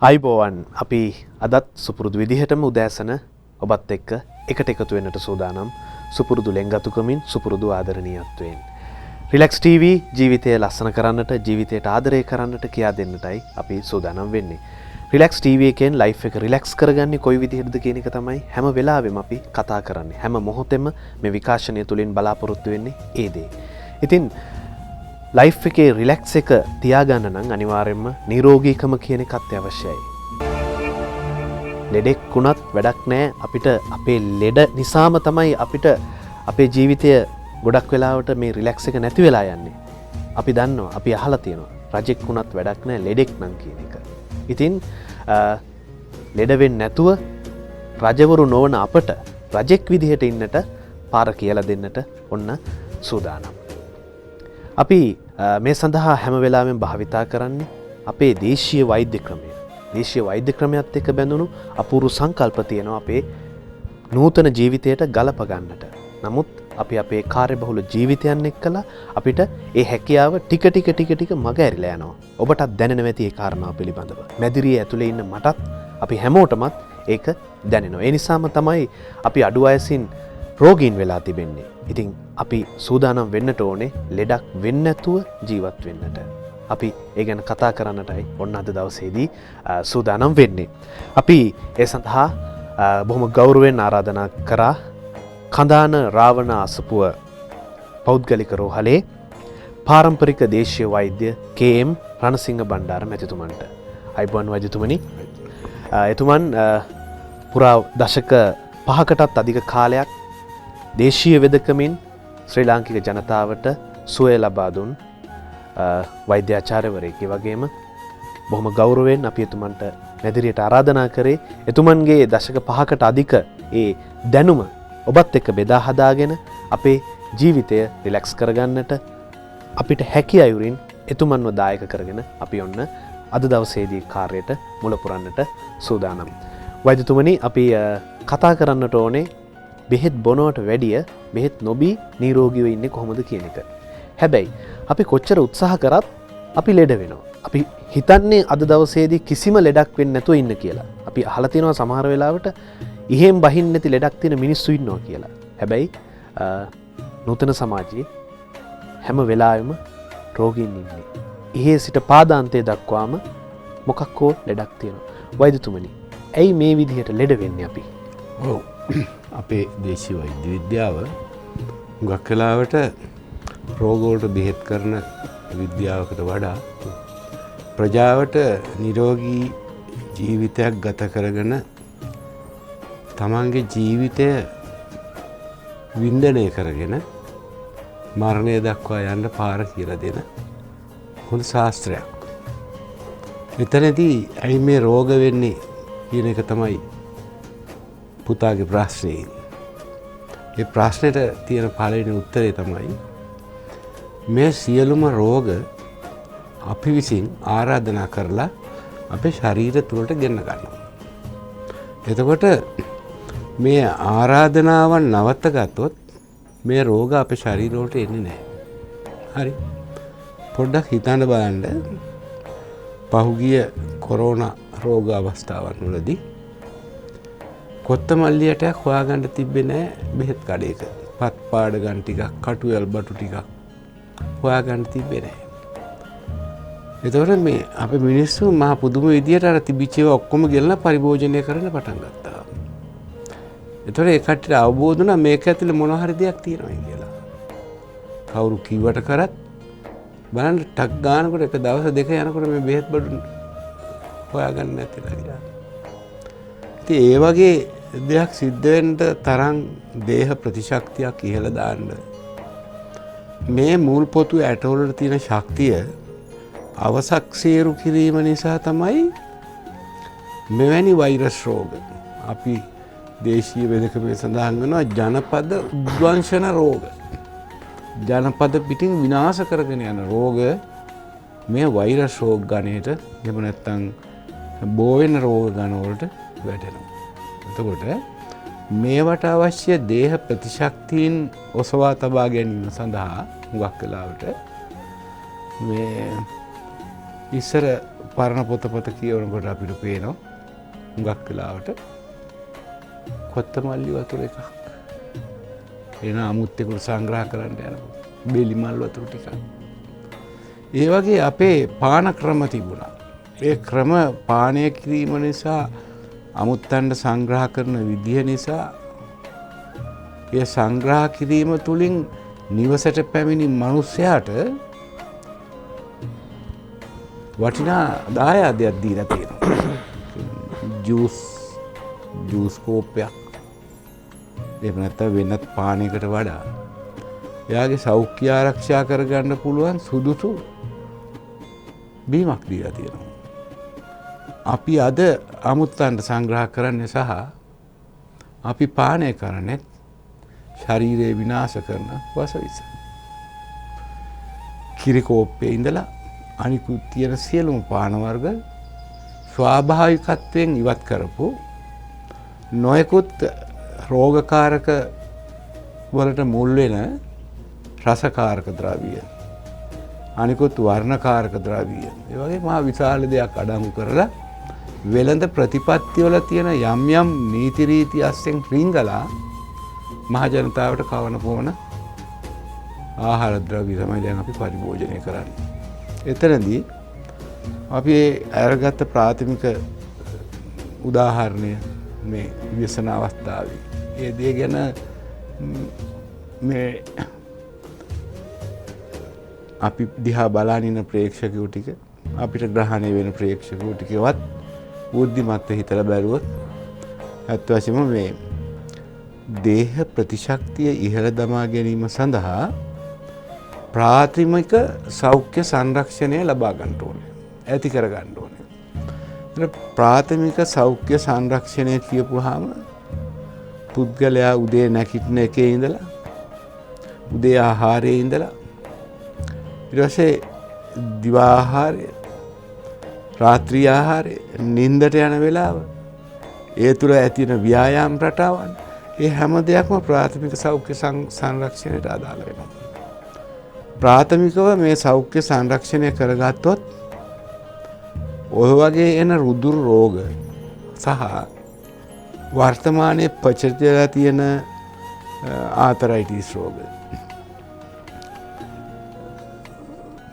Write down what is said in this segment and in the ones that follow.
අයිබෝවන් අපි අදත් සුපුරුදු විදිහටම උදෑසන ඔබත් එක්ක එකට එකතු වෙන්නට සූදානම් සුපුරුදු ලෙන්ගතුකමින් සුපුරුදු ආදරණීයත්වයෙන්. රිලැක්ස් TV ජීවිතය ලස්සන කරන්නට ජීවිතයට ආදරය කරන්නට කියා දෙන්නටයි අපි සූදානම් වෙන්නේ. රිලැක්ස් TV එකෙන් ලයිෆ් එක රිලැක්ස් කරගන්නේ කොයි විදිහටද කියන එක තමයි හැම වෙලාවෙම අපි කතා කරන්නේ. හැම මොහොතෙම මේ විකාශනය තුලින් බලාපොරොත්තු වෙන්නේ ඒ දේ. ඉතින් ලයිෆ් එකේ රිලැක්ස් එක තියාගන්න නම් අනිවාර්යයෙන්ම නිරෝගීකම කියන එකත් අවශ්‍යයි. ලෙඩෙක් වුණත් වැඩක් නැහැ අපිට අපේ ලෙඩ නිසාම තමයි අපිට අපේ ජීවිතය ගොඩක් වෙලාවට මේ රිලැක්ස් එක නැති වෙලා යන්නේ. අපි දන්නවා අපි අහලා තියෙනවා රජෙක් වුණත් වැඩක් නැහැ ලෙඩෙක් නම් කියන එක. ඉතින් ලෙඩ වෙන්නේ නැතුව රජවරු නොවන අපට රජෙක් විදිහට ඉන්නට පාර කියලා දෙන්නට ඔන්න සූදානම්. අපි මේ සඳහා හැම වෙලාවෙම භාවිතා කරන්නේ අපේ දේශීය වෛද්‍ය ක්‍රමය. දේශීය වෛද්‍ය ක්‍රමයත් එක්ක බැඳුණු අපූර්ව සංකල්ප තියෙනවා අපේ නූතන ජීවිතයට ගලප ගන්නට. නමුත් අපි අපේ කාර්යබහුල ජීවිතයන් එක්කලා අපිට ඒ හැකියාව ටික ටික මග ඇරිලා යනවා. ඔබටත් දැනෙනවා ඇති ඒ කාරණාව පිළිබඳව. මැදිරිය ඇතුලේ ඉන්න මටත් අපි හැමෝටමත් ඒක දැනෙනවා. ඒ නිසාම තමයි අපි අඩු වයසින් රෝගීන් වෙලා තිබෙන්නේ. ඉතින් අපි සූදානම් වෙන්නට ඕනේ ලෙඩක් වෙන්නේ නැතුව ජීවත් වෙන්නට. අපි ඒ ගැන කතා කරන්නටයි ඔන්න අද දවසේදී සූදානම් වෙන්නේ. අපි ඒ සඳහා බොහොම ගෞරවයෙන් ආරාධනා කරා කඳාන රාවණ අසපුව පෞද්ගලික රෝහලේ පාරම්පරික දේශීය වෛද්‍ය KM රණසිංහ බණ්ඩාර මැතිතුමන්ට. අයිබෝන් වෛද්‍යතුමනි. එතුමන් පුරා දශක 5කටත් අධික කාලයක් දේශීය වෙදකමින් ශ්‍රී ලාංකික ජනතාවට සුවය ලබා දුන් වෛද්‍යාචාර්යවරයෙක්. ඒ වගේම බොහොම ගෞරවයෙන් අපි එතුමන්ට මැදිරියට ආරාධනා කරේ එතුමන්ගේ දශක 5කට අධික ඒ දැනුම ඔබත් එක්ක බෙදා හදාගෙන අපේ ජීවිතය රිලැක්ස් කරගන්නට අපිට හැකි අයුරින් එතුමන්ව දායක කරගෙන අපි ඔන්න අද දවසේදී කාර්යයට මුල පුරන්නට සූදානම්. වෛද්‍යතුමනි අපි කතා කරන්නට ඕනේ බෙහෙත් බොනවට වැඩිය බෙහෙත් නොබී නිරෝගීව ඉන්නේ කොහොමද කියන එක. හැබැයි අපි කොච්චර උත්සාහ කරත් අපි ලෙඩ වෙනවා. අපි හිතන්නේ අද දවසේදී කිසිම ලෙඩක් වෙන්නේ නැතුව ඉන්න කියලා. අපි අහලා තියෙනවා සමහර වෙලාවට ඉහෙන් බහින්න නැති ලෙඩක් තියෙන මිනිස්සු ඉන්නවා කියලා. හැබැයි නූතන සමාජයේ හැම වෙලාවෙම රෝගීන් ඉන්නේ. ඉහේ සිට පාදාන්තය දක්වාම මොකක් හෝ ලෙඩක් තියෙනවා. වෛද්‍යතුමනි, ඇයි මේ විදිහට ලෙඩ වෙන්නේ අපි? ඔව්. අපේ දේශීය වෛද්‍ය විද්‍යාව හුඟක් වෙලාවට රෝග වලට බෙහෙත් කරන විද්‍යාවකට වඩා ප්‍රජාවට නිරෝගී ජීවිතයක් ගත කරගෙන තමන්ගේ ජීවිතය වින්දනය කරගෙන මරණය දක්වා යන්න පාර කියලා දෙන හොඳ ශාස්ත්‍රයක්. එතනදී ඇයි මේ රෝග වෙන්නේ කියන එක තමයි පුතාගේ ප්‍රශ්නේ. ඒ ප්‍රශ්නෙට තියෙන පළවෙනි උත්තරේ තමයි මේ සියලුම රෝග අපි විසින් ආරාධනා කරලා අපේ ශරීරය තුළට ගෙන්න ගන්නවා. එතකොට මේ ආරාධනාවන් නවත්ත ගත්තොත් මේ රෝග අපේ ශරීර වලට එන්නේ නැහැ. හරි. පොඩ්ඩක් හිතන්න බලන්න පහුගිය කොරෝනා රෝග අවස්ථාවන් වලදී කොත්තමල්ලියටයක් හොයාගන්න තිබ්බේ නැහැ බෙහෙත් කඩේක. පත් පාඩ ගන්න ටිකක්, කටුවැල් බටු ටිකක් හොයාගන්න තිබ්බේ නැහැ. එතකොට මේ අපේ මිනිස්සු මහා පුදුම විදියට අර තිබිච්ච ඒවා ඔක්කොම ගෙලන පරිභෝජනය කරන්න පටන් ගත්තා. එතකොට ඒ කට්ටියට අවබෝධ වුණා මේක ඇතුලේ මොන හරි දෙයක් තියෙනවා කියලා. කවුරු කිව්වට කරත් බලන්න ටක් ගන්නකොට එක දවස් දෙක යනකොට මේ බෙහෙත් බඩු හොයාගන්න නැතිලා ගියා. ඉතින් ඒ වගේ දෙයක් සිද්ධ වෙන්න තරම් දේහ ප්‍රතිශක්තියක් ඉහළ දාන්න මේ මූල් පොතු ඇටවලට තියෙන ශක්තිය අවසක්සේරු කිරීම නිසා තමයි මෙවැනි වෛරස් රෝග අපි දේශීය වෙදකමේ සඳහන් වෙනවා ජනපද උද්වංශන රෝග. ජනපද පිටින් විනාශ කරගෙන යන රෝග මේ වෛරස් රෝග ගණයට එහෙම නැත්නම් බෝ වෙන රෝග ගණ වලට වැටෙනවා. එතකොට මේවට අවශ්‍ය දේහ ප්‍රතිශක්තියින් ඔසවා තබා ගැනීම සඳහා හුඟක් වෙලාවට මේ ඉස්සර පරණ පොත කියවනකොට අපිට පේනවා හුඟක් වෙලාවට කොත්තමල්ලි වතුර එකක් එන අමුත්තෙකුට සංග්‍රහ කරන්න යනකොට බෙලි මල් වතුර ටිකක්. ඒ වගේ අපේ පාන ක්‍රම තිබුණා. ඒ ක්‍රම පානය කිරීම නිසා අමුත්තන්ට සංග්‍රහ කරන විදිහ නිසා ඒ සංග්‍රහ කිරීම තුළින් නිවසට පැමිණි මිනිස්සයාට වටිනා දායාදයක් දීලා තියෙනවා. ජූස් කෝප්පයක් එහෙම නැත්නම් වෙනත් පානයකට වඩා එයාගේ සෞඛ්‍ය ආරක්ෂා කරගන්න පුළුවන් සුදුසු බීමක් දීලා තියෙනවා. අපි අද අමුත්තන්ට සංග්‍රහ කරන්නේ සහ අපි පානය කරන්නේ ශරීරය විනාශ කරන වසවිස. කිරි කෝප්පේ ඉඳලා අනිකුත් තියෙන සියලුම පාන වර්ග ස්වාභාවිකත්වයෙන් ඉවත් කරපු නොයෙකුත් රෝගකාරක වලට මුල් වෙන රසකාරක ද්‍රව්‍ය අනිකුත් වර්ණකාරක ද්‍රව්‍ය ඒ වගේ මහා විශාල දෙයක් අඩංගු කරලා වෙළඳ ප්‍රතිපත්ති වල තියෙන යම් යම් නීති රීති අස්සෙන් රිංගලා මහ ජනතාවට කවන පොවන ආහාර ද්‍රව්‍ය තමයි දැන් අපි පරිභෝජනය කරන්නේ. එතනදී අපි අරගත්ත ප්‍රාථමික උදාහරණය මේ විවසන අවස්ථාවේ ඒ දේ ගැන මේ අපි දිහා බලාගෙන ඉන්න ප්‍රේක්ෂකයෝ ටික අපිට ග්‍රහණය වෙන ප්‍රේක්ෂකයෝ ටිකවත් බුද්ධිමත්ව හිතලා බැලුවොත් අත් වශයෙන්ම මේ දේහ ප්‍රතිශක්තිය ඉහළ දමා ගැනීම සඳහා ප්‍රාථමික සෞඛ්‍ය සංරක්ෂණය ලබා ගන්න ඕනේ. ඇති කර ගන්න ඕනේ. ප්‍රාථමික සෞඛ්‍ය සංරක්ෂණය කියපුවාම පුද්ගලයා උදේ නැගිටින එකේ ඉඳලා උදේ ආහාරයේ ඉඳලා ඊට පස්සේ දිවා ආහාරය රාත්‍රී ආහාරය නිින්දට යන වෙලාව ඒ තුළ ඇති වෙන ව්‍යායාම රටාවන් ඒ හැම දෙයක්ම ප්‍රාථමික සෞඛ්‍ය සංරක්ෂණයට අදාළ වෙනවා. ප්‍රාථමිකව මේ සෞඛ්‍ය සංරක්ෂණය කරගත්තොත් ඔය වගේ එන රුධිර රෝග සහ වර්තමානයේ ප්‍රචලිත වෙලා තියෙන ආතරයිටිස් රෝග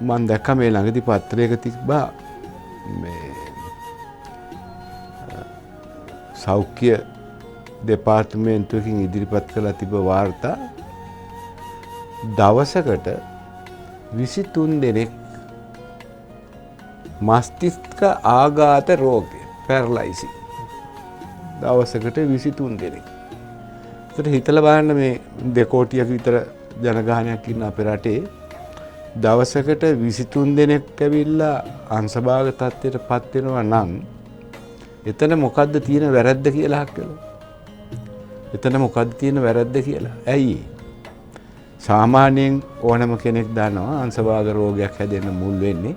මම දැක්ක මේ ළඟදී පත්‍රයක තිබ්බා මේ සෞඛ්‍ය දෙපාර්තමේන්තුවකින් ඉදිරිපත් කළ තිබ වාර්තා දවසකට 23 දෙනෙක් මස්තිෂ්ක ආඝාත රෝගය පැරලයිසි දවසකට 23 දෙනෙක්. ඒකට හිතලා බලන්න මේ 2 කෝටියක් විතර ජනගහනයක් ඉන්න අපේ රටේ දවසකට 23 දෙනෙක් ඇවිල්ලා අංශභාග තත්ත්වයට පත් වෙනවා නම් එතන මොකද්ද තියෙන වැරද්ද කියලා අහකලා. එතන මොකද්ද තියෙන වැරද්ද කියලා. ඇයි? සාමාන්‍යයෙන් ඕනම කෙනෙක් දන්නවා අංශභාග රෝගයක් හැදෙන්න මුල් වෙන්නේ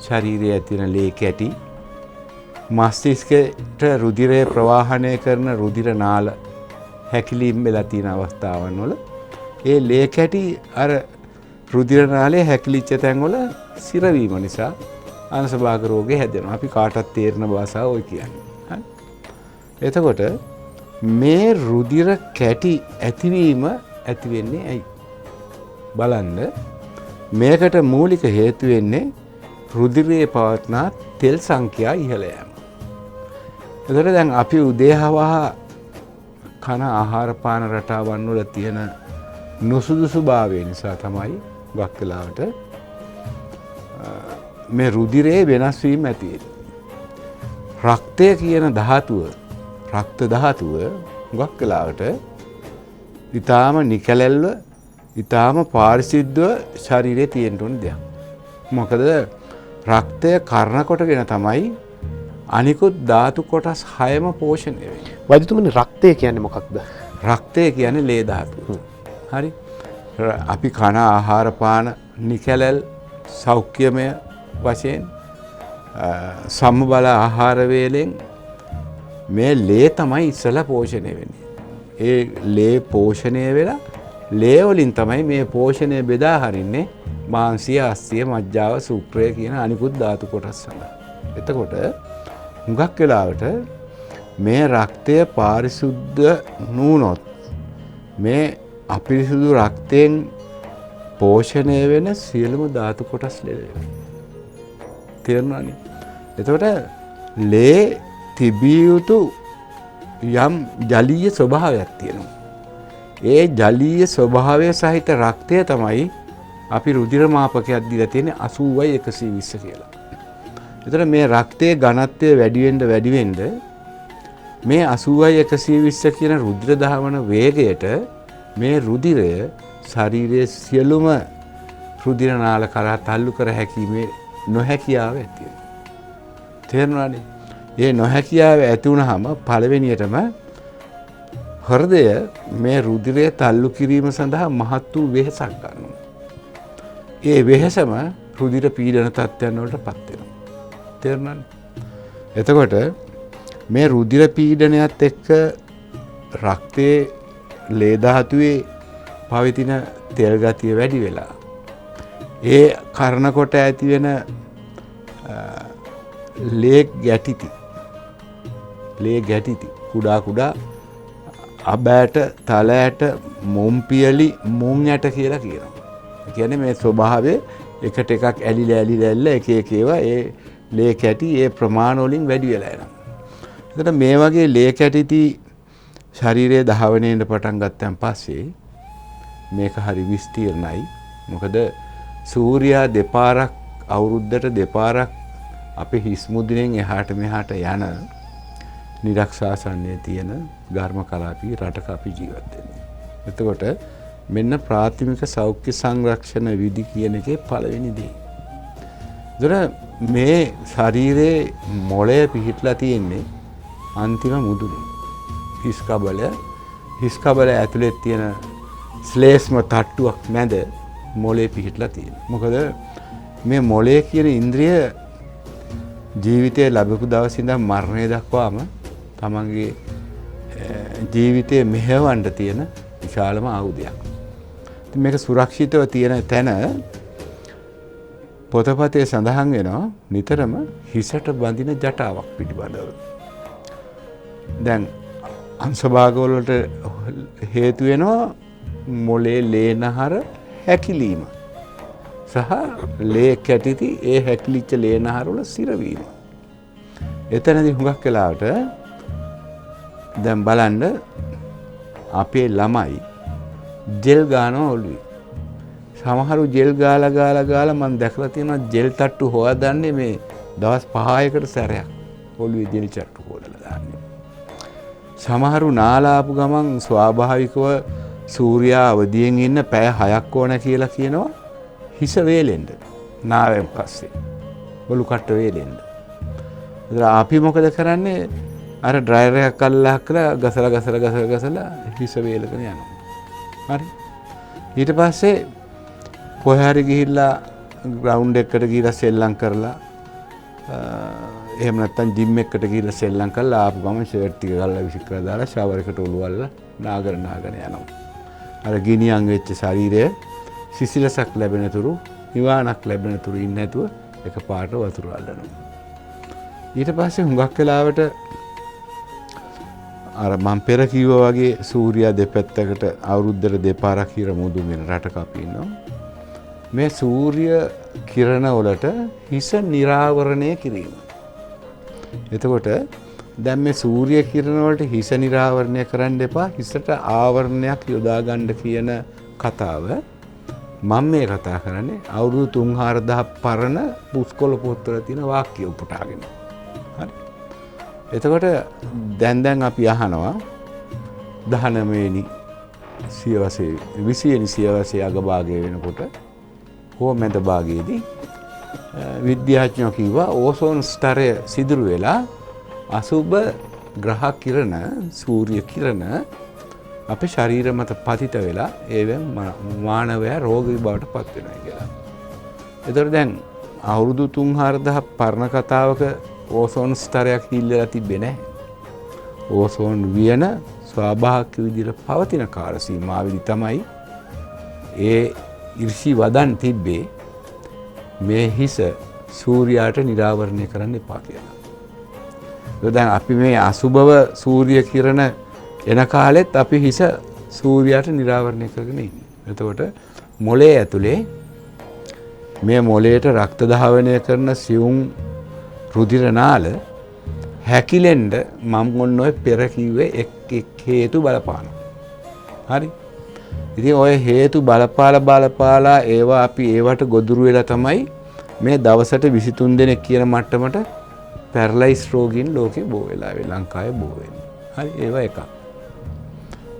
ශරීරයේ ඇතිවන ලේ කැටි මස්තිෂ්කයට රුධිරය ප්‍රවාහනය කරන රුධිර නාල හැකිලීම් වෙලා තියෙන අවස්ථාවන් වල ඒ ලේ කැටි අර රුධිර නාලයේ හැකිලිච්ච තැන් වල සිරවීම නිසා අංශභාග රෝගේ හැදෙනවා. අපි කාටවත් තේරෙන භාෂාව ඔය කියන්නේ. හරි. එතකොට මේ රුධිර කැටි ඇතිවීම ඇති වෙන්නේ ඇයි? බලන්න මේකට මූලික හේතු වෙන්නේ රුධිරයේ පවත්නා තෙල් සංඛ්‍යා ඉහළ යාම. එතකොට දැන් අපි උදේ හවහ කන ආහාර පාන රටාවන් වල තියෙන නුසුදුසුභාවය නිසා තමයි ගොඩක් වෙලාවට මේ රුධිරයේ වෙනස් වීම ඇති වෙන්නේ. රක්තය කියන ධාතුව, රක්ත ධාතුව ගොඩක් වෙලාවට ඊටාම නිකැලෙල්ව, ඊටාම පාරිශුද්ධව ශරීරයේ තියෙන්න ඕන දෙයක්. මොකද රක්තය කර්ණ කොටගෙන තමයි අනිකුත් ධාතු කොටස් 6ම පෝෂණය වෙන්නේ. වෛද්‍යතුමනි රක්තය කියන්නේ මොකක්ද? රක්තය කියන්නේ ලේ ධාතුව. හරි. අපි කන ආහාර පාන නිකැලෙල් සෞඛ්‍යමය වශයෙන් සම්බල ආහාර වේලෙන් මේ ලේ තමයි ඉස්සලා පෝෂණය වෙන්නේ. ඒ ලේ පෝෂණය වෙලා ලේ වලින් තමයි මේ පෝෂණය බෙදා හරින්නේ මාංශය, අස්සිය, මජ්ජාව, සූක්‍රය කියන අනිකුත් ධාතු කොටස් සඳහා. එතකොට හුඟක් වෙලාවට මේ රක්තය පාරිශුද්ධ නුනොත් මේ අපිරිසුදු රක්තයෙන් පෝෂණය වෙන සියලුම ධාතු කොටස් ලෙඩ වෙනවා. තේරුණානේ? එතකොට ලේ තිබිය යුතු යම් ජලීය ස්වභාවයක් තියෙනවා. ඒ ජලීය ස්වභාවය සහිත රක්තය තමයි අපි රුධිර මාපකයක් දීලා තියෙන්නේ 80/120 කියලා. එතකොට මේ රක්තයේ ඝනත්වය වැඩි වෙන්න මේ 80/120 කියන රුධිර දහවන වේගයට මේ රුධිරය ශරීරයේ සියලුම රුධිර නාල කරා තල්ලු කර හැකීමේ නොහැකියාව ඇති වෙනවා. තේරුණානේ? ඒ නොහැකියාව ඇති වුනහම පළවෙනියටම හෘදය මේ රුධිරය තල්ලු කිරීම සඳහා මහත් වූ වෙහෙසක් ගන්නවා. ඒ වෙහෙසම රුධිර පීඩන තත්ත්වයන් වලට පත් වෙනවා. තේරුණානේ? එතකොට මේ රුධිර පීඩනයත් එක්ක රක්තයේ ලේ ධාතුවේ පවතින තෙල් ගතිය වැඩි වෙලා ඒ කරන කොට ඇති වෙන ලේ ගැටිති කුඩා අබෑට තලයට මොම්පියලි මුං යට කියලා කියනවා. ඒ කියන්නේ මේ ස්වභාවය එකට එකක් ඇලිලා එක ඒවා ඒ ලේ කැටි ඒ ප්‍රමාණ වලින් වැඩි වෙලා යනවා. එතකොට මේ වගේ ලේ කැටිති ශරීරයේ දහවණේට පටන් ගත්තන් පස්සේ මේක හරි විස්තීර්ණයි. මොකද සූර්යා දෙපාරක් අවුරුද්දට දෙපාරක් අපේ හිස් මුදුනෙන් එහාට මෙහාට යන නිරක්ෂාසන්නයේ තියෙන ඝර්ම කලාපී රටක අපි ජීවත් වෙන්නේ. එතකොට මෙන්න ප්‍රාථමික සෞඛ්‍ය සංරක්ෂණ විධි කියන එකේ පළවෙනි දේ. ඒතර මේ ශරීරයේ මොළය පිහිටලා තියෙන්නේ අන්තිම මුදුනේ. හිස් කබල ඇතුලේ තියෙන ශ්ලේෂ්ම තට්ටුවක් මැද මොළේ පිහිටලා තියෙනවා. මොකද මේ මොළය කියන ඉන්ද්‍රිය ජීවිතයේ ලැබපු දවසේ ඉඳන් මරණය දක්වාම තමන්ගේ ජීවිතය මෙහෙවන්න තියෙන විශාලම ආයුධයක්. ඉතින් මේක සුරක්ෂිතව තියෙන තැන පොතපතේ සඳහන් වෙනවා නිතරම හිසට බඳින ජටාවක් පිටිබඳව. දැන් අංශභාගවලට හේතු වෙනවා මොළේ ලේනහර හැකිලීම සහ ලේ කැටිති ඒ හැකිලිච්ච ලේනහර වල සිරවීම. එතනදී හුඟක් වෙලාවට දැන් බලන්න අපේ ළමයි ජෙල් ගන්නවා ඔළුවේ. සමහරු ජෙල් ගාලා මම දැකලා තියෙනවා ජෙල් තට්ටු හොයදන්නේ මේ දවස් 5කට සැරයක් ඔළුවේ ජෙල් තට්ටු හොදලා දාන්නේ. සමහරු නාලාපු ගමන් ස්වාභාවිකව සූර්යා අවදියෙන් ඉන්න පැය 6ක් ඕන කියලා කියනවා හිස වේලෙන්න. නාවෙන් පස්සේ ඔලු කට්ට වේලෙන්න. ඒතර අපි මොකද කරන්නේ? අර ඩ්‍රයර් එකක් අල්ලලා ගසලා හිස වේලගෙන යනවා. හරි. ඊට පස්සේ කොහේ ගිහිල්ලා ග්‍රවුන්ඩ් එකකට ගිහිල්ලා සෙල්ලම් කරලා එහෙම නැත්නම් ජිම් එකකට ගිහිල්ලා සෙල්ලම් කරලා ආපු ගමන් ෂර්ට් ටික ගල්ලා විසික් කරලා දාලා ෂවර් එකට ඔළුව අල්ලලා නාගර යනවා. අර ගිනියම් වෙච්ච ශරීරය සිසිලසක් ලැබෙන තුරු නිවාණක් ලැබෙන තුරු ඉන්නේ නැතුව එකපාරට වතුර අල්ලනවා. ඊට පස්සේ හුඟක් වෙලාවට අර මම පෙර කිව්වා වගේ සූර්යා දෙපැත්තකට අවුරුද්දට දෙපාරක් හිර මුදුන් වෙන රටක අපි ඉන්නවා. මේ සූර්ය කිරණ වලට හිස නිරාවරණය කිරීම. එතකොට දැන් මේ සූර්ය කිරණ වලට හිස නිරාවරණය කරන්න එපා, හිසට ආවරණයක් යොදා ගන්න කියන කතාව මම මේ කතා කරන්නේ අවුරුදු 3-4000 පරණ පුස්කොළ පොත්වල තියෙන වාක්‍ය උපුටාගෙන. හරි. එතකොට දැන් අපි අහනවා 19 වෙනි සියවසේ 20 වෙනි සියවසේ අගභාගය වෙනකොට හෝ මැද භාගයේදී විද්‍යාඥයෝ කිව්වා ඕසෝන් ස්තරය සිදුරු වෙලා අසුබ ග්‍රහ කිරණ සූර්ය කිරණ අපේ ශරීර මත පතිත වෙලා ඒවෙන් මානවයා රෝගී බවට පත් වෙනවා කියලා. ඒතර දැන් අවුරුදු 3-4000 පරණ කතාවක ඕසෝන් ස්තරයක් හිල්ලලා තිබ්බේ නැහැ. ඕසෝන් වියන ස්වාභාවික විදිහට පවතින කාල සීමාවෙදි තමයි ඒ ඉර්ෂි වදන් තිබ්බේ මේ හිස සූර්යාට නිරාවරණය කරන්න එපා කියලා. දැන් අපි මේ අසුභව සූර්ය කිරණ එන කාලෙත් අපි හිස සූර්යාට නිරාවරණය කරගෙන ඉන්නේ. එතකොට මොළේ ඇතුලේ මේ මොළයට රක්ත ධාවනය කරන සියුම් රුධිර නාල හැකිලෙන්න මම ඔන්න ඔය පෙර කිව්වේ එක් හේතු බලපානවා. හරි. ඉතින් ඔය හේතු බලපාලා ඒවා අපි ඒවට ගොදුරු වෙලා තමයි මේ දවසට 23 දෙනෙක් කියන මට්ටමට පැරලයිස් රෝගීන් ලෝකේ බෝ වෙලා ලංකාවේ බෝ වෙන්නේ. හරි ඒවා එකක්.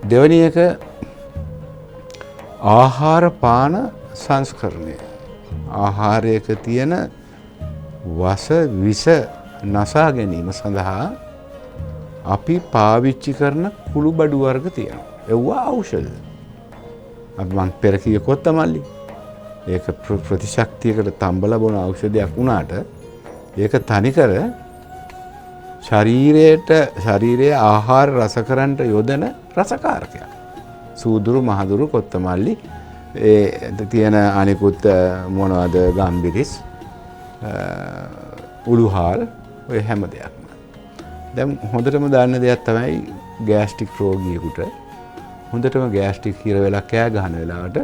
දෙවෙනි එක ආහාර පාන සංස්කරණය. ආහාරයක තියෙන වස විස නසා ගැනීම සඳහා අපි පාවිච්චි කරන කුළු බඩු වර්ග තියෙනවා. ඒවා ඖෂධ. අපි මං පෙර කිව්ව කොත්තමල්ලි. ඒක ප්‍රතිශක්තියකට තම්බලා බොන ඖෂධයක් වුණාට ඒක තනිකර ශරීරයේ ආහාර රස කරන්න යොදන රසකාරකයක්. සූදුරු මහදුරු කොත්තමල්ලි ඒ තියෙන අනිකුත් මොනවද ගම්බිරිස් උළුහාල් ඔය හැම දෙයක්ම. දැන් හොඳටම දන්න දෙයක් තමයි ගෑස්ට්‍රික් රෝගියෙකුට හොඳටම ගෑස්ට්‍රික් හිර වෙලා කෑ ගහන වෙලාවට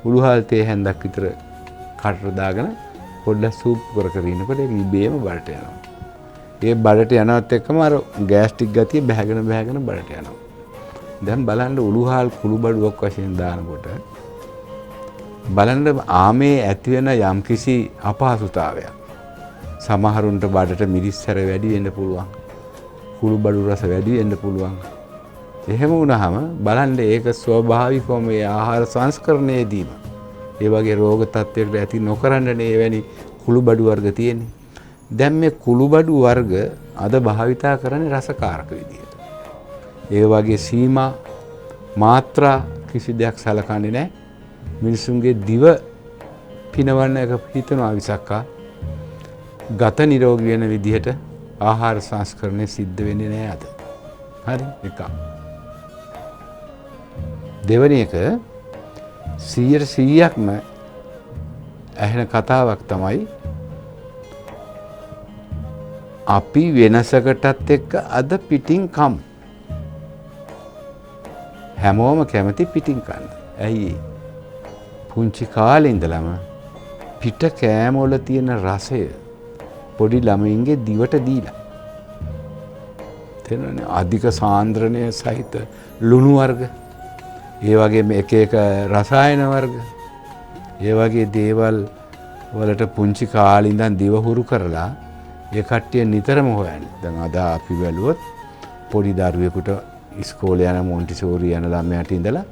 උළුහාල් තේ හැන්දක් විතර කටට දාගෙන පොඩ්ඩක් සූප් කර ඉන්නකොට ඒක ඉබේම බඩට යනවා. ඒ බඩට යනවත් එක්කම අර ගෑස්ට්‍රික් ගතිය බැහැගෙන බඩට යනවා. දැන් බලන්න උළුහාල් කුළු බඩුවක් වශයෙන් දානකොට බලන්න ආමේ ඇති වෙන යම්කිසි අපහසුතාවයක්. සමහරුන්ට බඩට මිරිස් හැර වැඩි වෙන්න පුළුවන්. කුළු බඩු රස වැඩි වෙන්න පුළුවන්. එහෙම වුණාම බලන්න ඒක ස්වභාවිකවම මේ ආහාර සංස්කරණයේදීම ඒ වගේ රෝග තත්ත්වයකට ඇති නොකරන්නනේ එවැනි කුළු බඩු වර්ග තියෙන්නේ. දැන් මේ කුළු බඩු වර්ග අද භාවිතා කරන්නේ රසකාරක විදියට. ඒ වගේ සීමා මාත්‍රා කිසි දෙයක් සලකන්නේ නැහැ. මිනිසුන්ගේ දිව පිනවන්න එක හිතනවා විසක්කා ගත නිරෝගී වෙන විදිහට ආහාර සංස්කරණය සිද්ධ වෙන්නේ නැහැ අද. හරි එකක්. දෙවෙනි එක 100%ක්ම ඇහෙන කතාවක් තමයි අපි වෙනසකටත් එක්ක අද පිටින් කම්. හැමෝම කැමති පිටින් කන්න. ඇයි? පුංචි කාලේ ඉඳලම පිට කෑම වල තියෙන රසය පොඩි ළමයින්ගේ දිවට දීලා. තේරෙනවනේ අධික සාන්ද්‍රණය සහිත ලුණු වර්ග, ඒ වගේම එක එක රසායන වර්ග, ඒ වගේ දේවල් වලට පුංචි කාලේ ඉඳන් දිව හුරු කරලා ඒ කට්ටිය නිතරම හොයන්නේ. දැන් අද අපි බැලුවොත් පොඩි දරුවෙකුට ඉස්කෝලේ යන මොන්ටිසෝරි යන ළමයාට ඉඳලා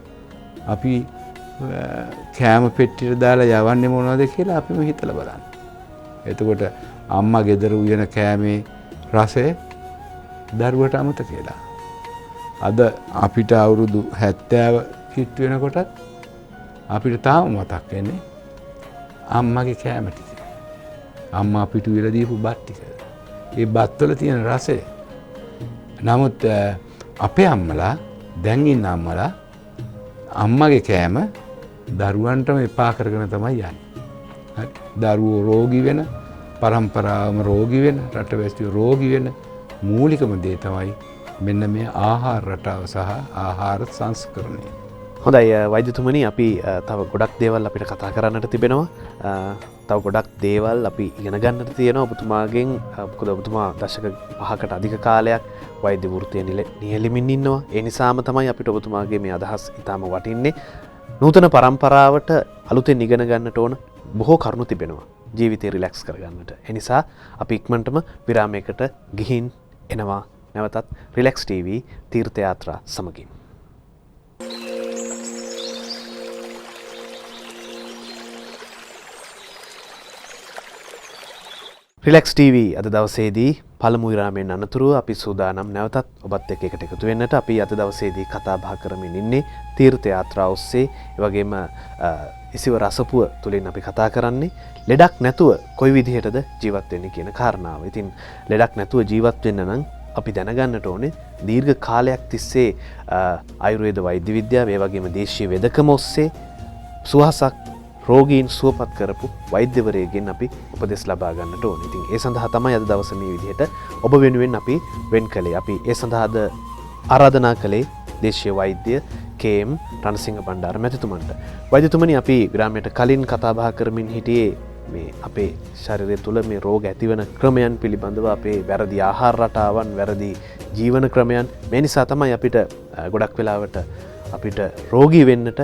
අපි කෑම පෙට්ටියට දාලා යවන්නේ මොනවද කියලා අපිම හිතලා බලන්න. එතකොට අම්මා ගෙදර උයන කෑමේ රසය දරුවට අමතක වෙලා. අද අපිට අවුරුදු 70 හිට වෙනකොටත් අපිට තාම මතක් වෙන්නේ අම්මගේ කෑම ටික. අම්මා අපිට උයලා දීපු බත් ටික. ඒ බත්වල තියෙන රසය. නමුත් අපේ අම්මලා දැන් ඉන්න අම්මලා අම්මගේ කෑම දරුවන්ටම එපා කරගෙන තමයි යන්නේ. හරි. දරුවෝ රෝගී වෙන, පරම්පරාවම රෝගී වෙන, රටවැසියෝ රෝගී වෙන මූලිකම දේ තමයි මෙන්න මේ ආහාර රටාව සහ ආහාර සංස්කරණය. හොඳයි වෛද්‍යතුමනි, අපි තව ගොඩක් දේවල් අපිට කතා කරන්නට තිබෙනවා. තව ගොඩක් දේවල් අපි ඉගෙන ගන්නට තියෙනවා ඔබතුමාගෙන්. මොකද ඔබතුමා දශක 5කට අධික කාලයක් වෛද්‍ය වෘත්තිය නියැලෙමින් ඉන්නවා. ඒ නිසාම තමයි අපිට ඔබතුමාගේ මේ අදහස් ඉතාම වටින්නේ. නූතන පරම්පරාවට අලුතෙන් ඉගෙන ගන්නට ඕන බොහෝ කරුණු තිබෙනවා ජීවිතේ රිලැක්ස් කරගන්නට. ඒ නිසා අපි ඉක්මනටම විරාමයකට ගිහින් එනවා නැවතත් රිලැක්ස් TV තීර්ථ යාත්‍රා සමගින්. රිලැක්ස් TV අද දවසේදී පළමු විරාමයෙන් අනතුරුව අපි සූදානම් නැවතත් ඔබත් එක්ක එකට එකතු වෙන්නට. අපි අද දවසේදී කතා බහ කරමින් ඉන්නේ තීර්ථ යාත්‍රා ඔස්සේ. ඒ වගේම ඉසිව රසපුව තුලින් අපි කතා කරන්නේ ලෙඩක් නැතුව කොයි විදිහටද ජීවත් වෙන්නේ කියන කාරණාව. ඉතින් ලෙඩක් නැතුව ජීවත් වෙන්න නම් අපි දැනගන්නට ඕනේ දීර්ඝ කාලයක් තිස්සේ ආයුර්වේද වෛද්‍ය විද්‍යාව ඒ වගේම දේශීය වෙදකම ඔස්සේ සුවහසක් රෝගීන් සුවපත් කරපු වෛද්‍යවරයෙක්ගෙන් අපි උපදෙස් ලබා ගන්නට ඕනේ. ඉතින් ඒ සඳහා තමයි අද දවසේ මේ විදිහට ඔබ වෙනුවෙන් අපි වෙන් කළේ. අපි ඒ සඳහාද ආරාධනා කළේ දේශීය වෛද්‍ය කේ.එම්. රණසිංහ බණ්ඩාර මැතිතුමන්ට. වෛද්‍යතුමනි, අපි විරාමයට කලින් කතා බහ කරමින් හිටියේ මේ අපේ ශරීරය තුළ මේ රෝග ඇතිවන ක්‍රමයන් පිළිබඳව, අපේ වැරදි ආහාර රටාවන්, වැරදි ජීවන ක්‍රමයන්. මේ නිසා තමයි අපිට ගොඩක් වෙලාවට අපිට රෝගී වෙන්නට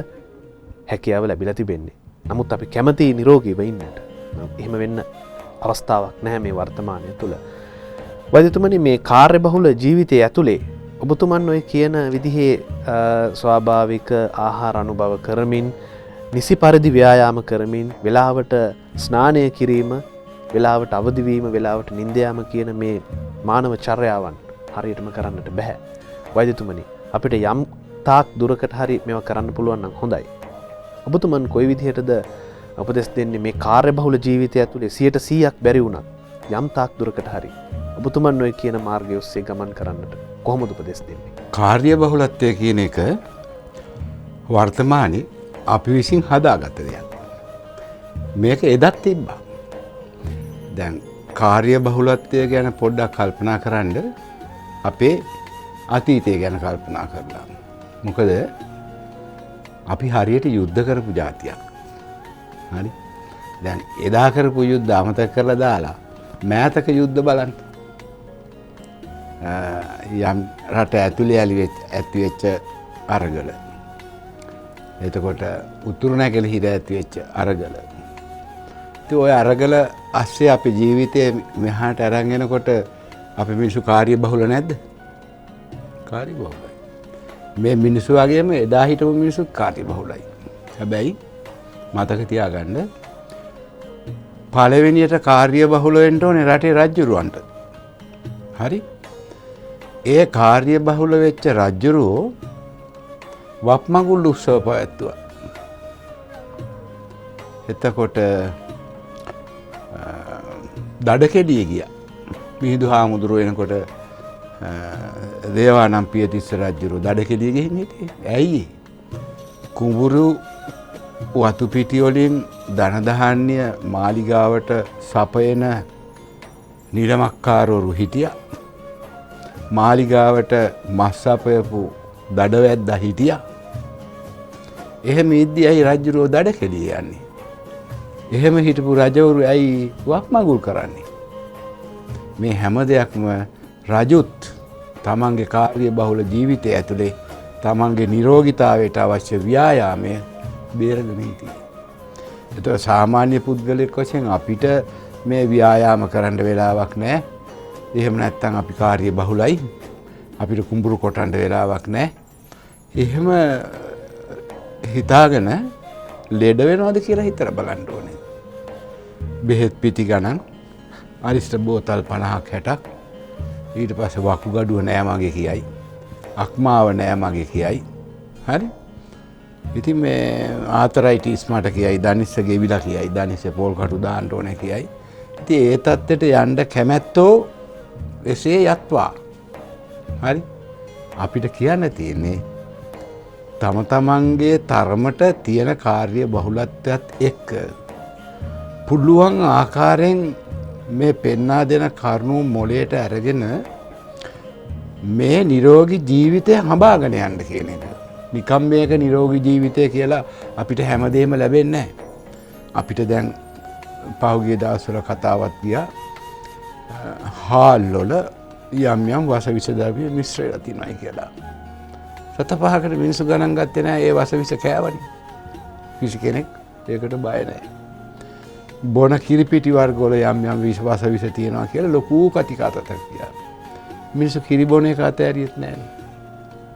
හැකියාව ලැබිලා තිබෙන්නේ. නමුත් අපි කැමති නිරෝගීව ඉන්නට. එහෙම වෙන්න අවස්ථාවක් නැහැ මේ වර්තමානය තුළ. වෛද්‍යතුමනි, මේ කාර්යබහුල ජීවිතය ඇතුලේ ඔබතුමන් ඔය කියන විදිහේ ස්වාභාවික ආහාර අනුභව කරමින්, නිසි පරිදි ව්‍යායාම කරමින්, වෙලාවට ස්නානය කිරීම, වෙලාවට අවදිවීම, වෙලාවට නිින්ද යාම කියන මේ මානව චර්යාවන් හරියටම කරන්නට බෑ. වෛද්‍යතුමනි, අපිට යම් තාක් දුරකට හරි මේවා කරන්න පුළුවන් නම් හොඳයි. ඔබතුමන් කොයි විදිහටද උපදෙස් දෙන්නේ මේ කාර්යබහුල ජීවිතය ඇතුලේ 100%ක් බැරි වුණත් යම් තාක් දුරකට හරි ඔබතුමන් ඔය කියන මාර්ගය ඔස්සේ ගමන් කරන්නට කොහොමද උපදෙස් දෙන්නේ? කාර්යබහුලත්වය කියන එක වර්තමානයේ අපි විසින් හදාගත්ත දෙයක්. මේක එදත් තිබ්බා. දැන් කාර්යබහුලත්වය ගැන පොඩ්ඩක් කල්පනා කරන්න අපේ අතීතය ගැන කල්පනා කරලා. මොකද අපි හරියට යුද්ධ කරපු ජාතියක්. හරි? දැන් එදා කරපු යුද්ධ අමතක කරලා දාලා මෑතක යුද්ධ බලන්න. යම් රට ඇතුලේ ඇති වෙච්ච අරගල. එතකොට උතුරු නැගෙනහිර ඇති වෙච්ච අරගල. ඉතින් ওই අරගල ASCII අපේ ජීවිතේ මෙහාට අරන් එනකොට අපි මිනිස්සු කාර්යබහුල නැද්ද? කාර්යබහුලයි. මේ මිනිස්සු වගේම එදා හිටපු මිනිස්සු කාර්යබහුලයි. හැබැයි මතක තියාගන්න, පළවෙනියට කාර්යබහුල වෙන්න ඕනේ රටේ රජුරවන්ට. හරි? ඒ කාර්යබහුල වෙච්ච රජුරෝ වප්මගුල් උත්සව පවත්වුවා. එතකොට දඩකෙඩිය ගියා. මිහිඳු හාමුදුරුවෝ එනකොට දේවානම් පියතිස්ස රජුරෝ දඩකෙඩිය ගිහින් හිටියේ. ඇයි? කුඹුරු වතු පිටි වලින් ධන ධාන්‍ය මාලිගාවට සපයන නිලමක්කාරවරු හිටියා. මාලිගාවට මස් සපයපු දඩවැද්දා හිටියා. එහෙම ඉද්දි ඇයි රජුරෝ දඩකෙඩිය යන්නේ? එහෙම හිටපු රජවරු ඇයි වක්මගුල් කරන්නේ? මේ හැම දෙයක්ම රජුත් තමන්ගේ කාර්යබහුල ජීවිතය ඇතුලේ තමන්ගේ නිරෝගීතාවයට අවශ්‍ය ව්‍යායාමය බේරගෙන හිටියේ. ඒතකොට සාමාන්‍ය පුද්ගලයෙක් වශයෙන් අපිට මේ ව්‍යායාම කරන්න වෙලාවක් නැහැ. එහෙම නැත්නම් අපි කාර්යබහුලයි. අපිට කුඹුරු කොටන්න වෙලාවක් නැහැ. එහෙම හිතාගෙන ලෙඩ වෙනවද කියලා හිතලා බලන්න ඕනේ. බෙහෙත් පිටි ගණන් අරිෂ්ඨ බෝතල් 50ක් 60ක්, ඊට පස්සේ වකුගඩුව නෑ මගේ කියයි, අක්මාව නෑ මගේ කියයි. හරි? ඉතින් මේ ආතරයිටිස් මට කියයි, දනිස්ස ගෙවිලා කියයි, දනිස්ස පොල් කටු දාන්න ඕනේ කියයි. ඉතින් ඒ තත්ත්වයට යන්න කැමැත්තෝ එසේ යත්වා. හරි? අපිට කියන්න තියෙන්නේ තම තමන්ගේ තරමට තියෙන කාර්ය බහුලත්වයත් එක්ක පුළුවන් ආකාරයෙන් මේ පෙන්වා දෙන කරුණු මොලේට අරගෙන මේ නිරෝගී ජීවිතය හඹාගෙන යන්න කියන එක. නිකම් මේක නිරෝගී ජීවිතය කියලා අපිට හැමදේම ලැබෙන්නේ නැහැ. අපිට දැන් පහුගිය දවස්වල කතාවක් ගියා හාල් වල යම් යම් වසවිස ද්‍රව්‍ය මිශ්‍ර වෙලා තියෙනවායි කියලා. සත පහකට මිනිස්සු ගණන් ගත්තේ නැහැ ඒ වසවිස කෑවනේ. කිසි කෙනෙක් ඒකට බය නැහැ. බොන කිරිපිටි වර්ග වල යම් යම් වසවිස තියෙනවා කියලා ලොකු කතිකාතක් ගියා. මිනිස්සු කිරි බොන එක අතෑරියෙත් නැහැ.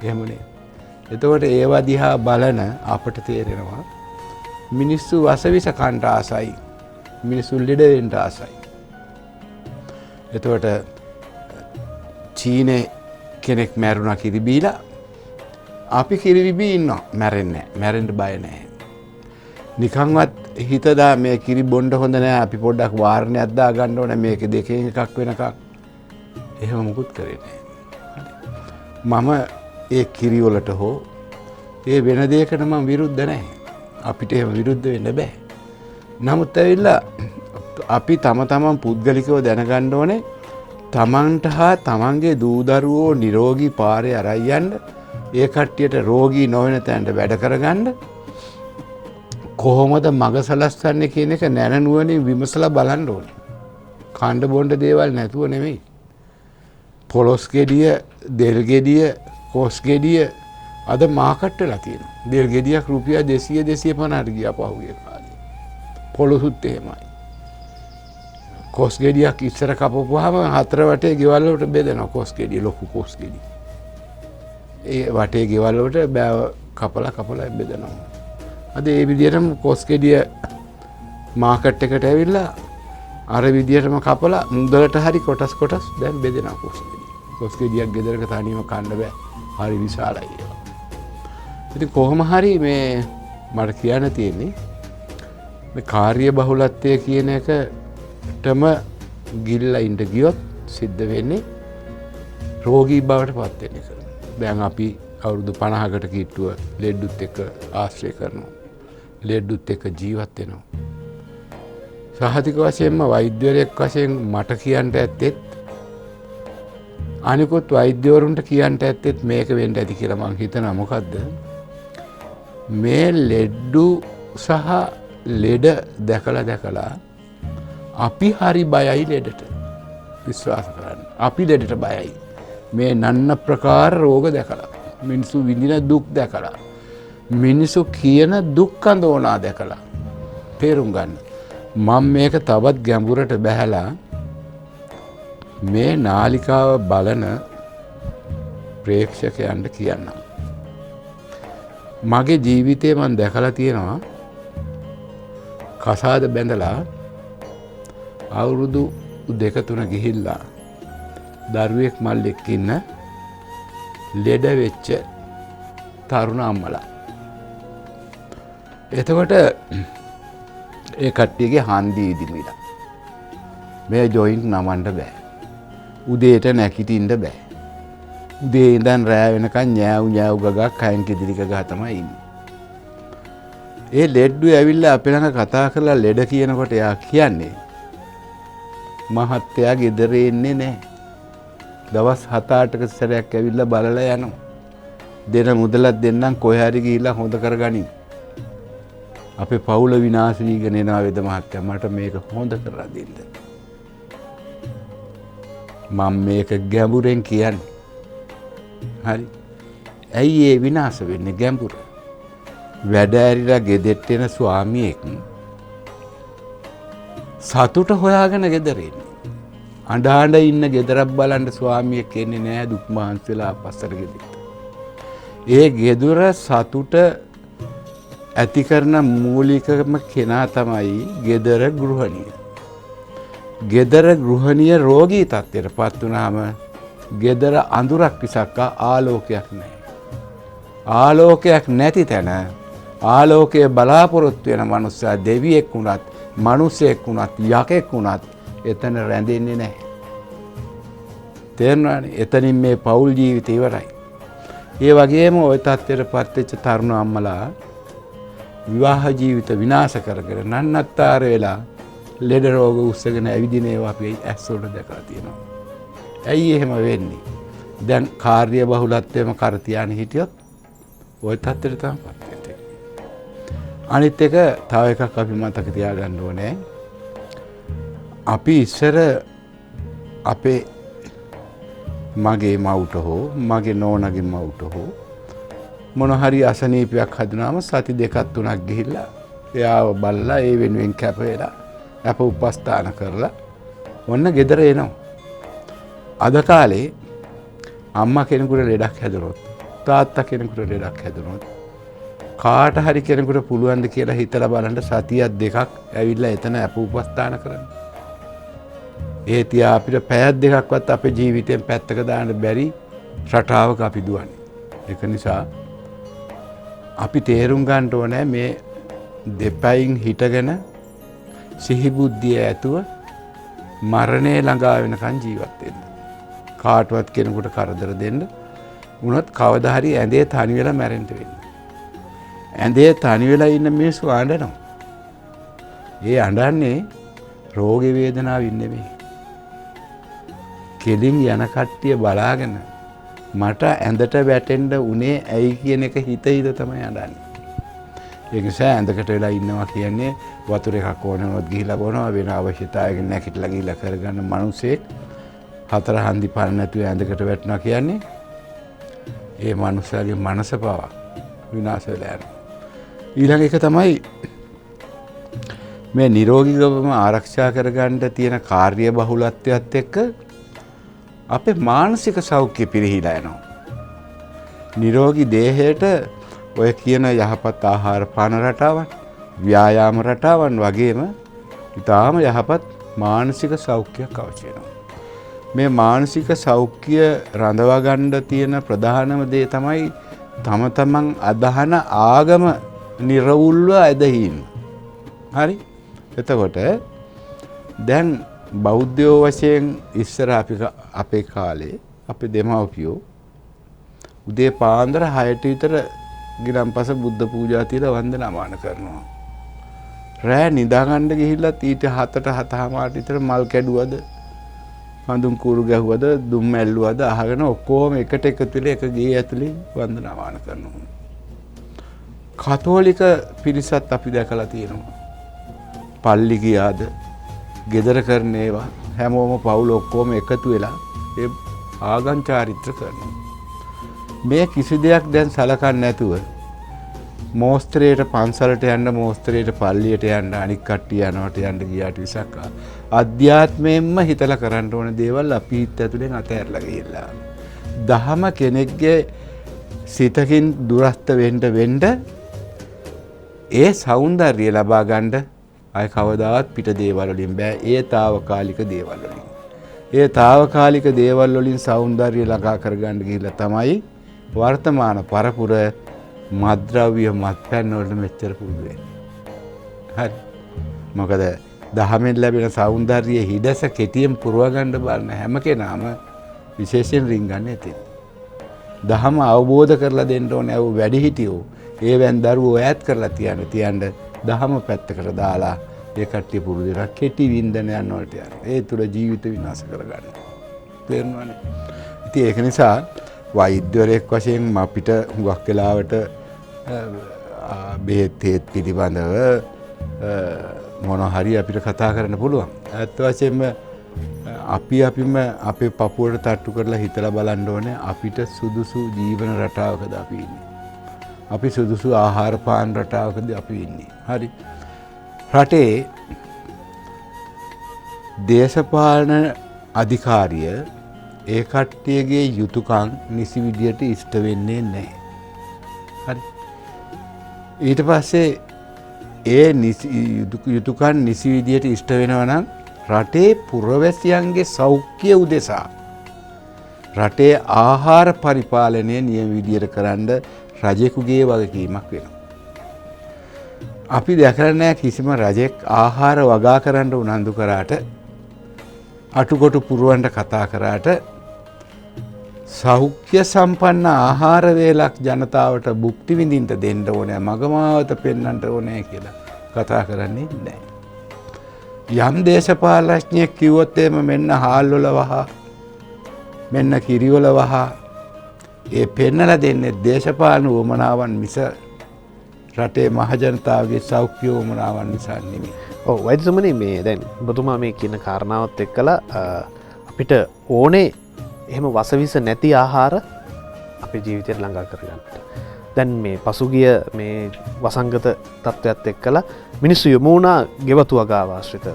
එහෙමනේ. එතකොට ඒවා දිහා බලන අපට තේරෙනවා මිනිස්සු වසවිස කන්ට ආසයි. මිනිස්සු ලෙඩ වෙන්න ආසයි. එතකොට චීනේ කෙනෙක් මැරුණා කිරි බීලා. අපි කිරි බී ඉන්නවා මැරෙන්නේ නැහැ. මැරෙන්න බය නැහැ. නිකන්වත් හිතදා මේ කිරි බොන්න හොඳ නැහැ. අපි පොඩ්ඩක් වාරණයක් දා ගන්න ඕනේ මේක දෙකෙන් එකක් වෙනකක්. එහෙම මුකුත් කරේ නැහැ. මම ඒ කිරි වලට හෝ ඒ වෙන දෙයකට මම විරුද්ධ නැහැ. අපිට එහෙම විරුද්ධ වෙන්න බෑ. නමුත් ඇවිල්ලා අපි තමන් පුද්ගලිකව දැනගන්න ඕනේ තමන්ට හා තමන්ගේ දූ දරුවෝ නිරෝගී පාරේ අරන් යන්න ඒ කට්ටියට රෝගී නොවන තැනට වැඩ කරගන්න කොහොමද මග සලස්වන්නේ කියන එක නැනනුවණින් විමසලා බලන්න ඕනේ. කණ්ඩ බොණ්ඩ දේවල් නැතුව නෙමෙයි. පොලොස් ගෙඩිය, දෙල් ගෙඩිය, කොස් ගෙඩිය අද මාකට් වෙලා තියෙනවා. දෙල් ගෙඩියක් රුපියල් 200 250ට ගියා පහුගිය කාලේ. පොලොසුත් එහෙමයි. කොස් ගෙඩියක් ඉස්සර කපපුවාම හතර වටේ ගෙවල් වලට බෙදෙනවා කොස් ගෙඩිය ලොකු කොස් ගෙඩි. ඒ වටේ ගෙවල් වලට බෑව කපලා බෙදනවා. අද ඒ විදිහටම කොස් ගෙඩිය මාකට් එකට ඇවිල්ලා අර විදිහටම කපලා මුදලට හරි කොටස් දැන් බෙදෙනවා කොස් ගෙඩිය. කොස් ගෙඩියක් ගෙදරක තනියම කන්න බෑ. හරි විශාලයි ඒවා. ඉතින් කොහොම හරි මේ මට කියන්න තියෙන්නේ මේ කාර්ය බහුලත්වය කියන එකටම ගිල්ලා ඉඳ ගියොත් සිද්ධ වෙන්නේ රෝගී බවට පත් වෙන එක. දැන් අපි අවුරුදු 50කට කිට්ටුව ලෙඩුත් එක්ක ආශ්‍රය කරනවා. ලෙඩුත් එක්ක ජීවත් වෙනවා. සහතික වශයෙන්ම වෛද්‍යවරයෙක් වශයෙන් මට කියන්න ඇත්තෙත් අනිකුත් වෛද්‍යවරුන්ට කියන්න ඇත්තෙත් මේක වෙන්න ඇති කියලා මං හිතනවා. මොකද්ද? මේ ලෙඩු සහ ලෙඩ දැකලා අපි හරි බයයි ලෙඩට. විශ්වාස කරන්න. අපි ලෙඩට බයයි. මේ නන්න ප්‍රකාර රෝග දැකලා, මිනිසු විඳින දුක් දැකලා, මිනිසු කියන දුක් අඳෝනා දැකලා තේරුම් ගන්න. මම මේක තවත් ගැඹුරට බැහැලා මේ නාලිකාව බලන ප්‍රේක්ෂකයන්ට කියන්නම්. මගේ ජීවිතේ මම දැකලා තියෙනවා කසාද බැඳලා අවුරුදු 2-3 ගිහිල්ලා දරුවෙක් මල්ලෙක් ඉන්න ලෙඩ වෙච්ච තරුණ අම්මලා. එතකොට ඒ කට්ටියගේ හන්දි ඉදිමිලා මේ ජොයින්ට් නමන්න බෑ. උදේට නැගිටින්න බෑ. උදේ ඉඳන් රෑ වෙනකන් ඤෑව් ගගා කයින් කිදිරි ගගා තමයි ඉන්නේ. ඒ ලෙඩ්ඩු ඇවිල්ලා අපේ ළඟ කතා කරලා ලෙඩ කියනකොට එයා කියන්නේ මහත්තයා ගෙදර එන්නේ නැහැ. දවස් 7-8ක සැරයක් ඇවිල්ලා බලලා යනවා. දෙන මුදලක් දෙන්නම් කොහේ හරි ගිහිල්ලා හොඳ කරගනින්. අපේ පවුල විනාශ වීගෙන එනවා වේද මහත්තයා මට මේක හොඳ කරලා දෙන්න. මම මේක ගැඹුරෙන් කියන්නේ. හරි. ඇයි ඒ විනාශ වෙන්නේ ගැඹුර? වැඩ ඇරිලා ගෙදෙට්ට එන ස්වාමියෙක් සතුට හොයාගෙන ගෙදර එන්නේ. අඬ ඉන්න ගෙදරක් බලන්න ස්වාමියෙක් එන්නේ නැහැ දුක් මහන්සිලා පස්සට ගෙදෙට්ට. ඒ ගෙදර සතුට ඇති කරන මූලිකම කෙනා තමයි ගෙදර ගෘහණිය. ගෙදර ගෘහණිය රෝගී තත්ත්වයට පත් වුණාම ගෙදර අඳුරක් විසක් ආලෝකයක් නැහැ. ආලෝකයක් නැති තැන ආලෝකයේ බලාපොරොත්තු වෙන මනුස්සයා දෙවියෙක් වුණත් මිනිසෙක් වුණත් යකෙක් වුණත් එතන රැඳෙන්නේ නැහැ. තේරුණානේ? එතනින් මේ පෞල් ජීවිතය ඉවරයි. ඒ වගේම ওই තත්ත්වයට පත් වෙච්ච තරුණ අම්මලා විවාහ ජීවිත විනාශ කරගෙන නන්නත්තර වෙලා ලෙඩ රෝග උස්සගෙන ඇවිදින ඒවා අපි ඇස්වලට දැකලා තියෙනවා. ඇයි එහෙම වෙන්නේ? දැන් කාර්ය බහුලත්වයම කර තියාගෙන හිටියොත් ওই තත්ත්වයට තමයි පත් වෙන්නේ. අනිත් එක තව එකක් අපි මතක තියාගන්න ඕනේ. අපි ඉස්සර අපේ මගේ මවුට හෝ මගේ නෝනගේ මවුට හෝ මොන හරි අසනීපයක් හදුනාම සති 2-3ක් ගිහිල්ලා එයාව බලලා ඒ වෙනුවෙන් කැප වෙලා අප උපස්ථාන කරලා ඔන්න ගෙදර එනවා. අද කාලේ අම්මා කෙනෙකුට ලෙඩක් හැදුනොත් තාත්තා කෙනෙකුට ලෙඩක් හැදුනොත් කාට හරි කෙනෙකුට පුළුවන් ද කියලා හිතලා බලන්න සතියක් 2ක් ඇවිල්ලා එතන අප උපස්ථාන කරන්න. ඒ තියා අපිට පැයක් 2ක්වත් අපේ ජීවිතයෙන් පැත්තක දාන්න බැරි රටාවක අපි දුවන්නේ. ඒක නිසා අපි තේරුම් ගන්න ඕනේ මේ දෙපයින් හිටගෙන සිහි බුද්ධිය ඇතුව මරණය ළඟා වෙනකන් ජීවත් වෙන්න. කාටවත් කෙනෙකුට කරදර දෙන්න වුණත් කවදා හරි ඇඳේ තනි වෙලා මැරෙන්න වෙන්නේ. ඇඳේ තනි වෙලා ඉන්න මිනිස්සු අඬනවා. ඒ අඬන්නේ රෝග වේදනාවෙන් නෙමෙයි. කෙලින් යන කට්ටිය බලාගෙන මට ඇඳට වැටෙන්න උනේ ඇයි කියන එක හිත තමයි අඬන්නේ. ඒ නිසා ඇඳකට වෙලා ඉන්නවා කියන්නේ වතුර එකක් ඕනනොත් ගිහිලා බොනවා වෙන අවශ්‍යතාවයකින් නැගිටලා ගිහිලා කරගන්න මිනිස්සේ හතර හන්දි පාන නැතුව ඇඳකට වැටෙනවා කියන්නේ ඒ මනුස්සයාගේ මනස පවා විනාශ වෙලා යනවා. ඊළඟ එක තමයි මේ නිරෝගීකවම ආරක්ෂා කරගන්න තියෙන කාර්ය බහුලත්වයත් එක්ක අපේ මානසික සෞඛ්‍ය පිරිහිලා යනවා. නිරෝගී දේහයට ඔය කියන යහපත් ආහාර පාන රටාවන්, ව්‍යායාම රටාවන් වගේම ඊටාම යහපත් මානසික සෞඛ්‍යයක් අවශ්‍ය වෙනවා. මේ මානසික සෞඛ්‍ය රඳවා ගන්න තියෙන ප්‍රධානම දේ තමයි තම තමන් අදහන ආගම නිර්වුල්ව ඇදහිීම. හරි? එතකොට දැන් බෞද්ධයෝ වශයෙන් ඉස්සර අපේ කාලේ අපේ දෙමව්පියෝ උදේ පාන්දර 6ට විතර ගිලන්පස බුද්ධ පූජා තියලා වන්දනාමාන කරනවා. රෑ නිදාගන්න ගිහිල්ලා ඊට 7ට 7:00 විතර මල් කැඩුවද, හඳුන් කූරු ගැහුවද, දුම් ඇල්ලුවද අහගෙන ඔක්කොම එකට එකතු වෙලා එක ගේ ඇතුලේ වන්දනාමාන කරනවා. කතෝලික පිරිසත් අපි දැකලා තියෙනවා. පල්ලි ගියාද, ගෙදර කරන ඒවා හැමෝම පවුල ඔක්කොම එකතු වෙලා ඒ ආගම් චාරිත්‍ර කරනවා. මේ කිසි දෙයක් දැන් සලකන්නේ නැතුව මෝස්ත්‍රයට පන්සලට යන්න, මෝස්ත්‍රයට පල්ලියට යන්න, අනික් කට්ටිය යනවට යන්න ගියාට විසක් අධ්‍යාත්මයෙන්ම හිතලා කරන්න ඕන දේවල් අපි හිත ඇතුලෙන් අතහැරලා ගිහිල්ලා. දහම කෙනෙක්ගේ සිතකින් දුරස්ත වෙන්න ඒ సౌందර්යය ලබා ගන්න අය කවදාවත් පිට දේවල් වලින් බෑ. ඒ తాවකාලික දේවල් වලින්. ඒ తాවකාලික දේවල් වලින් సౌందර්යය ළඟා කරගන්න ගිහිල්ලා තමයි වර්තමාන පරපුර මත්ද්‍රව්‍ය මත්පැන් වලට මෙච්චර පුරුදු වෙන්නේ. හරි. මොකද දහමෙන් ලැබෙන సౌందර්යය හිඩස කෙටියෙන් පුරව ගන්න බලන හැම කෙනාම විශේෂයෙන් රින්ගන්නේ එතෙන්. දහම අවබෝධ කරලා දෙන්න ඕනේ. ඒ වැඩිහිටියෝ ඒවෙන් දරුවෝ ඈත් කරලා තියන්න දහම පැත්තකට දාලා ඒ කට්ටිය පුරුදු වෙලා කෙටි වින්දනයන් වලට යනවා. ඒ තුල ජීවිත විනාශ කරගන්නවා. තේරුණානේ? ඉතින් ඒක නිසා වෛද්‍යවරයෙක් වශයෙන් අපිට හුඟක් වෙලාවට බෙහෙත් පිළිබඳව මොන හරි අපිට කතා කරන්න පුළුවන්. ඇත්ත වශයෙන්ම අපිම අපේ පපුවට තට්ටු කරලා හිතලා බලන්න ඕනේ අපිට සුදුසු ජීවන රටාවකද අපි ඉන්නේ. අපි සුදුසු ආහාර පාන රටාවකද අපි ඉන්නේ. හරි. රටේ දේශපාලන අධිකාරිය ඒ කට්ටියගේ යුතුයකම් නිසි විදියට ඉෂ්ට වෙන්නේ නැහැ. හරි. ඊට පස්සේ ඒ යුතුයකම් නිසි විදියට ඉෂ්ට වෙනවා නම් රටේ පුරවැසියන්ගේ සෞඛ්‍ය උදෙසා රටේ ආහාර පරිපාලනය නියම විදියට කරන්න රජෙකුගේ වගකීමක් වෙනවා. අපි දැකලා නැහැ කිසිම රජෙක් ආහාර වගා කරන්න උනන්දු කරාට අටුකොටු පුරවන්න කතා කරාට සෞඛ්‍ය සම්පන්න ආහාර වේලක් ජනතාවට භුක්ති විඳින්න දෙන්න ඕනේ, මගමාවත පෙන්වන්න ඕනේ කියලා කතා කරන්නේ නැහැ. යම් දේශපාලනඥයෙක් කිව්වොත් එහෙම මෙන්න හාල් වල වහ, මෙන්න කිරි වල වහ, ඒ පෙන්නලා දෙන්නේ දේශපාලන උවමනාවන් මිස රටේ මහජනතාවගේ සෞඛ්‍ය උවමනාවන් නිසා නෙමෙයි. ඔව් වෛද්‍යතුමනි, මේ දැන් ඔබතුමා මේ කියන කාරණාවත් එක්කලා අපිට ඕනේ එහෙම වසවිස නැති ආහාර අපේ ජීවිතයට ළඟා කරගන්නට. දැන් මේ පසුගිය මේ වසංගත තත්ත්වයක් එක්කලා මිනිස්සු යොමු වුණා ගෙවතු වගාව ආශ්‍රිත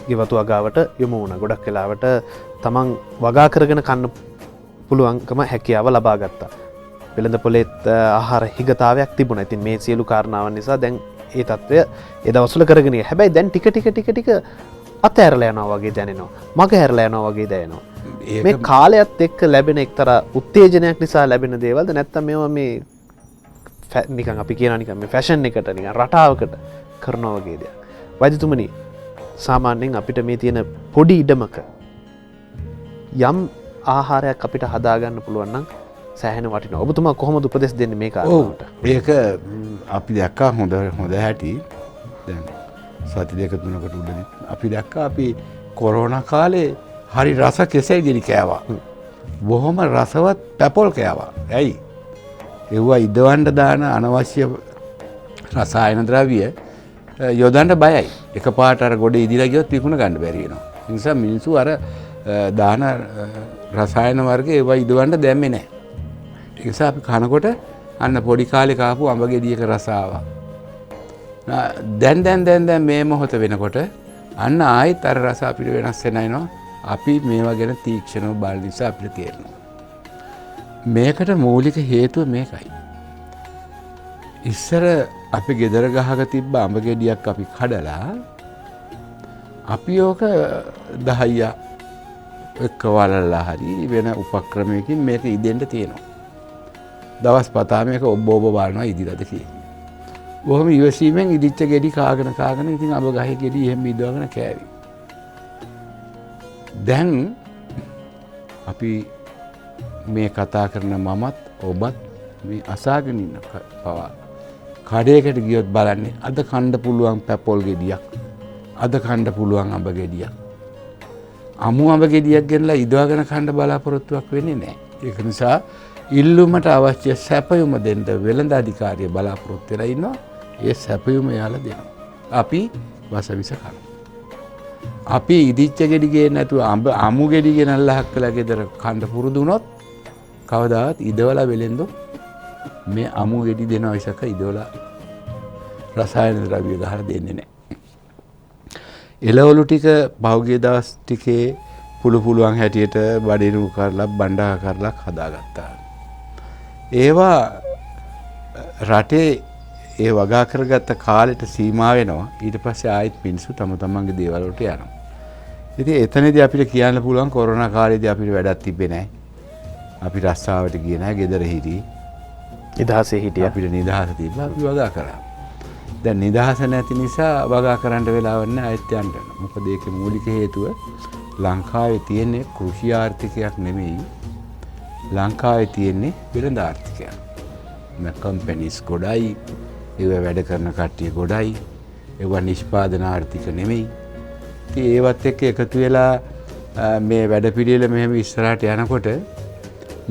ගෙවතු වගාවට යොමු වුණා. ගොඩක් වෙලාවට තමන් වගා කරගෙන කන්න පුළුවන්කම හැකියාව ලබා ගත්තා. වෙළඳ පොලේත් ආහාර හිගතාවයක් තිබුණා. ඉතින් මේ සියලු කාරණාවන් නිසා දැන් ඒ තත්ත්වය ඒ දවස්වල කරගෙන ගියා. හැබැයි දැන් ටික අතහැරලා යනවා වගේ දැනෙනවා. මග හැරලා යනවා වගේ දැනෙනවා. මේ කාලයත් එක්ක ලැබෙන එක්තරා උත්තේජනයක් නිසා ලැබෙන දේවල්ද නැත්නම් මේවා මේ නිකන් අපි කියනවා නිකන් මේ ෆැෂන් එකට නිකන් රටාවකට කරනවා වගේ දෙයක්. වෛද්‍යතුමනි, සාමාන්‍යයෙන් අපිට මේ තියෙන පොඩි ඉඩමක යම් ආහාරයක් අපිට හදාගන්න පුළුවන් නම් සෑහෙන වටිනවා. ඔබතුමා කොහොමද උපදෙස් දෙන්නේ මේ කාරණාවට? ඒක අපි දැක්කා හොඳ හැටි. දැන් සති දෙක තුනකට උඩදී අපි දැක්කා අපි කොරෝනා කාලේ හරි රස කෙසෙල් ගිනි කෑවා. බොහොම රසවත් පැපොල් කෑවා. ඇයි? ඒවා ඉදවන්න දාන අනවශ්‍ය රසායන ද්‍රව්‍ය යොදන්න බයයි. එකපාරට අර ගොඩ ඉදිලා ගියොත් විකුණ ගන්න බැරි වෙනවා. ඒ නිසා මිනිස්සු අර දාන රසායන වර්ග ඒවා ඉදවන්න දැම්මේ නැහැ. ඒ නිසා අපි කනකොට අන්න පොඩි කාලේ කාපු අඹ ගෙඩියක රස ආවා. දැන් මේ මොහොත වෙනකොට අන්න ආයෙත් අර රස අපිට වෙනස් වෙනවා. අපි මේවා ගැන තීක්ෂණව බලන නිසා අපිට තේරෙනවා. මේකට මූලික හේතුව මේකයි. ඉස්සර අපි ගෙදර ගහක තිබ්බ අඹ ගෙඩියක් අපි කඩලා අපි ඕක 10 එක්ක වලලා හරි වෙන උපක්‍රමයකින් මේක ඉදෙන්න තියෙනවා. දවස් පතා මේක ඔබ බලනවා ඉදිරියද කියලා. බොහොම ඉවසීමෙන් ඉදිච්ච ගෙඩි කාගෙන ඉතින් අඹ ගහේ ගෙඩි එහෙම ඉදවගෙන කෑවි. දැන් අපි මේ කතා කරන මමත් ඔබත් මේ අසාගෙන ඉන්න පවා කඩේකට ගියොත් බලන්නේ අද කන්න පුළුවන් පැපොල් ගෙඩියක්, අද කන්න පුළුවන් අඹ ගෙඩියක්. අමු අඹ ගෙඩියක් ගෙනලා ඉදවගෙන කන්න බලාපොරොත්තුවක් වෙන්නේ නැහැ. ඒක නිසා ඉල්ලුමට අවශ්‍ය සැපයුම දෙන්න වෙළඳ අධිකාරිය බලාපොරොත්තු වෙලා ඉන්නවා. ඒ සැපයුම යාලා දෙනවා. අපි වසවිස කරනවා. අපි ඉදිච්ච ගෙඩි ගේන්න නැතුව අමු ගෙඩි ගෙනල්ලා හක්කලා ගෙදර කන්න පුරුදු වුණොත් කවදාවත් ඉදවලා වෙලෙන්දෝ මේ අමු ගෙඩි දෙනවා ඉසක ඉදවලා රසායන ද්‍රව්‍ය ගහලා දෙන්නේ නැහැ. එළවලු ටික පහුගිය දවස් ටිකේ පුළුවන් හැටියට බඩිරු කරලා බණ්ඩා කරලා හදාගත්තා. ඒවා රටේ ඒ වගා කරගත්ත කාලෙට සීමා වෙනවා. ඊට පස්සේ ආයෙත් මිනිස්සු තම තමන්ගේ දේවල් වලට යනවා. ඉතින් එතනදී අපිට කියන්න පුළුවන් කොරෝනා කාලේදී අපිට වැඩක් තිබ්බේ නැහැ. අපි රස්සාවට ගියේ නැහැ, ගෙදර හිටියේ. නිදහසේ හිටියා. අපිට නිදහස තිබ්බා, අපි වගා කරා. දැන් නිදහස නැති නිසා වගා කරන්න වෙලාවක් නැහැ, ආයෙත් යන්න. මොකද ඒකේ මූලික හේතුව ලංකාවේ තියෙන්නේ කෘෂි ආර්ථිකයක් නෙමෙයි. ලංකාවේ තියෙන්නේ වෙළඳ ආර්ථිකයක්. මේ කම්පැනිස් ගොඩයි, ඒව වැඩ කරන කට්ටිය ගොඩයි. ඒවා නිෂ්පාදන ආර්ථික නෙමෙයි. ඉතින් ඒවත් එක්ක එකතු වෙලා මේ වැඩ පිළිවෙල මෙහෙම ඉස්සරහට යනකොට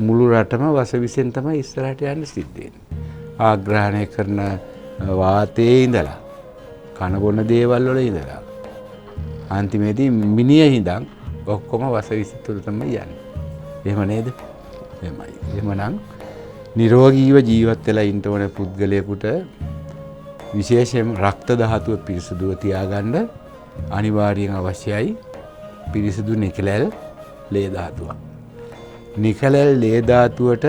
මුළු රටම වසවිසෙන් තමයි ඉස්සරහට යන්න සිද්ධ වෙන්නේ. ආග්‍රහණය කරන වාතයේ ඉඳලා කන බොන දේවල් වල ඉඳලා අන්තිමේදී මිනිය හිඳන් ඔක්කොම වසවිස තුල තමයි යන්නේ. එහෙම නේද? එහෙමයි. එහෙමනම් නිරෝගීව ජීවත් වෙලා ඉන්න ඕන පුද්ගලයෙකුට විශේෂයෙන් රක්ත ධාතුව පිරිසුදුව තියාගන්න අනිවාර්යෙන් අවශ්‍යයි පිරිසුදු නිකලල් ලේ ධාතුව. නිකලල් ලේ ධාතුවට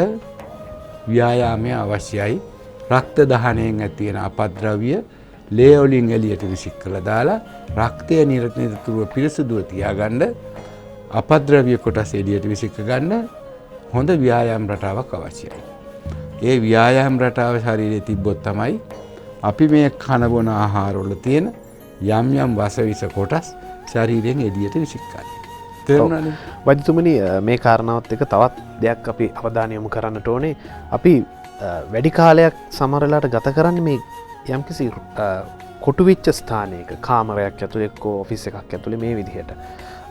ව්‍යායාමය අවශ්‍යයි. රක්ත දහනයෙන් ඇති වෙන අපද්‍රව්‍ය ලේ වලින් එළියට විසික් කරලා දාලා රක්තය නිරතුරුව පිරිසුදුව තියාගන්න අපද්‍රව්‍ය කොටස් එළියට විසික ගන්න හොඳ ව්‍යායාම රටාවක් අවශ්‍යයි. ඒ ව්‍යායාම රටාව ශරීරයේ තිබ්බොත් තමයි අපි මේ කන බොන ආහාරවල තියෙන යම් යම් වසවිස කොටස් ශරීරයෙන් එළියට විසික් කරන්නේ. තේරුණානේ? වෛද්‍යතුමනි, මේ කාරණාවත් එක්ක තවත් දෙයක් අපි අවධානය යොමු කරන්නට ඕනේ. අපි වැඩි කාලයක් සමහර වෙලාවට ගත කරන්නේ මේ යම්කිසි කොටු වෙච්ච ස්ථානයක, කාමරයක් ඇතුලේ එක්ක ඔෆිස් එකක් ඇතුලේ මේ විදිහට.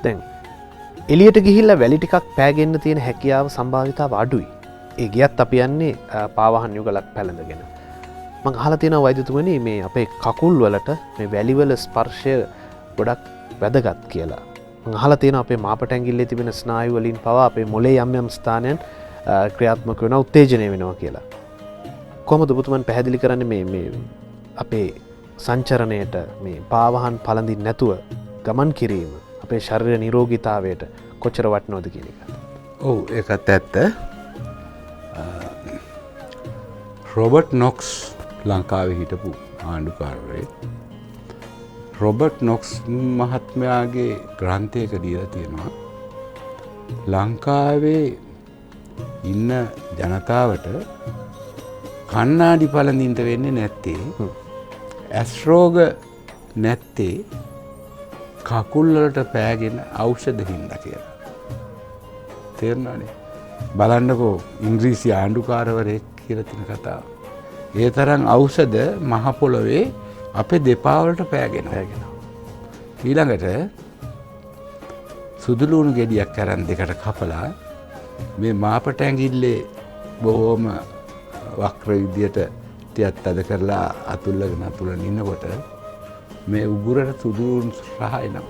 දැන් එළියට ගිහිල්ලා වැලි ටිකක් පෑගෙන්න තියෙන හැකියාව සම්භාවිතාව අඩුයි. ඒ ගියත් අපි යන්නේ පාවහන් යුගලක් පැලඳගෙන. මම අහලා තියෙනවා වෛද්‍යතුමනි, මේ අපේ කකුල් වලට මේ වැලිවල ස්පර්ශය ගොඩක් වැදගත් කියලා. මම අහලා තියෙනවා අපේ මාපට ඇඟිල්ලේ තිබෙන ස්නායු වලින් පවා අපේ මොලේ යම් යම් ස්ථානයන් ක්‍රියාත්මක වෙනවා, උත්තේජනය වෙනවා කියලා. කොහොමද ඔබතුමන් පැහැදිලි කරන්නේ මේ අපේ සංචරණයට මේ පාවහන් පළඳින්න නැතුව ගමන් කිරීම අපේ ශරීර නිරෝගීතාවයට කොච්චර වටිනවද කියන එක? ඔව්, ඒකත් ඇත්ත. රොබර්ට් නොක්ස් ලංකාවේ හිටපු ආණ්ඩුකාරවරයෙක්. රොබර්ට් නොක්ස් මහත්මයාගේ ග්‍රන්ථයක දීලා තියෙනවා ලංකාවේ ඉන්න ජනතාවට කණ්ණාඩි පළඳින්න වෙන්නේ නැත්තේ, ඇස් රෝග නැත්තේ කකුල් වලට පෑගෙන ඖෂධ හින්දා කියලා. තේරුණානේ? බලන්නකෝ ඉංග්‍රීසි ආණ්ඩුකාරවරයෙක් කියලා තියෙන කතාව. ඒ තරම් ඖෂධ මහ පොළොවේ අපේ දෙපා වලට පෑගෙනවා. ඊළඟට සුදුලුණු ගෙඩියක් අරන් දෙකට කපලා මේ මාපට ඇඟිල්ලේ බොහොම වක්‍ර විදියට ටිකක් අද කරලා අතුල්ලගෙන ඉන්නකොට මේ උගුරට සුදුලුණු රහ එනවා.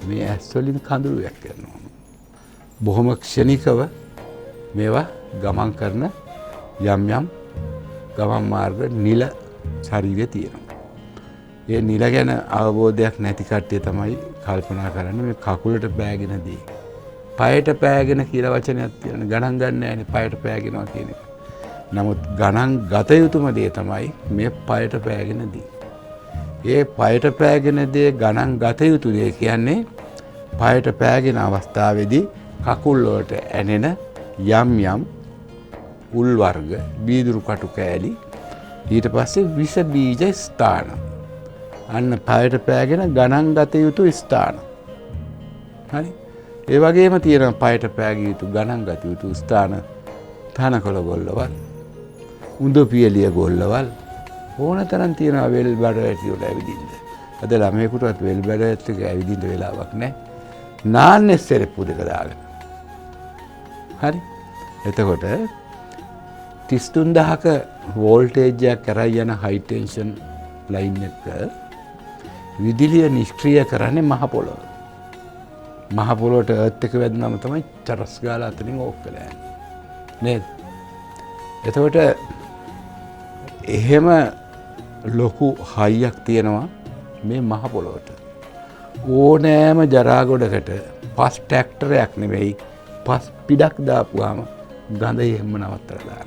මේ ඇස් වලින් කඳුළුවක් කරනවා. බොහොම ක්ෂණිකව මේවා ගමන් කරන යම් ගමන් මාර්ග නිල ශරීරයේ තියෙනවා. ඒ නිල ගැන අවබෝධයක් නැති කට්ටිය තමයි කල්පනා කරන්නේ මේ කකුලට පෑගෙන දේ. පයට පෑගෙන කියලා වචනයක් තියෙනවා. ගණන් ගන්න නෑනේ පයට පෑගෙනවා කියන එක. නමුත් ගණන් ගත යුතුම දේ තමයි මේ පයට පෑගෙන දේ. ඒ පයට පෑගෙන දේ ගණන් ගත යුතු දේ කියන්නේ පයට පෑගෙන අවස්ථාවේදී කකුල් වලට ඇනෙන යම් උල් වර්ග බීදුරු කටු කෑලි ඊට පස්සේ විස බීජ ස්ථාන අන්න පයට පෑගෙන ගණන් ගත යුතු ස්ථාන. හරි. ඒ වගේම තියෙනවා පයට පෑගිය යුතු ගණන් ගත යුතු ස්ථාන තනකොළ ගොල්ලවල් උඳ පියලිය ගොල්ලවල් ඕන තරම් තියෙනවා වෙල් බඩ ඇටි වල ඇවිදින්න. අද ළමයෙකුටවත් වෙල් බඩ ඇටි එක ඇවිදින්න වෙලාවක් නැහැ. නාන්නේ සෙරප්පු දෙක දාගෙන. හරි. එතකොට 33000ක වෝල්ටේජ් එකක් කරා යන හයි ටෙන්ෂන් ලයින් එක විදුලිය නිෂ්ක්‍රිය කරන්නේ මහ පොළොව. මහ පොළොවට එර්ත් එක වැදුනම තමයි චරස් ගාලා අතනින් ඕෆ් වෙලා යන්නේ. නේද? එතකොට එහෙම ලොකු හයියක් තියෙනවා මේ මහ පොළොවට. ඕනෑම ජරා ගොඩකට පස් ට්‍රැක්ටරයක් නෙවෙයි පස් පිටක් දාපුවාම ගඳ එහෙම නවත්තලා දානවා.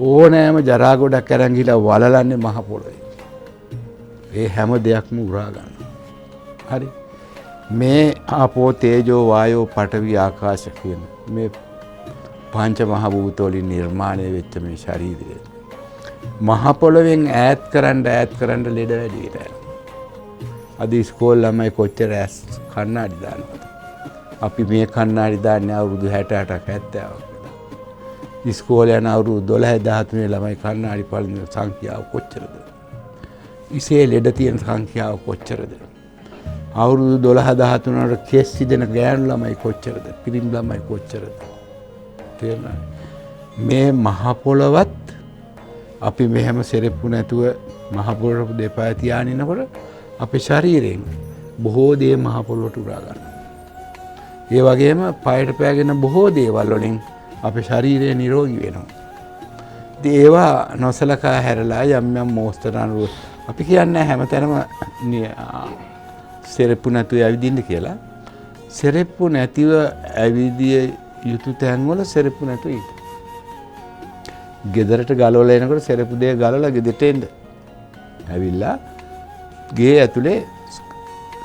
ඕනෑම ජරා ගොඩක් අරන් ගිහලා වලලන්නේ මහ පොළොවේ. ඒ හැම දෙයක්ම උරා ගන්නවා. හරි. මේ ආපෝ තේජෝ වායෝ පඨවි ආකාශ කියන මේ පංච මහ භූත වලින් නිර්මාණය වෙච්ච මේ ශරීරය මහ පොළොවෙන් ඈත් කරන්න ලෙඩ වැඩි වෙනවා. අද ඉස්කෝල ළමයි කොච්චර ඇස් කණ්ණාඩි දානවද? අපි මේ කණ්ණාඩි දාන්නේ අවුරුදු 68ක් 70ක්. ඉස්කෝලේ යන අවුරුදු 12 13 ළමයි කණ්ණාඩි පාලන සංඛ්‍යාව කොච්චරද? ඉසේ ලෙඩ තියෙන සංඛ්‍යාව කොච්චරද? අවුරුදු 12 13 වල කෙස් සිදෙන ගෑනු ළමයි කොච්චරද? පිරිමි ළමයි කොච්චරද? තේරුණා? මේ මහ පොළවත් අපි මෙහෙම සෙරෙප්පු නැතුව මහ පොළොව දෙපා තියාගෙන ඉනකොට අපේ ශරීරයෙන් බොහෝ දේ මහ පොළොවට උරා ගන්නවා. ඒ වගේම පයට පෑගෙන බොහෝ දේවල් වලින් අපේ ශරීරය නිරෝගී වෙනවා. ඉතින් ඒවා නොසලකා හැරලා යම් මෝස්තර අනුව අපි කියන්නේ හැමතැනම සෙරෙප්පු නැතුව ඇවිදින්න කියලා. සෙරෙප්පු නැතිව ඇවිදිය යුතු තැන් වල සෙරෙප්පු නැතුව ඉන්න. ගෙදරට ගලවලා එනකොට සෙරෙප්පු දෙක ගලවලා ගෙදරට එන්න. ඇවිල්ලා ගේ ඇතුලේ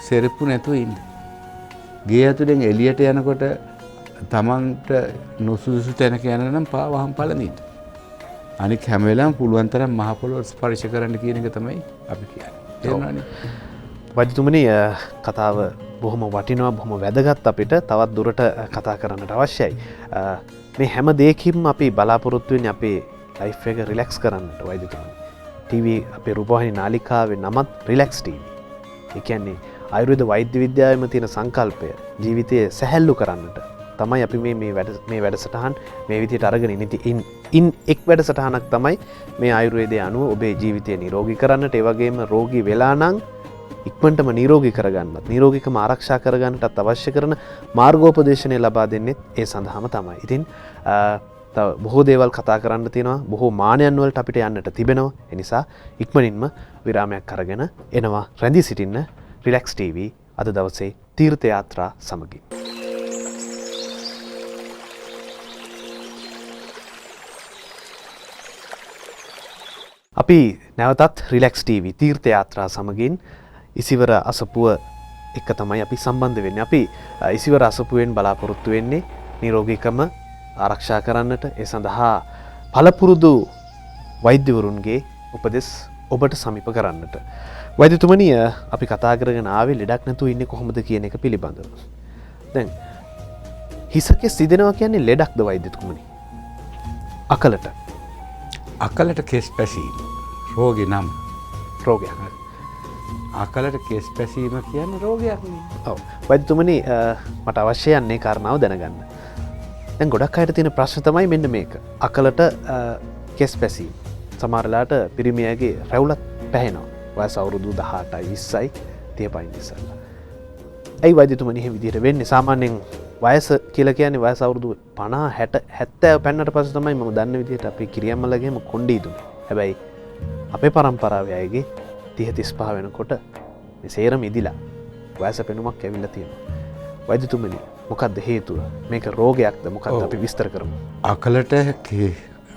සෙරෙප්පු නැතුව ඉන්න. ගේ ඇතුලෙන් එළියට යනකොට තමන්ට නුසුසුසු තැනක යන නම් වහම් පළඳින්න. අනික හැම වෙලාවෙම පුළුවන් තරම් මහ පොළොව ස්පර්ශ කරන්න කියන එක තමයි අපි කියන්නේ. තේරුණානේ? වෛද්‍යතුමනි කතාව බොහොම වටිනවා බොහොම වැදගත් අපිට තවත් දුරට කතා කරන්නට අවශ්‍යයි. මේ හැම දෙයකින්ම අපි බලාපොරොත්තු වෙන්නේ අපේ ලයිෆ් එක රිලැක්ස් කරන්නට වෛද්‍යතුමනි. ටීවී අපේ රූපවාහිනී නාලිකාවේ නමත් රිලැක්ස් ටීවී. ඒ කියන්නේ ආයුර්වේද වෛද්‍ය විද්‍යාවෙම තියෙන සංකල්පය ජීවිතය සැහැල්ලු කරන්නට තමයි අපි මේ වැඩසටහන් මේ විදිහට අරගෙන ඉන් එක් වැඩසටහනක් තමයි මේ ආයුර්වේදයේ අනුව ඔබේ ජීවිතය නිරෝගී කරන්නට ඒ වගේම රෝගී වෙලා නම් ඉක්මනටම නිරෝගී කරගන්නත් නිරෝගීකම ආරක්ෂා කරගන්නටත් අවශ්‍ය කරන මාර්ගෝපදේශනය ලබා දෙන්නේ ඒ සඳහාම තමයි. ඉතින් තව බොහෝ දේවල් කතා කරන්න තියෙනවා බොහෝ මානයන් වලට අපිට යන්නට තිබෙනවා. ඒ නිසා ඉක්මනින්ම විරාමයක් අරගෙන එනවා රැඳී සිටින්න රිලැක්ස් ටීවී අද දවසේ තීර්ථ යාත්‍රා සමගින්. අපි නැවතත් රිලැක්ස් ටීවී තීර්ථ යාත්‍රා සමගින් ඉසිවර අසපුව එක තමයි අපි සම්බන්ධ වෙන්නේ. අපි ඉසිවර අසපුවෙන් බලාපොරොත්තු වෙන්නේ නිරෝගීකම ආරක්ෂා කරන්නට ඒ සඳහා පළපුරුදු වෛද්‍යවරුන්ගේ උපදෙස් ඔබට සමීප කරන්නට. වෛද්‍යතුමනි අපි කතා කරගෙන ආවේ ලෙඩක් නැතුව ඉන්නේ කොහොමද කියන එක පිළිබඳව. දැන් හිසකේ සිදෙනවා කියන්නේ ලෙඩක්ද වෛද්‍යතුමනි? අකලට කෙස් පැසීම රෝගේ නම් රෝගයක්. අකලට කෙස් පැසීම කියන්නේ රෝගයක් නේ. ඔව්. වෛද්‍යතුමනි මට අවශ්‍ය යන්නේ කාරණාව දැනගන්න. දැන් ගොඩක් අයට තියෙන ප්‍රශ්න තමයි මෙන්න මේක. අකලට කෙස් පැසීම. සමහර වෙලාවට පිරිමියාගේ රැවුලත් පැහෙනවා. වයස අවුරුදු 18යි 20යි 30 පයින් ඉස්සෙල්ලා. ඇයි වෛද්‍යතුමනි එහෙම විදිහට වෙන්නේ? සාමාන්‍යයෙන් වයස කියලා කියන්නේ වයස අවුරුදු 50 60 70 පෙන්නට පස්සේ තමයි මම දන්න විදිහට අපේ කිරියම්මලගේම කොණ්ඩේ දුන්නේ. හැබැයි අපේ පරම්පරාවේ අයගේ 30 35 වෙනකොට මේ සේරම ඉදිලා වයස පෙනුමක් ඇවිල්ලා තියෙනවා. වෛද්‍යතුමනි මොකක්ද හේතුව? මේක රෝගයක්ද මොකක්ද අපි විස්තර කරමු.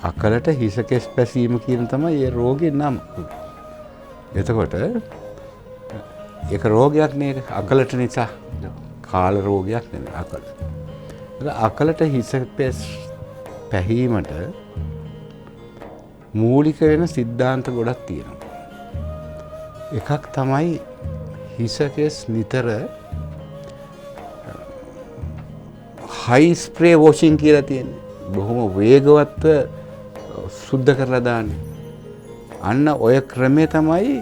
අකලට හිස කෙස් පැසීම කියන තමයි ඒ රෝගේ නම. එතකොට ඒක රෝගයක් නේද? අකලට නිසා කාල රෝගයක් නෙමෙයි අකල. අකලට හිස පැහීමට මූලික වෙන සිද්ධාන්ත ගොඩක් තියෙනවා. එකක් තමයි හිස කෙස් නිතර හයි ස්ප්‍රේ වොෂින් කියලා තියෙන්නේ. බොහොම වේගවත්ව සුද්ධ කරලා දාන්නේ. අන්න ඔය ක්‍රමය තමයි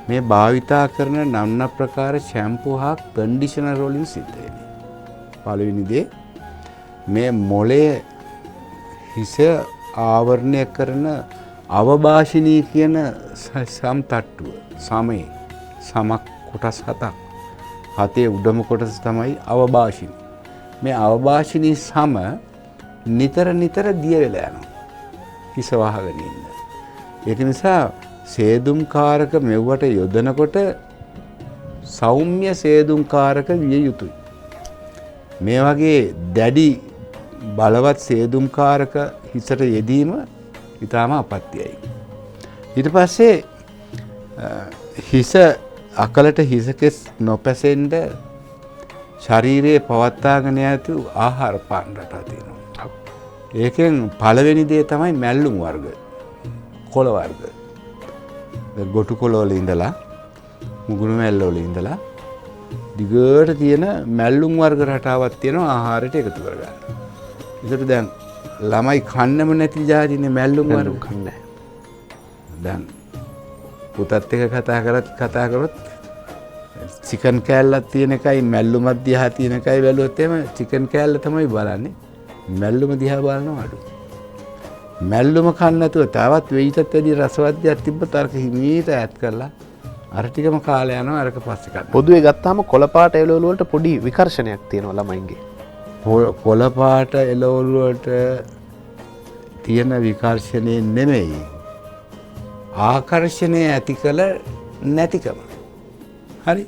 මේ භාවිතා කරන නම්න ප්‍රකාර ෂැම්පූ හා කන්ඩිෂනර් වලින් සිද්ධ වෙන්නේ. පළවෙනි දේ මේ මොළයේ හිස ආවරණය කරන අවභාෂිනී කියන සම් තට්ටුව සමේ සමක් කොටස් 7ක්. හතේ උඩම කොටස තමයි අවභාෂිනී. මේ අවභාෂිනී සම නිතර දිය වෙලා යනවා. හිස වහගෙන ඉන්න. ඒක නිසා සේදුම්කාරක මෙව්වට යොදනකොට සෞම්‍ය සේදුම්කාරක විය යුතුයි. මේ වගේ දැඩි බලවත් සේදුම්කාරක හිසට යෙදීම ඉතාම අපත්‍යයි. ඊට පස්සේ හිස අකලට හිසකෙස් නොපැසෙන්න ශරීරයේ පවත්වාගෙන යතු ආහාර පාන රටා තියෙනවා. ඒකෙන් පළවෙනි දේ තමයි මැල්ලුම් වර්ග, කොළ වර්ග. ගොටු කොළ වල ඉඳලා මුගුරු මැල්ල වල ඉඳලා දිගට තියෙන මැල්ලුම් වර්ග රටාවක් තියෙනවා ආහාරයට එකතු කරගන්න. ඒකට දැන් ළමයි කන්නම නැති જાතිනේ මැල්ලුම් වර්ග කන්නේ. දැන් පුතත් එක්ක කතා කරොත් චිකන් කෑල්ලක් තියෙන එකයි මැල්ලුමක් දිහා තියෙන එකයි බැලුවොත් එහෙම චිකන් කෑල්ල තමයි බලන්නේ. මැල්ලුම දිහා බලනවා අඩු. මැල්ලුම කන්න නැතුව තවත් වෙයිටත් වැඩි රසවත් දෙයක් තිබ්බත් අරක හිමීට ඈඩ් කරලා අර ටිකම කාලය යනවා අරක පස්සේ ගන්න. පොදුවේ ගත්තාම කොළ පාට එළවලු වලට පොඩි විකර්ෂණයක් තියෙනවා ළමයින්ගේ. කොළ පාට එළවලු වලට තියෙන විකර්ෂණේ නෙමෙයි ආකර්ෂණය ඇති කළ නැතිකම. හරි.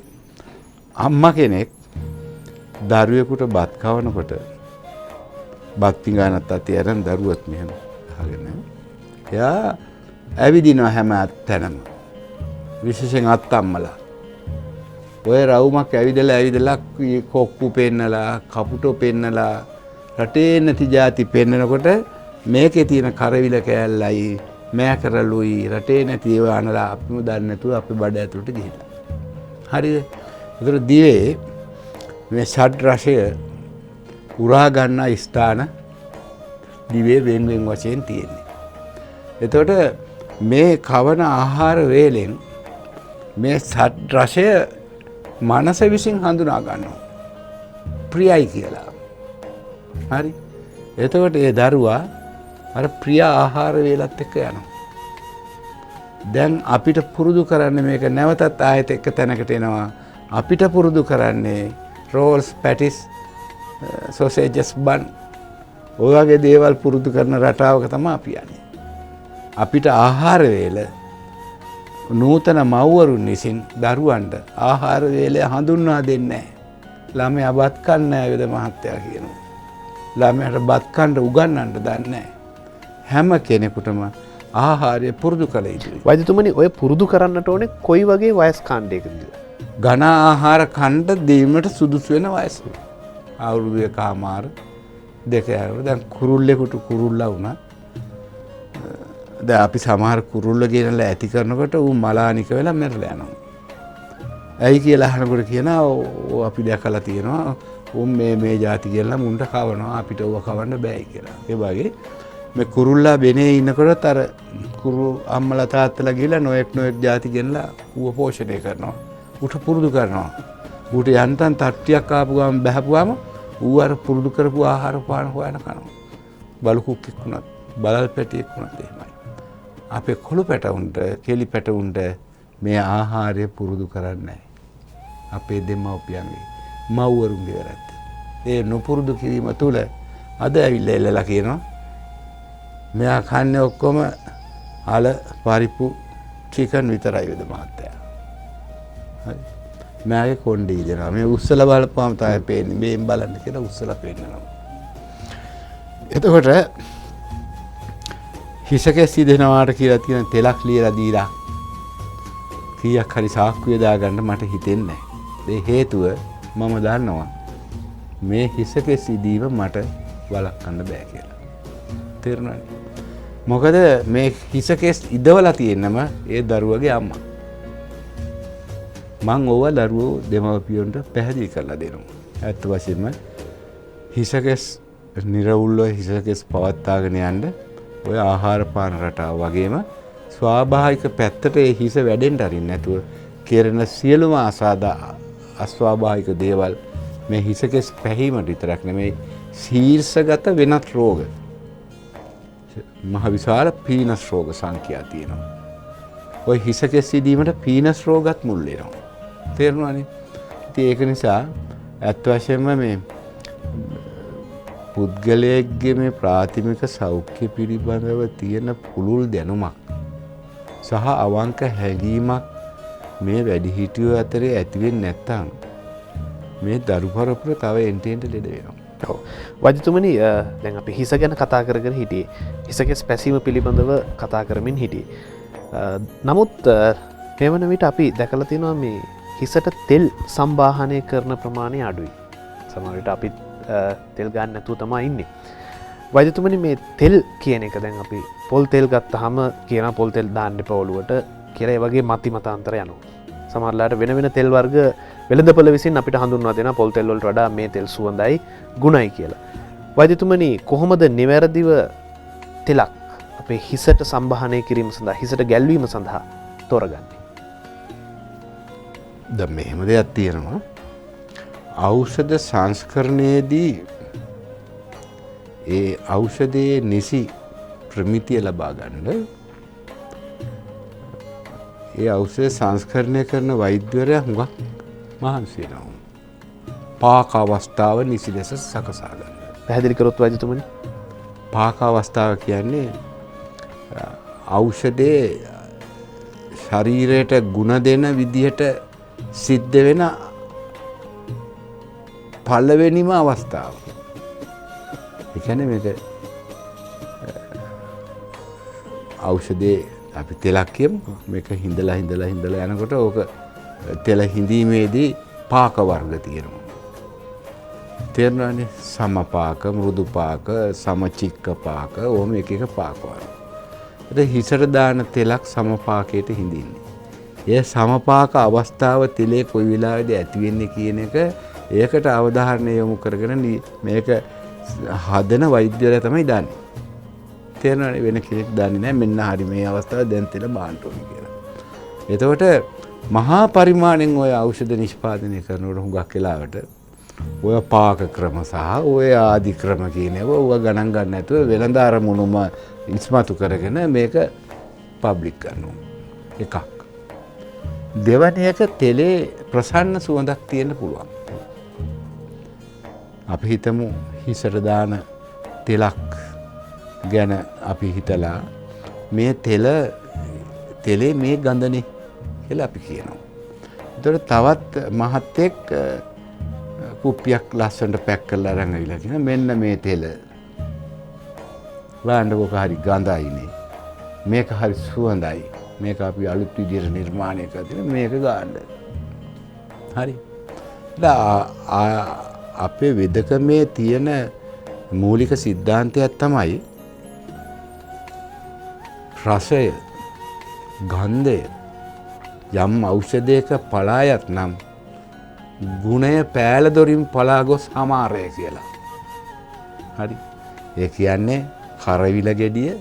අම්මා කෙනෙක් දරුවෙකුට බත් කවනකොට බත් පිඟානත් අතේ අරන් දරුවත් මෙහෙම අහගෙන එයා ඇවිදිනවා හැම තැනම. විශේෂයෙන් අත්තම්මලා. ඔය රවුමක් ඇවිදලා කොක්කු පෙන්නලා කපුටෝ පෙන්නලා රටේ නැති જાති පෙන්නනකොට මේකේ තියෙන කරවිල කෑල්ලයි මෑකරලුයි රටේ නැති ඒවා අනලා අපිම දන්නේ නැතුව අපේ බඩ ඇතුළට ගිහිල්ලා. හරිද? ඒතර දිවේ මේ ෂඩ් රසය උරා ගන්න ස්ථාන දිවේ වෙන වශයෙන් තියෙන්නේ. එතකොට මේ කවන ආහාර වේලෙන් මේ ෂඩ් රසය මනස විසින් හඳුනා ගන්නවා. ප්‍රියයි කියලා. හරි? එතකොට ඒ දරුවා අර ප්‍රිය ආහාර වේලත් එක්ක යනවා. දැන් අපිට පුරුදු කරන්න මේක නැවතත් ආයෙත් එක තැනකට එනවා. අපිට පුරුදු කරන්නේ රෝල්ස්, පැටිස්, සොසේජස්, බන් ඔය වගේ දේවල් පුරුදු කරන රටාවක තමයි අපි යන්නේ. අපිට ආහාර වේල නූතන මව්වරුන් විසින් දරුවන්ට ආහාර වේලය හඳුන්වා දෙන්නේ නැහැ. ළමයා බත් කන්නේ නැහැ වේද මහත්තයා කියනවා. ළමයාට බත් කන්න උගන්වන්න දන්නේ නැහැ. හැම කෙනෙකුටම ආහාරය පුරුදු කළ යුතුයි. වෛද්‍යතුමනි ඔය පුරුදු කරන්නට ඕනේ කොයි වගේ වයස් කාණ්ඩයකද? ඝන ආහාර කණ්ඩ දීමට සුදුසු වෙන වයස. අවුරුදු 1මාර 2 දැන් කුරුල්ලෙකුට කුරුල්ලා වුණා. දැන් අපි සමහර කුරුල්ල ගෙනලා ඇති කරනකොට ඌ මලානික වෙලා මැරලා යනවා. ඇයි කියලා අහනකොට කියනවා අපි දැකලා තියෙනවා උන් මේ જાති කියලා මුන්ට කවනවා අපිට ඌව කවන්න බෑයි කියලා. ඒ වගේ මේ කුරුල්ලා බෙනේ ඉන්නකොට අර කුරු අම්මලා තාත්තලා ගිහලා නොඑක් ಜಾති ගෙනලා ඌව පෝෂණය කරනවා. ඌට පුරුදු කරනවා. ඌට යන්තම් තට්ටියක් ආපු ගමන් බහපුවාම ඌ අර පුරුදු කරපු ආහාර පාන හොයන කනවා. බලු කුක්කෙක් වුණත්, බලල් පැටියෙක් වුණත් එහෙමයි. අපේ කොළු පැටවුන්ට, කෙලි පැටවුන්ට මේ ආහාරය පුරුදු කරන්නේ නැහැ. අපේ දෙමව්පියන්ගේ මව්වරුන්ගේ වැරද්ද. ඒ නොපුරුදු කිරීම තුළ අද ඇවිල්ලා එල්ලලා කියනවා මෙයා කන්නේ ඔක්කොම අල පරිප්පු චිකන් විතරයි වේද මහත්තයා. හරි. මෑගේ කොණ්ඩේ දෙනවා. මේ උස්සලා බලපුවාම තමයි පේන්නේ. මේන් බලන්න කියලා උස්සලා පෙන්නනවා. එතකොට හිසකෙස් ඉදෙනවාට කියලා තියෙන තෙලක් ලියලා දීලා කීයක් හරි සාක්කුවේ දාගන්න මට හිතෙන්නේ නැහැ. ඒ හේතුව මම දන්නවා මේ හිසකෙස් ඉදීම මට වළක්වන්න බෑ කියලා. තේරුණානේ? මොකද මේ හිසකෙස් ඉදවලා තියෙනම ඒ දරුවගේ අම්මා. මං ඕවා දරුවෝ දෙමව්පියන්ට පැහැදිලි කරලා දෙනවා. ඇත්ත වශයෙන්ම හිසකෙස් නිරවුල්ව හිසකෙස් පවත්වාගෙන යන්න ඔය ආහාර පාන රටාව වගේම ස්වාභාවික පැත්තට ඒ හිස වැඩෙන්න අරින්න නැතුව කෙරෙන සියලුම අස්වාභාවික දේවල් මේ හිසකෙස් පැහිමට විතරක් නෙමෙයි ශීර්ෂගත වෙනත් රෝග මහ විශාල පීනස් රෝග සංඛ්‍යා තියෙනවා. ඔය හිසකෙස් ඉදීමට පීනස් රෝගත් මුල් වෙනවා. තේරුණානේ? ඉතින් ඒක නිසා ඇත්ත වශයෙන්ම මේ පුද්ගලයෙක්ගේ මේ ප්‍රාථමික සෞඛ්‍ය පිළිබඳව තියෙන පුළුල් දැනුමක් සහ අවංක හැඟීමක් මේ වැඩිහිටියෝ අතරේ ඇති වෙන්නේ නැත්නම් මේ දරු පරපුර තව එන්ටෙන්ට ලෙඩ වෙනවා. ඔව්. වෛද්‍යතුමනි දැන් අපි හිස ගැන කතා කර හිටියේ. හිසකෙස් පැසීම පිළිබඳව කතා කරමින් හිටියේ. නමුත් මේ වන විට අපි දැකලා තියෙනවා මේ හිසට තෙල් සම්බාහනය කරන ප්‍රමාණය අඩුයි. සමහර විට අපි තෙල් ගන්න නැතුව තමයි ඉන්නේ. වෛද්‍යතුමනි මේ තෙල් කියන එක දැන් අපි පොල් තෙල් ගත්තාම කියන පොල් තෙල් දාන්න එපා ඔලුවට කියලා ඒ වගේ මති මතාන්තර යනවා. සමහරලාට වෙන වෙන තෙල් වර්ග වෙළඳපොළ විසින් අපිට හඳුන්වා දෙනවා පොල් තෙල් වලට වඩා මේ තෙල් සුවඳයි ගුණයි කියලා. වෛද්‍යතුමනි කොහොමද නිවැරදිව තෙලක් අපේ හිසට සම්බාහනය කිරීම සඳහා හිසට ගැල්වීම සඳහා තෝරගන්නේ? දැන් මෙහෙම දෙයක් තියෙනවා. ඖෂධ සංස්කරණයේදී ඒ ඖෂධයේ නිසි ප්‍රමිතිය ලබා ගන්න ඒ ඖෂධ සංස්කරණය කරන වෛද්‍යවරයා හුඟක් මහන්සි වෙනවා. පාක අවස්ථාව නිසි ලෙස සකසා ගන්න. පැහැදිලි කරොත් වෛද්‍යතුමනි. පාක අවස්ථාව කියන්නේ ඖෂධයේ ශරීරයට ගුණ දෙන විදිහට සිද්ධ වෙන පළවෙනිම අවස්ථාව. ඒ කියන්නේ මේක ඖෂධයේ අපි තෙලක් කියමු. මේක හිඳලා යනකොට ඕක තෙල හිඳීමේදී පාක වර්ග තියෙනවා. තේරුණානේ? සමපාක, මෘදු පාක, සමචික්ක පාක, ඕම එක පාක වර්ග. ඒත් හිසට දාන තෙලක් සමපාකයට හිඳින්නේ. ඒ සමපාක අවස්ථාව තෙලේ කොයි වෙලාවෙද ඇති වෙන්නේ කියන එක ඒකට අවධානය යොමු කරගෙන මේක හදන වෛද්‍යවරයා තමයි දන්නේ. තේරෙනවනේ? වෙන කෙනෙක් දන්නේ නැහැ මෙන්න හරි මේ අවස්ථාවේ දැන් තෙල බාන්න ඕනේ කියලා. එතකොට මහා පරිමාණයෙන් ওই ඖෂධ නිෂ්පාදනය කරනකොට හුඟක් වෙලාවට ඔය පාක ක්‍රම සහ ඔය ආදි ක්‍රම කියන ඒවා ඔය ගණන් ගන්න නැතුව වෙළඳ අරමුණුම ඉස්මතු කරගෙන මේක පබ්ලික් කරනවා. එකක්. දෙවැනි එක තෙලේ ප්‍රසන්න සුවඳක් තියෙන්න පුළුවන්. අපි හිතමු හිසට දාන තෙලක් ගැන අපි හිතලා මේ තෙලේ මේ ගඳනේ කියලා අපි කියනවා. ඒතකොට තවත් මහත්තයෙක් කුප්පියක් ලස්සනට පැක් කරලා අරන් ආවිලා කියනවා මෙන්න මේ තෙල. වාණ්ඩකෝක හරි ගඳයිනේ. මේක හරි සුවඳයි. මේක අපි අලුත් විදිහට නිර්මාණය කරලා මේක ගන්න. හරි. අපේ වෙදකමේ තියෙන මූලික සිද්ධාන්තයක් තමයි රසය, ගන්ධය යම් ඖෂධයක පලායත් නම් ගුණය පෑල දොරින් පලා ගොස් අමාරය කියලා. හරි. ඒ කියන්නේ කරවිල ගෙඩිය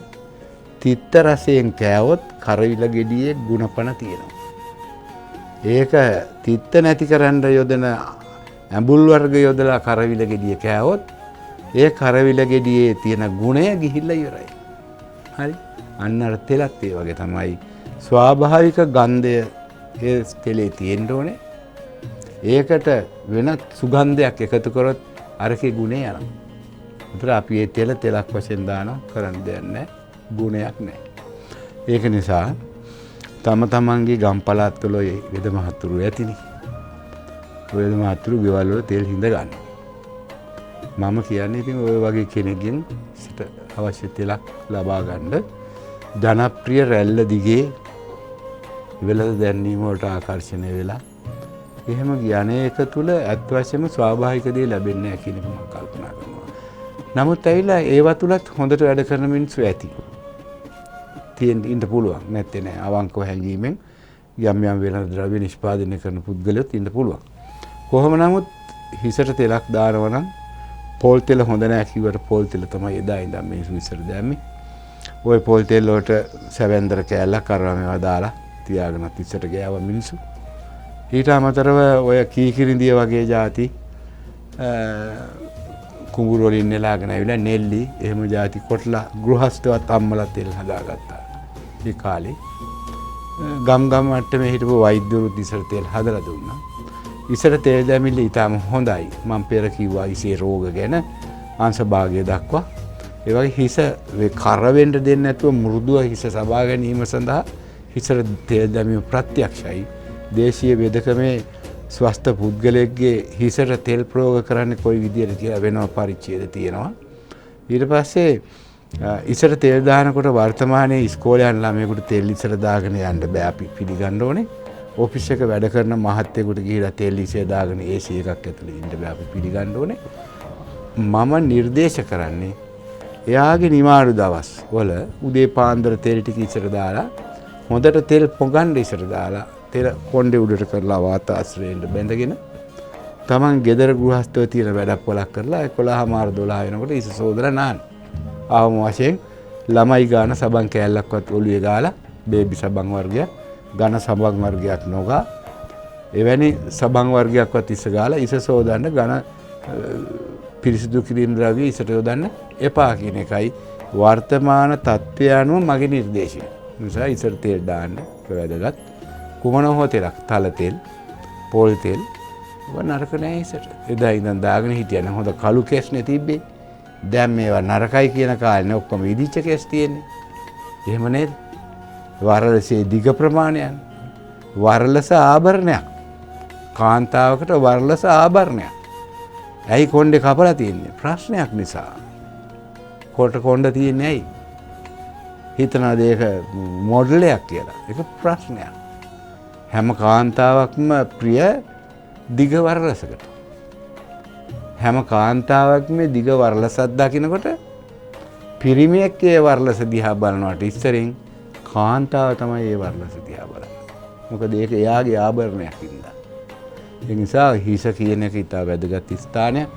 තිත්ත රසයෙන් කෑවොත් කරවිල ගෙඩියේ ගුණපණ තියෙනවා. ඒක තිත්ත නැති කරන්න යොදන ඇඹුල් වර්ග යොදලා කරවිල ගෙඩිය කෑවොත් ඒ කරවිල ගෙඩියේ තියෙන ගුණය ගිහිල්ලා ඉවරයි. හරි. අන්න අර තෙලත් ඒ වගේ තමයි. ස්වාභාවික ගන්ධය ඒ තෙලේ තියෙන්න ඕනේ. ඒකට වෙනත් සුගන්ධයක් එකතු කරොත් අරකේ ගුණය යනවා. ඒතර අපි මේ තෙලක් වශයෙන් දානවා කරන්න දෙයක් නැහැ. ගුණයක් නැහැ. ඒක නිසා තම තමන්ගේ ගම් පළාත් වල වෙද මහතුරු ඇතිනේ. වෙද මහතුරු ගෙවල් වල තෙල් හිඳ ගන්න. මම කියන්නේ ඉතින් ඔය වගේ කෙනෙක්ගෙන් සිට අවශ්‍ය තෙලක් ලබා ගන්න ජනප්‍රිය රැල්ල දිගේ වෙළඳ දැන්වීම වලට ආකර්ෂණය වෙලා එහෙම කියන්නේ ඒක තුල අත් වශයෙන්ම ස්වාභාවික දේ ලැබෙන්නේ නැහැ කියන එක මම කල්පනා කරනවා. නමුත් ඇවිල්ලා ඒව තුලත් හොඳට වැඩ කරන මිනිස්සු ඇති. තියෙන්න ඉන්න පුළුවන් නැත්තේ නෑ. අවංකව හැංගීමෙන් යම් යම් වෙළඳ ද්‍රව්‍ය නිෂ්පාදනය කරන පුද්ගලයොත් ඉන්න පුළුවන්. කොහොම නමුත් හිසට තෙලක් දානවා නම් පොල් තෙල හොඳ නෑ කිව්වට පොල් තෙල තමයි එදා ඉඳන් මේ හිසට දැම්මේ. ওই පොල් තෙල් වලට සැවැන්දර කෑල්ලක් අරවා මේවා දාලා තියාගෙන හිසට ගෑවා මිනිස්සු. ඊට අමතරව ඔය කීකිරිඳිය වගේ જાති කුඹුර වලින් නෙලාගෙන ඇවිල්ලා නෙල්ලි එහෙම જાති කොටලා ගෘහස්තවත් අම්මලා තෙල් හදාගත්තා. ඒ කාලේ ගම් මට්ටමේ හිටපු වෛද්‍යවරුත් ඉස්සර තෙල් හදලා දුන්නා. ඉස්සර තෙල් දැමිලි ඊටම හොඳයි. මම පෙර කිව්වා ඉසේ රෝග ගැන අංශ භාගය දක්වා. ඒ වගේ හිස කර වෙන්න දෙන්නේ නැතුව මෘදුව හිස සබා ගැනීම සඳහා හිසට තෙල් දැමීම ප්‍රත්‍යක්ෂයි. දේශීය වෙදකමේ ස්වස්ථ පුද්ගලයෙක්ගේ හිසට තෙල් ප්‍රයෝග කරන්නේ කොයි විදියට කියලා වෙනම පරිච්ඡේද තියෙනවා. ඊට පස්සේ ඉස්සර තෙල් දානකොට වර්තමානයේ ඉස්කෝලේ යන ළමයෙකුට තෙල් ඉස්සර දාගෙන යන්න බෑ අපි පිළිගන්න ඕනේ. ඔෆිස් එක වැඩ කරන මහත්තයෙකුට ගිහිලා තෙල් ඉස්සේ දාගෙන AC එකක් ඇතුලේ ඉන්න බෑ අපි පිළිගන්න ඕනේ. මම නිර්දේශ කරන්නේ එයාගේ නිමාඩු දවස් වල උදේ පාන්දර තෙල් ටික ඉස්සර දාලා හොඳට තෙල් පොගන්න ඉස්සර දාලා තෙල් කොණ්ඩේ උඩට කරලා වාතාශ්‍රයෙන් බැඳගෙන තමන් ගෙදර ගෘහස්තව තියෙන වැඩක් වලක් කරලා 11:00 වෙනකොට ඉස සෝදලා නාන්න. ආවම වශයෙන් ළමයි ගාන සබන් කෑල්ලක්වත් ඔළුවේ ගාලා බේබි සබන් වර්ගයක් ඝන සබන් වර්ගයක් නොගා එවැනි සබන් වර්ගයක්වත් ඉස ගාලා ඉස සෝදන්න ඝන පිරිසිදු කිරීම ද්‍රව්‍ය ඉසට යොදන්න එපා කියන එකයි වර්තමාන තත්ත්වය අනුව මගේ නිර්දේශය. නිසා ඉසට තෙල් දාන්න වැදගත්. කුමන හෝ තෙලක් තල තෙල් පොල් තෙල් නරක නෑ ඉසට. එදා ඉඳන් දාගෙන හිටියන හොඳ කළු කැස් නේ තිබ්බේ. දැන් මේවා නරකයි කියන කාලේ ඔක්කොම ඉදිච්ච කැස් තියෙන්නේ. එහෙම නේද? වරලසේ දිග ප්‍රමාණයන් වරලස ආභරණයක්. කාන්තාවකට වරලස ආභරණයක්. ඇයි කොණ්ඩේ කපලා තියෙන්නේ? ප්‍රශ්නයක් නිසා. කොණ්ඩ තියෙන්නේ ඇයි? හිතනවාද ඒක මොඩලයක් කියලා. ඒක ප්‍රශ්නයක්. හැම කාන්තාවක්ම ප්‍රිය දිග වරලසකට. හැම කාන්තාවක්ම දිග වරලසක් දකිනකොට පිරිමියෙක් ඒ වරලස දිහා බලනවට ඉස්සරින් කාන්තාව තමයි ඒ වරලස දිහා බලන්නේ. මොකද ඒක එයාගේ ආභරණයක් ඉඳලා. ඒ නිසා හිස කියන එක ඉතා වැදගත් ස්ථානයක්.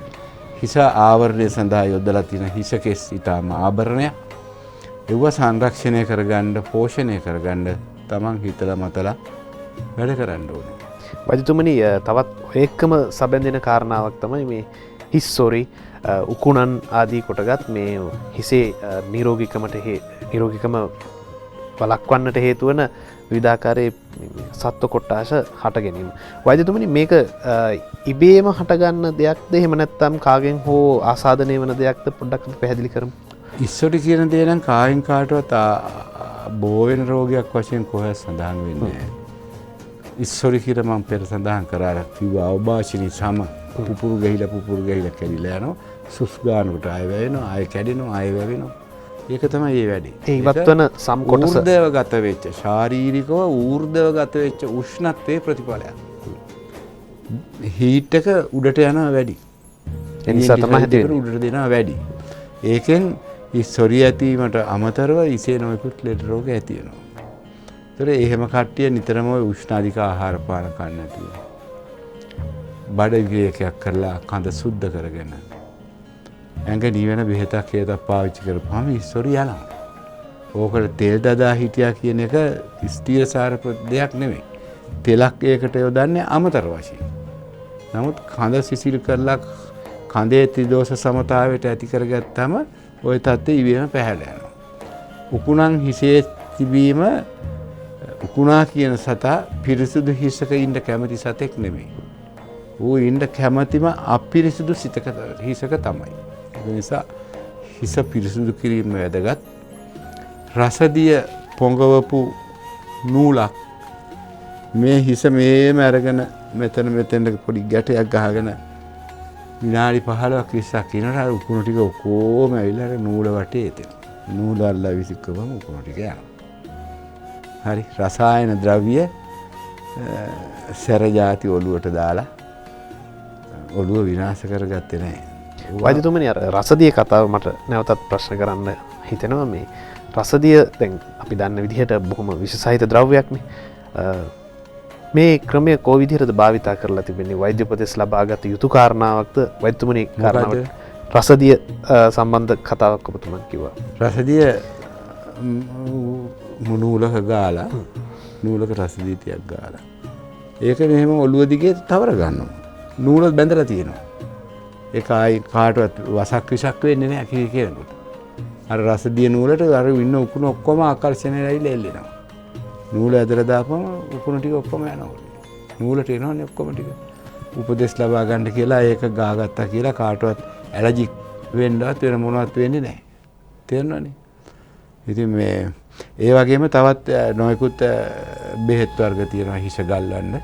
හිස ආවරණය සඳහා යොදලා තියෙන හිස කෙස් ඉතාම ආභරණයක්. ඒව සංරක්ෂණය කරගන්න, පෝෂණය කරගන්න තමන් හිතලා මතලා වැඩ කරන්න ඕනේ. වෛද්‍යතුමනි තවත් ඒකම සැබඳෙන කාරණාවක් තමයි මේ හිස් සොරි උකුණන් ආදී කොටගත් මේ හිසේ නිරෝගීකම වළක්වන්නට හේතු වන විවිධාකාරයේ සත්ව කොට්ටාශ හට ගැනීම. වෛද්‍යතුමනි මේක ඉබේම හටගන්න දෙයක්ද එහෙම නැත්නම් කාගෙන් හෝ ආසාදනය වන දෙයක්ද පොඩ්ඩක් පැහැදිලි කරමු. ඉස්සොටි කියන දේ නම් කායින් කාටවත් බෝ වෙන රෝගයක් වශයෙන් කොහෙවත් සඳහන් වෙන්නේ නැහැ. ඉස්සොරි කියලා මම පෙර සඳහන් කරා කිව්වා අවභාෂණී සම පුපුරු ගහිලා කැඩිලා යනවා. සුස් ගන්නකොට ආය වැවෙනවා, ආය කැඩෙනවා, ආය වැවෙනවා. ඒක තමයි මේ වැඩේ. ඒ ඉවත් වන සම් කොටස ඌර්ධව ගත වෙච්ච ශාරීරිකව ඌර්ධව ගත වෙච්ච උෂ්ණත්වයේ ප්‍රතිඵලයක්. හීට් එක උඩට යනවා වැඩි. ඒ නිසා තමයි හැදෙන්නේ. උඩට දෙනවා වැඩි. ඒකෙන් ඉස්සොරි ඇතිවීමට අමතරව ඉසේ නොයෙකුත් ලෙඩ රෝග ඇති වෙනවා. ඒතර එහෙම කට්ටිය නිතරම ওই උෂ්ණ අධික ආහාර පාන කන්න නැතුව බඩ විවේකයක් කරලා කඳ සුද්ධ කරගෙන ඇඟ නිවෙන බෙහෙතක් හේතක් පාවිච්චි කරපුවාම ඉස්සොරි යනවා. ඕකට තෙල් දදා හිටියා කියන එක ස්ථීරසාර දෙයක් නෙමෙයි. තෙලක් ඒකට යොදන්නේ අමතර වශයෙන්. නමුත් කඳ සිසිල් කරලා කඳේ ත්‍රිදෝෂ සමතාවයට ඇති කරගත්තාම ওই තත්ත්වය ඉබේම පැහැලා යනවා. උකුණන් හිසේ තිබීම උකුණා කියන සතා පිරිසුදු හිසක ඉන්න කැමති සතෙක් නෙමෙයි. ඌ ඉන්න කැමතිම අපිරිසුදු හිසක තමයි. ඒ නිසා හිස පිරිසුදු කිරීම වැදගත්. රසදිය පොඟවපු නූලක් මේ හිස මේම අරගෙන මෙතෙන්ට පොඩි ගැටයක් ගහගෙන විනාඩි 15ක් 20ක් ඉන්නට අර උකුණු ටික ඔක්කොම ඇවිල්ලා අර නූල වටේ එතෙනවා. නූල අල්ලා විසිකවම උකුණු ටික යනවා. හරි රසායන ද්‍රව්‍ය සැර જાති ඔලුවට දාලා ඔලුව විනාශ කරගත්තේ නැහැ. වෛද්‍යතුමනි අර රසදිය කතාව මට නැවතත් ප්‍රශ්න කරන්න හිතෙනවා. මේ රසදිය දැන් අපි දන්න විදිහට බොහොම විශේෂයිත ද්‍රව්‍යයක්නේ. මේ ක්‍රමය කෝ විදිහටද භාවිතා කරලා තිබෙන්නේ? වෛද්‍ය උපදෙස් ලබාගත යුතු කාරණාවක්ද වෛද්‍යතුමනි? කාරණාවක් රසදිය සම්බන්ධ කතාවක් ඔබතුමන් කිව්වා. රසදිය නූලක ගාලා නූලක රසදිය ටිකක් ගාලා ඒක මෙහෙම ඔළුව දිගේ තවර ගන්නවා. නූල බැඳලා තියෙනවා. ඒක ආයි කාටවත් වසක් විසක් වෙන්නේ නැහැ කී කියනකොට. අර රසදිය නූලට අර ඉන්න උකුණු ඔක්කොම ආකර්ෂණය වෙලා එල්ලෙනවා. නූල ඇදලා දාපම උකුණු ටික ඔක්කොම යනවා. නූලට එනවනේ ඔක්කොම ටික. උපදෙස් ලබා ගන්න කියලා ඒක ගාගත්තා කියලා කාටවත් ඇලර්ජික් වෙන්නවත් වෙන මොනවත් වෙන්නේ නැහැ. තේරෙනවනේ. ඉතින් මේ ඒ වගේම තවත් නොයෙකුත් බෙහෙත් වර්ග තියෙනවා හිස ගල්වන්න.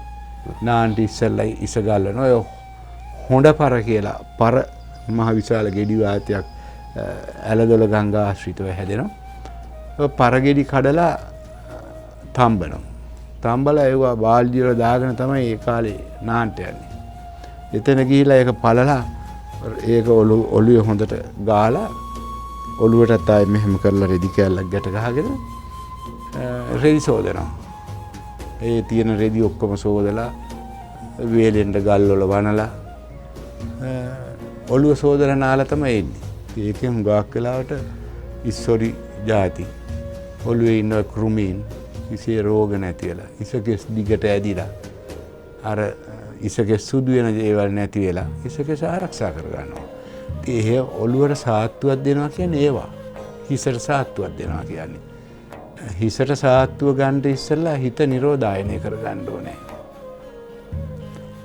නාන්ටි ඉස්සෙල්ලා හිස ගල්වන ඔය හොඬ පර කියලා පර මහ විශාල ගෙඩි වාතයක් ඇලදොල ගංගා ආශ්‍රිතව හැදෙනවා. ඔය පර ගෙඩි කඩලා තම්බනවා. තම්බලා ඒවා බාල්දිය වල දාගෙන තමයි ඒ කාලේ නාන්ට යන්නේ. එතන ගිහිලා ඒක පළලා ඒක ඔළුවේ හොඳට ගාලා ඔළුවටත් ආයේ මෙහෙම කරලා රෙදි කෑල්ලක් ගැට ගහගෙන රෙදි සෝදනවා. ඒ තියෙන රෙදි ඔක්කොම සෝදලා වේලෙන්ඩ ගල් වල වනලා ඔළුව සෝදලා නාලා තමයි එන්නේ. ඒකෙන් හුඟක් වෙලාවට ඉස්සොරි ಜಾති ඔළුවේ ඉන්න කෘමීන් ඉසේ රෝග නැති වෙලා ඉසකෙස් දිගට ඇදිලා අර ඉසකෙස් සුදු වෙන ඒවල් නැති වෙලා ඉසකෙස් ආරක්ෂා කර ගන්නවා. ඒ ඔළුවට සාත්තුවක් දෙනවා කියන්නේ ඒවා. හිසට සාත්තුවක් දෙනවා කියන්නේ. හිසට සාත්තුව ගන්න ඉස්සෙල්ලා හිත නිරෝධායනය කර ගන්න ඕනේ.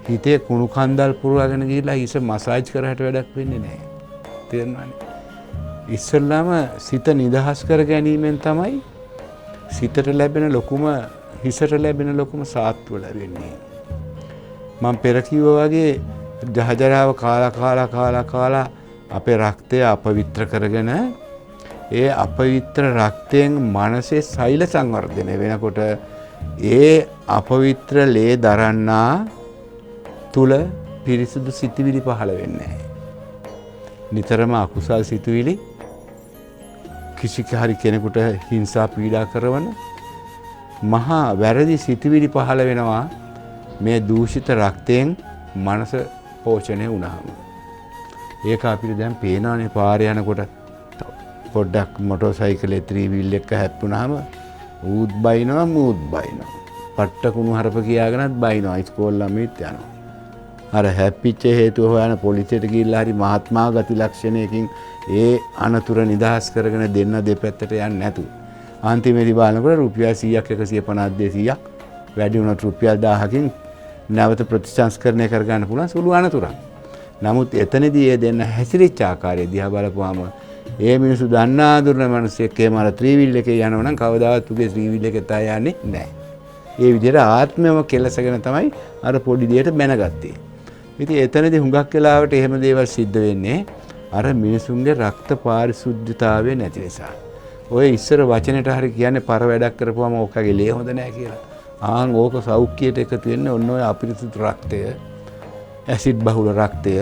හිතේ කුණු කන්දල් පුරවගෙන ගිහිල්ලා හිස මසාජ් කරහට වැඩක් වෙන්නේ නැහැ. තේරෙනවනේ. ඉස්සෙල්ලාම සිත නිදහස් කර ගැනීමෙන් තමයි සිතට ලැබෙන ලොකුම හිසට ලැබෙන ලොකුම සාත්තුව ලැබෙන්නේ. මම පෙර කිව්වා වගේ ජහජරාව කාලා අපේ රක්තය අපවිත්‍ර කරගෙන ඒ අපවිත්‍ර රක්තයෙන් මනසේ සෛල සංවර්ධනය වෙනකොට ඒ අපවිත්‍ර ලේ දරන්නා තුල පිරිසුදු සිතුවිලි පහළ වෙන්නේ නැහැ. නිතරම අකුසල් සිතුවිලි කිසි හරි කෙනෙකුට හිංසා පීඩා කරන මහා වැරදි සිතුවිලි පහළ වෙනවා මේ දූෂිත රක්තයෙන් මනස පෝෂණය වුණාම. ඒක අපිට දැන් පේනවනේ පාරේ යනකොට පොඩ්ඩක් මොටර් සයිකලේ ත්‍රිවිල් එක හැප්පුණාම ඌත් බයිනවා මූත් බයිනවා. පට්ට කුණු හරප කියාගෙනත් බයිනවා. ඉස්කෝල ළමයිත් යනවා. අර හැප්පිච්ච හේතුව හොයන පොලිසියට ගිහිල්ලා හරි මහත්මා ගති ලක්ෂණයකින් ඒ අනතුර නිදහස් කරගෙන දෙන්න දෙපැත්තට යන්නේ නැතු. අන්තිමේදී බලනකොට රුපියල් 100ක් 150 200ක් වැඩි වුණත් රුපියල් 1000කින් නැවත ප්‍රතිසංස්කරණය කර ගන්න පුළුවන් සුළු අනතුරක්. නමුත් එතනදී ඒ දෙන්න හැසිරිච්ච ආකාරය දිහා බලපුවාම ඒ මිනිස්සු දන්නා දුර්න මිනිස්සෙක් ඒ මාර ත්‍රිවිල් එකේ යනවනම් කවදාවත් උගේ ත්‍රිවිල් එකේ තා යන්නේ නැහැ. ඒ විදිහට ආත්මයම කෙලසගෙන තමයි අර පොඩි දෙයට බැනගත්තේ. ඉතින් එතනදී හුඟක් වෙලාවට එහෙම දේවල් සිද්ධ වෙන්නේ අර මිනිසුන්ගේ රක්ත පාරිශුද්ධතාවය නැති නිසා. ඔය ඉස්සර වචනෙට හරි කියන්නේ පර වැඩක් කරපුවම ඕකගේ ලේ හොඳ නැහැ කියලා. ආන් ඕක සෞඛ්‍යයට එකතු වෙන්නේ ඔන්න ඔය අපිරිසුදු රක්තය, ඇසිඩ් බහුල රක්තය,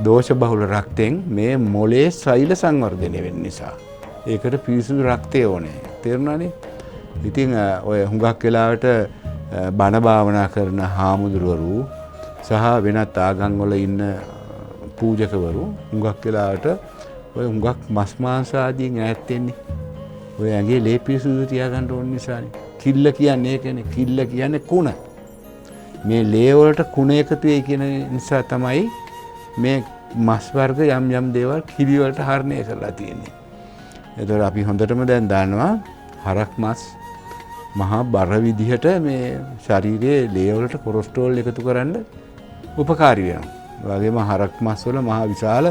දෝෂ බහුල රක්තෙන් මේ මොලේ සෛල සංවර්ධනය වෙන්න නිසා. ඒකට පිරිසුදු රක්තය ඕනේ. තේරුණානේ? ඉතින් ඔය හුඟක් වෙලාවට බණ භාවනා කරන හාමුදුරුවරු සහ වෙනත් ආගම් වල ඉන්න පූජකවරු හුඟක් වෙලාවට ඔය හුඟක් මස් මාංශ ආදීන් ඈත් වෙන්නේ. ඔය ඇඟේ ලේ පිරිසුදු තියාගන්න ඕන නිසානේ. කිල්ල කියන්නේ ඒකනේ. කිල්ල කියන්නේ කුණ. මේ ලේ වලට කුණ එකතු වෙයි කියන නිසා තමයි මේ මස් වර්ග යම් යම් දේවල් කිරි වලට හරණය කරලා තියෙන්නේ. ඒතකොට අපි හොඳටම දැන් දන්නවා හරක් මස් මහා බර විදිහට මේ ශරීරයේ ලේ වලට කොලෙස්ටරෝල් එකතු කරන්න උපකාරී වෙනවා. ඒ වගේම හරක් මස් වල මහා විශාල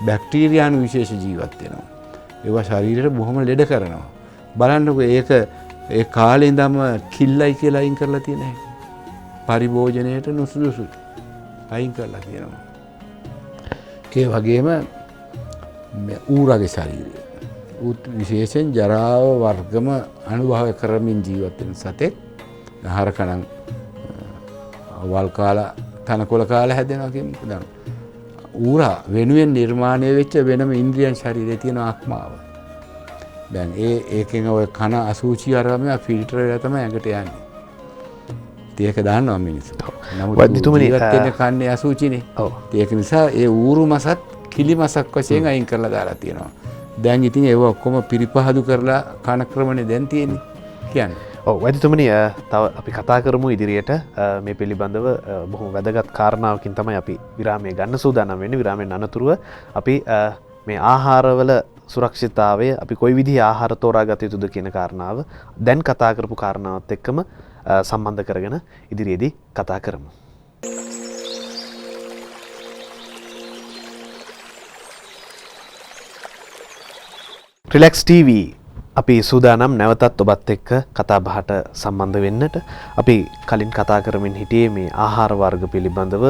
බැක්ටීරියානු විශේෂ ජීවත් වෙනවා. ඒවා ශරීරයට බොහොම ලෙඩ කරනවා. බලන්නකෝ ඒක ඒ කාලේ ඉඳන්ම කිල්ලයි කියලා අයින් කරලා තියෙන හැටි. පරිභෝජනයට නුසුදුසුයි. අයින් කරලා තියෙනවා. ඒ වගේම ඌරගේ ශරීරය. ඌත් විශේෂයෙන් ජරාව වර්ගම අනුභව කරමින් ජීවත් වෙන සතෙක්. හරකණන් වල් කාලා තනකොළ කාලා හැදෙනවා කියමුකෝ දැන්. ඌරා වෙනුවෙන් නිර්මාණය වෙච්ච වෙනම ඉන්ද්‍රියන් ශරීරයේ තියෙන ආත්මාව. දැන් ඒකෙන් ඔය කන අසුචි අරම ෆිල්ටර් වෙලා තමයි ඇඟට යන්නේ. ඒක දාන්නවා මිනිස්සු. නමුත් වෛද්‍යතුමනි තියෙන කන්නේ අසුචිනේ. ඔව්. ඒක නිසා ඒ ඌරු මසත් කිලි මසක් වශයෙන් අයින් කරලා දාලා තියෙනවා. දැන් ඉතින් ඒව ඔක්කොම පිරිපහදු කරලා කන ක්‍රමනේ දැන් තියෙන්නේ. කියන්නේ. ඔව් වෛද්‍යතුමනි තව අපි කතා කරමු ඉදිරියට මේ පිළිබඳව බොහොම වැදගත් කාරණාවකින් තමයි අපි විරාමයේ ගන්න සූදානම් වෙන්නේ. විරාමයෙන් අනතුරුව අපි මේ ආහාරවල සුරක්ෂිතතාවය අපි කොයි විදිහේ ආහාර තෝරාගත යුතුද කියන කාරණාව දැන් කතා කරපු කාරණාවත් එක්කම සම්බන්ධ කරගෙන ඉදිරියේදී කතා කරමු. රිලැක්ස් TV අපි සූදානම් නැවතත් ඔබත් එක්ක කතා බහට සම්බන්ධ වෙන්නට. අපි කලින් කතා කරමින් හිටියේ මේ ආහාර වර්ග පිළිබඳව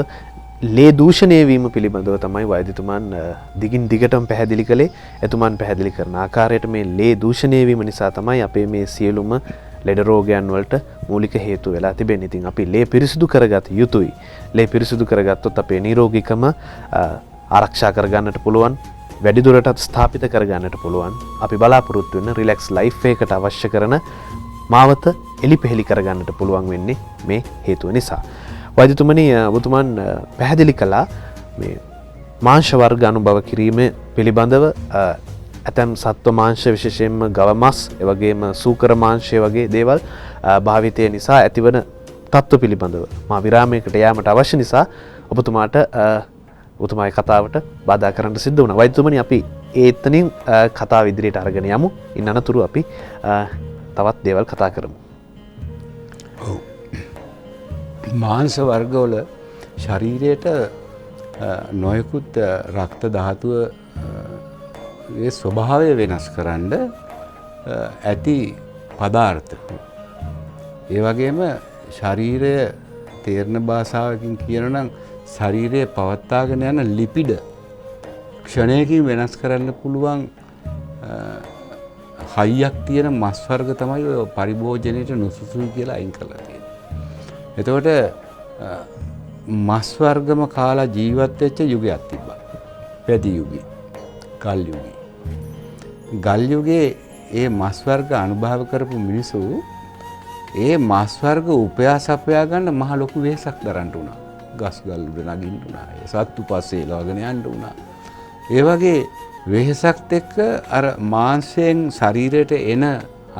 ලේ දූෂණය වීම පිළිබඳව තමයි වෛද්‍යතුමන් දිගින් දිගටම පැහැදිලි කළේ. එතුමන් පැහැදිලි කරන ආකාරයට මේ ලේ දූෂණය වීම නිසා තමයි අපේ මේ සියලුම ලෙඩ රෝගයන් වලට මූලික හේතු වෙලා තිබෙන්නේ. ඉතින් අපි ලේ පිරිසිදු කරගත යුතුයි. ලේ පිරිසිදු කරගත්තොත් අපේ නිරෝගීකම ආරක්ෂා කරගන්නට පුළුවන්. වැඩි දුරටත් ස්ථාපිත කරගන්නට පුළුවන්. අපි බලාපොරොත්තු වෙන රිලැක්ස් ලයිෆ් එකකට අවශ්‍ය කරන මාවත එලිපෙහෙලි කරගන්නට පුළුවන් වෙන්නේ මේ හේතුව නිසා. වෛද්‍යතුමනි ඔබතුමන් පැහැදිලි කළා මේ මාංශ වර්ග අනුභව කිරීම පිළිබඳව ඇතැම් සත්ව මාංශ විශේෂයෙන්ම ගව මස් එවැගේම සූකර මාංශය වගේ දේවල් භාවිතය නිසා ඇතිවන තත්ත්ව පිළිබඳව මා විරාමයකට යාමට අවශ්‍ය නිසා ඔබතුමාට ඔබතුමාගේ කතාවට බාධා කරන්න සිද්ධ වුණා. වෛද්‍යතුමනි අපි ඒතනින් කතාව ඉදිරියට අරගෙන යමු. ඉන් අනතුරු අපි තවත් දේවල් කතා කරමු. ඔව්. මාංශ වර්ගවල ශරීරයට නොයෙකුත් රක්ත ධාතුව ඒ ස්වභාවය වෙනස් කරන්න ඇති පදාර්ථ. ඒ වගේම ශරීරය තේරණ භාෂාවකින් කියනනම් ශරීරයේ පවත්වාගෙන යන ලිපිඩ ක්ෂණයකින් වෙනස් කරන්න පුළුවන් හයියක් තියෙන මස් වර්ග තමයි ඔය පරිභෝජනයට නුසුසුයි කියලා අයින් කරලා තියෙන්නේ. එතකොට මස් වර්ගම කාලා ජීවත් වෙච්ච යුගයක් තිබ්බා. පැදි යුගී, ගල් යුගී. ගල් යුගයේ ඒ මස් වර්ග අනුභව කරපු මිනිස්සු ඒ මස් වර්ග උපයා සපයා ගන්න මහ ලොකු වෙහසක් දරන්න උනා. ගස් ගල් උඩ නගින්න උනා. ඒ සත්තු පස්සේ ලාගෙන යන්න උනා. ඒ වගේ වෙහසක් එක්ක අර මාංශයෙන් ශරීරයට එන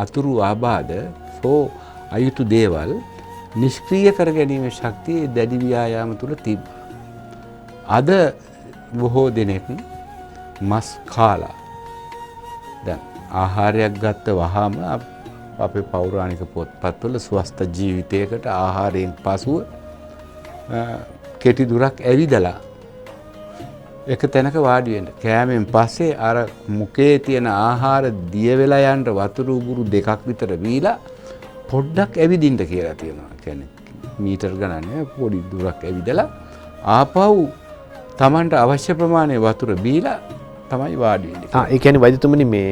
අතුරු ආබාධ සෝ අයුතු දේවල් නිෂ්ක්‍රීය කර ගැනීමේ ශක්තිය දැඩි ව්‍යායාම තුල තිබ්බා. අද බොහෝ දෙනෙක් මස් කාලා දැන් ආහාරයක් ගත්ත වහාම අපේ පෞරාණික පොත්පත්වල ස්වස්ථ ජීවිතයකට ආහාරයෙන් පසුව කෙටි දුරක් ඇවිදලා එක තැනක වාඩි වෙන්න. කෑමෙන් පස්සේ අර මුකේ තියෙන ආහාර දිය වෙලා යන්න වතුර උගුරු දෙකක් විතර බීලා පොඩ්ඩක් ඇවිදින්න කියලා තියෙනවා. කියන්නේ මීටර් ගණන් පොඩි දුරක් ඇවිදලා ආපහු Tamanට අවශ්‍ය ප්‍රමාණය වතුර බීලා තමයි වාඩි වෙන්නේ. ඒ කියන්නේ වෛද්‍යතුමනි මේ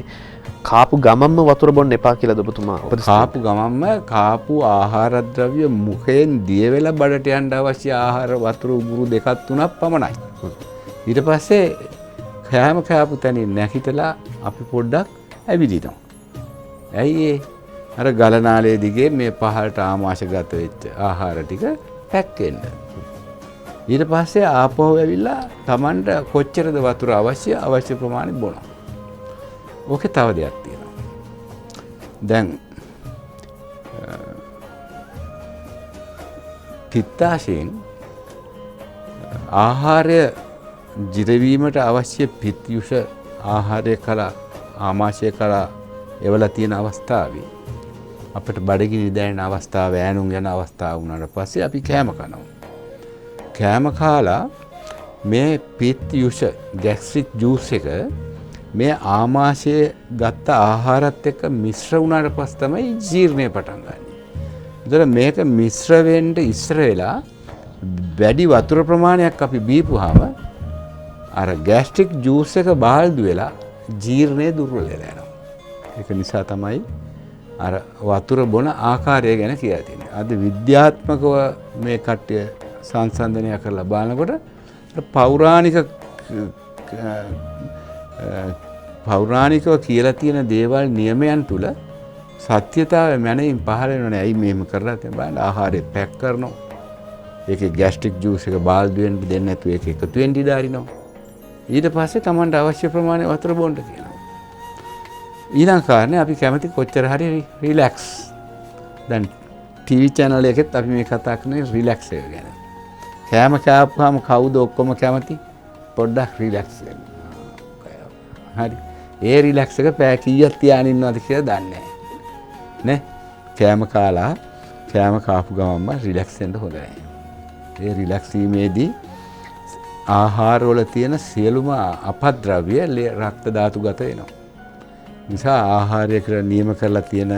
කාපු ගමම්ම වතුර බොන්න එපා කියලාද ඔබතුමා? කාපු ගමම්ම කාපු ආහාර ද්‍රව්‍ය මුඛයෙන් දිය වෙලා බඩට යන්න අවශ්‍ය ආහාර වතුර උගුරු දෙකක් තුනක් පමණයි. ඊට පස්සේ කෑම කෑපු තැනින් නැගිටලා අපි පොඩ්ඩක් ඇවිදිනවා. ඇයි අර ගලනාලයේ දිගේ මේ පහළට ආමාශගත වෙච්ච ආහාර ටික පැක්කෙන්න. ඊට පස්සේ ආපහු ඇවිල්ලා Tamanට කොච්චරද වතුර අවශ්‍ය ප්‍රමාණය බොනවා. ඕකේ තව දෙයක් තියෙනවා. දැන් පිත්තාශයෙන් ආහාරය ජීරවීමට අවශ්‍ය පිත්යුෂ ආහාරය කලා ආමාශය කලා එවලා තියෙන අවස්ථාවේ අපිට බඩගිනි දැනෙන අවස්ථාව ඈනුම් යන අවස්ථාව වුණාට පස්සේ අපි කෑම කනවා. කෑම කාලා මේ පිත්යුෂ ગેස්ට්‍රික් ජූස් එක මේ ආමාශයේ ගත්ත ආහාරات එක්ක මිශ්‍ර වුණාට පස්සේ තමයි ජීර්ණය පටන් ගන්න. ඒතර මේක මිශ්‍ර වෙන්න ඉස්සර වෙලා වැඩි වතුර ප්‍රමාණයක් අපි බීපුවාම අර ગેස්ට්‍රික් ජූස් එක බාල්දු වෙලා ජීර්ණය දුර්වල වෙලා යනවා. ඒක නිසා තමයි අර වතුර බොන ආකාරය ගැන කියලා තියෙන්නේ. අද විද්‍යාත්මකව මේ කට්ටිය සංසන්දනය කරලා බලනකොට පෞරාණිකව කියලා තියෙන දේවල් නියමයන් තුල සත්‍යතාවය මැනීම පහළ වෙනවනේ. ඇයි මෙහෙම කරලා තියෙන බලන්න ආහාරය පැක් කරනවා. ඒකේ ગેස්ට්‍රික් ජූස් එක බාල්දුවෙන් දෙන්න නැතුව ඒක එකතු වෙන්න ඉඩ අරිනවා. ඊට පස්සේ Tamanට අවශ්‍ය ප්‍රමාණය වතුර බොන්න කියනවා. ඊළඟ කාරණේ අපි කැමති කොච්චර හරි රිලැක්ස්. දැන් ටීවී channel එකෙත් අපි මේ කතා කරන්නේ රිලැක්ස් එක ගැන. කෑම කාපුවාම කවුද ඔක්කොම කැමති? පොඩ්ඩක් රිලැක්ස් වෙන්න. හරි. ඒ රිලැක්ස් එක පැය කීයක් තියාගෙන ඉන්නවද කියලා දන්නේ නැහැ. නේ? කෑම කාපු ගමන්ම රිලැක්ස් වෙන්න හොඳ නැහැ. ඒ රිලැක්ස් වීමේදී ආහාර වල තියෙන සියලුම අපද්‍රව්‍ය රක්ත ධාතු ගත වෙනවා. නිසා ආහාරය කියලා නියම කරලා තියෙන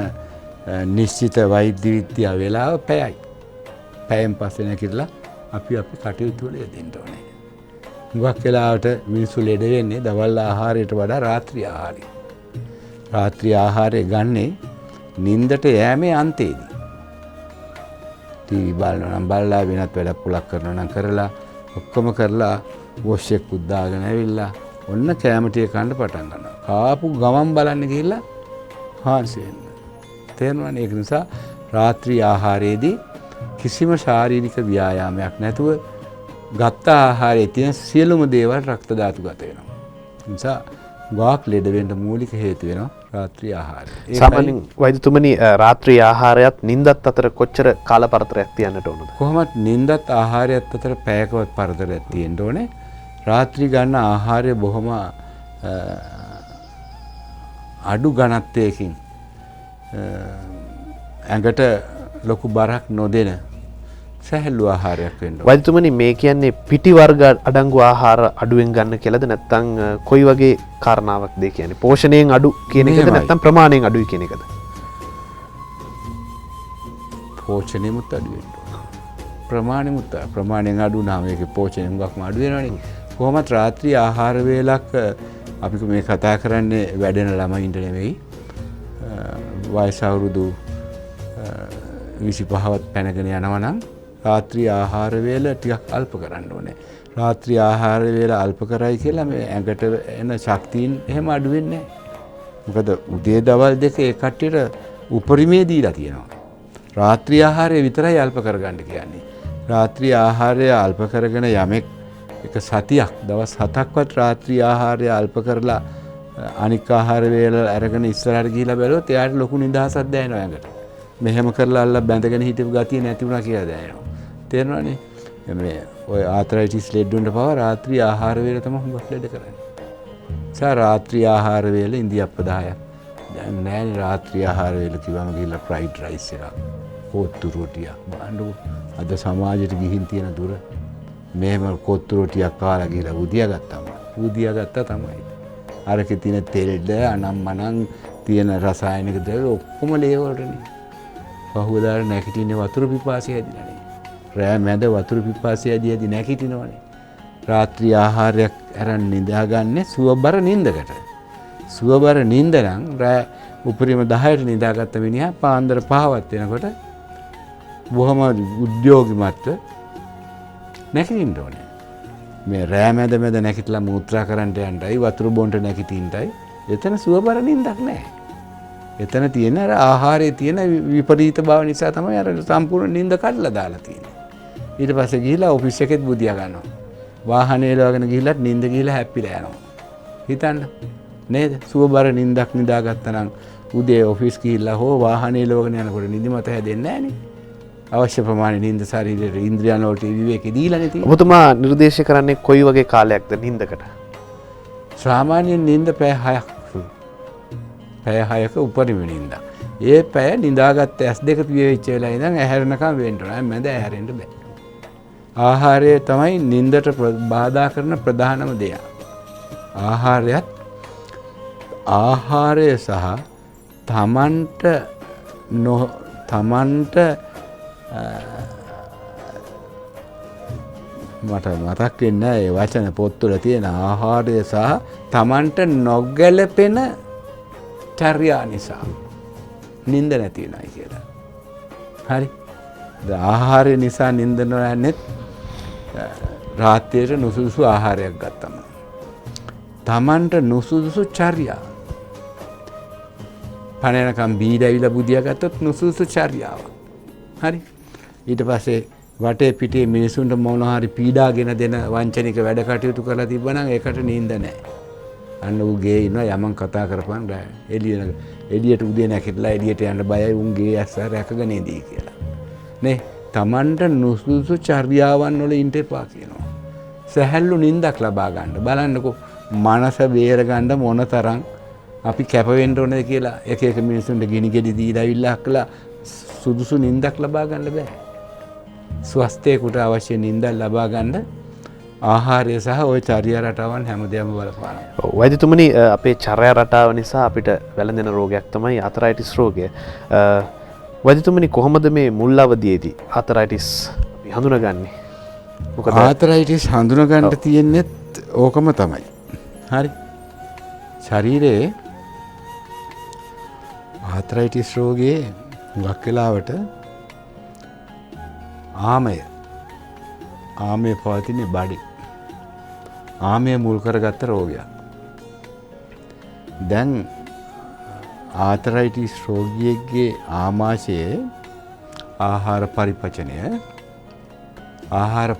නිශ්චිත වෛද්‍ය විද්‍යාව වේලාව පැයයි. පැයෙන් පස්සේ නැගිටලා අපි කටයුතු වල යෙදෙන්න ඕනේ. මුගක් වෙලාවට මිනිස්සු ලෙඩ වෙන්නේ දවල් ආහාරයට වඩා රාත්‍රී ආහාරය. රාත්‍රී ආහාරය ගන්නේ නිින්දට යෑමේ අන්තයේදී. ටීවී බලනවා නම් බලලා වෙනත් වැඩක් පුලක් කරනවා නම් කරලා ඔක්කොම කරලා වොෂ් එක උද්දාගෙන ඇවිල්ලා ඔන්න කැම ටික කන්න පටන් ගන්නවා. කාපු ගමන් බලන්න ගිහිල්ලා හාන්සි වෙන්න. තේරෙනවනේ? ඒක නිසා රාත්‍රී ආහාරයේදී කිසිම ශාරීරික ව්‍යායාමයක් නැතුව ගත්ත ආහාරයේ තියෙන සියලුම දේවල් රක්ත ධාතු ගත වෙනවා. ඒ නිසා ගාක් ලෙඩ වෙන්න මූලික හේතු වෙනවා රාත්‍රී ආහාරය. සාමාන්‍යයෙන් වෛද්‍යතුමනි රාත්‍රී ආහාරයත් නිින්දත් අතර කොච්චර කාල පරතරයක් තියන්නට ඕනද? කොහොමත් නිින්දත් ආහාරයත් අතර පැයකවත් පරතරයක් තියෙන්න ඕනේ. රාත්‍රී ගන්න ආහාරය බොහොම අඩු ඝනත්වයකින් ඇඟට ලොකු බරක් නොදෙන සැහැල්ලු ආහාරයක් වෙන්න ඕනේ. වෛද්‍යතුමනි මේ කියන්නේ පිටි වර්ග අඩංගු ආහාර අඩුවෙන් ගන්න කියලාද නැත්නම් කොයි වගේ කාරණාවක්ද ඒ කියන්නේ? පෝෂණයෙන් අඩු කියන එකද නැත්නම් ප්‍රමාණයෙන් අඩුයි කියන එකද? පෝෂණයෙමුත් අඩු වෙන්න ඕනේ. ප්‍රමාණයෙන් අඩු නම් ඒකේ පෝෂණය හුඟක්ම අඩු වෙනවනේ. කොහොමත් රාත්‍රී ආහාර වේලක් අපි මේ කතා කරන්නේ වැඩෙන ළමයින්ට නෙවෙයි. වයස අවුරුදු 25වත් පැනගෙන යනවා නම් රාත්‍රී ආහාර වේල ටිකක් අල්ප කරන්න ඕනේ. රාත්‍රී ආහාර වේල අල්ප කරයි කියලා මේ ඇඟට එන ශක්තියින් එහෙම අඩු වෙන්නේ නැහැ. මොකද උදේ දවල් දෙක ඒ කට්ටියට උපරිමයේ දීලා තියෙනවා. රාත්‍රී ආහාරය විතරයි අල්ප කරගන්න කියන්නේ. රාත්‍රී ආහාරය අල්ප කරගෙන යමෙක් එක සතියක් දවස් 7ක්වත් රාත්‍රී ආහාරය අල්ප කරලා අනික් ආහාර වේල අරගෙන ඉස්සරහට ගිහිලා බැලුවොත් එයාට ලොකු නිදහසක් දැනෙනවා ඇඟට. මෙහෙම කරලා අල්ල බැඳගෙන හිටපු ගතිය නැති වුණා කියලා දැනෙනවා. තේරෙනවනේ? මේ ඔය ආතරයිටිස් ලෙඩ වුණට පවා රාත්‍රී ආහාර වේල තමයි හුඟක් ලෙඩ කරන්නේ. රාත්‍රී ආහාර වේල ඉන්දියාප්ප 10ක්. දැන් නෑනේ රාත්‍රී ආහාර වේල කිව්වම ගිහලා ෆ්‍රයිඩ් රයිස් එකක්, කොත්තු රොටියක් බලන්නකො. අද සමාජයට ගිහින් තියෙන දුර මෙහෙම කොත්තු රොටියක් කාලා ගිහලා උදියා ගත්තා තමයි. අරකේ තියෙන තෙල්ද අනම්මනම් තියෙන රසායනික ද්‍රව්‍ය ඔක්කොම ලේ වලටනේ. පහුවදාට නැගිටින්නේ වතුර පිපාසය ඇදිලානේ. රෑ මැද වතුර පිපාසය ඇදි නැගිටිනවනේ. රාත්‍රී ආහාරයක් අරන් නිදාගන්නේ සුවබර නිින්දකට. සුවබර නිින්ද නම් රෑ උපරිම 10ට නිදාගත්ත මිනිහා පාන්දර 5වත් වෙනකොට බොහොම උද්‍යෝගිමත්ව නැගිටින්න ඕනේ. මේ රෑ මැද නැගිටලා මූත්‍රා කරන්න යන්නයි වතුර බොන්න නැගිටින්නයි එතන සුවබර නිින්දක් නැහැ. එතන තියෙන අර ආහාරයේ තියෙන විපරීත බව නිසා තමයි අර සම්පූර්ණ නිින්ද කඩලා දාලා තියෙන්නේ. ඊට පස්සේ ගිහිලා ඔෆිස් එකෙත් බුදියා ගන්නවා. වාහනේ එලවගෙන ගිහිල්ලත් නිින්ද ගිහිලා හැප්පිලා යනවා. හිතන්න නේද? සුවබර නිින්දක් නිදාගත්තා නම් උදේ ඔෆිස් ගිහිල්ලා හෝ වාහනේ එලවගෙන යනකොට නිදිමත හැදෙන්නේ නැහනේ. අවශ්‍ය ප්‍රමාණය නිින්ද ශරීරයේ ඉන්ද්‍රියන් වලට විවේකී දීලානේ තියෙන්නේ. ඔබතුමා නිර්දේශ කරන්නේ කොයි වගේ කාලයක්ද නිින්දකට? සාමාන්‍යයෙන් නිින්ද පැය 6ක්. පැය 6ක උපරිම නිින්ද. ඒ පැය නිදාගත්ත S2 පියවිච්ච වෙලා ඉඳන් ඇහැරෙනකම් වෙන්න ඕන. මැද ඇහැරෙන්න බෑ. ආහාරය තමයි නිින්දට බාධා කරන ප්‍රධානම දෙය. ආහාරය සහ තමන්ට මට මතක් වෙන්නේ ඒ වචන පොත්වල තියෙන ආහාරය සහ තමන්ට නොගැලපෙන චර්යා නිසා නිින්ද නැති වෙනයි කියලා. හරි. ආහාරය නිසා නිින්ද නොයන්නේ රාත්‍රියේ නුසුදුසු ආහාරයක් ගත්තම. තමන්ට නුසුදුසු චර්යා. පණනකම් බීඩවිලා බුදියා ගත්තොත් නුසුදුසු චර්යාවක්. හරි. ඊට පස්සේ වටේ පිටේ මිනිසුන්ට මොන හරි පීඩාගෙන දෙන වංචනික වැඩ කටයුතු කරලා තිබ්බනම් ඒකට නිින්ද නැහැ. අන්න ඌ ගේ ඉන්නවා යමන් කතා කරපන් එළියට උදේ නැගිටලා එළියට යන්න බයයි උන් ගේ ඇස්ස රැකගෙන ඉඳී කියලා. නේ තමන්ට නුසුදුසු චර්යාවන් වල ඉන්න එපා කියනවා. සැහැල්ලු නිින්දක් ලබා ගන්න. බලන්නකෝ මනස බේර ගන්න මොනතරම් අපි කැප වෙන්න ඕනද කියලා එක එක මිනිසුන්ට ගිනි ගෙඩි දීලා අවිල්ලා අක්කලා සුදුසු නිින්දක් ලබා ගන්න බෑ. ස්වස්ථයකට අවශ්‍ය නිින්දක් ලබා ගන්න ආහාරය සහ ওই චර්යා රටාවන් හැමදේම බලපානවා. ඔව් වෛද්‍යතුමනි අපේ චර්යා රටාව නිසා අපිට වැළඳෙන රෝගයක් තමයි ආතරයිටිස් රෝගය. වෛද්‍යතුමනි කොහොමද මේ මුල් අවදියේදී ආතරයිටිස් අපි හඳුනගන්නේ? මොකද ආතරයිටිස් හඳුනගන්න තියෙන්නේ ඕකම තමයි. හරි. ශරීරයේ ආතරයිටිස් රෝගයේ හුඟක් වෙලාවට ආමය පවතින්නේ බඩේ. ආමය මුල් කරගත්ත රෝගයක්. දැන් ආතරයිටිස් රෝගියෙක්ගේ ආමාශයේ ආහාර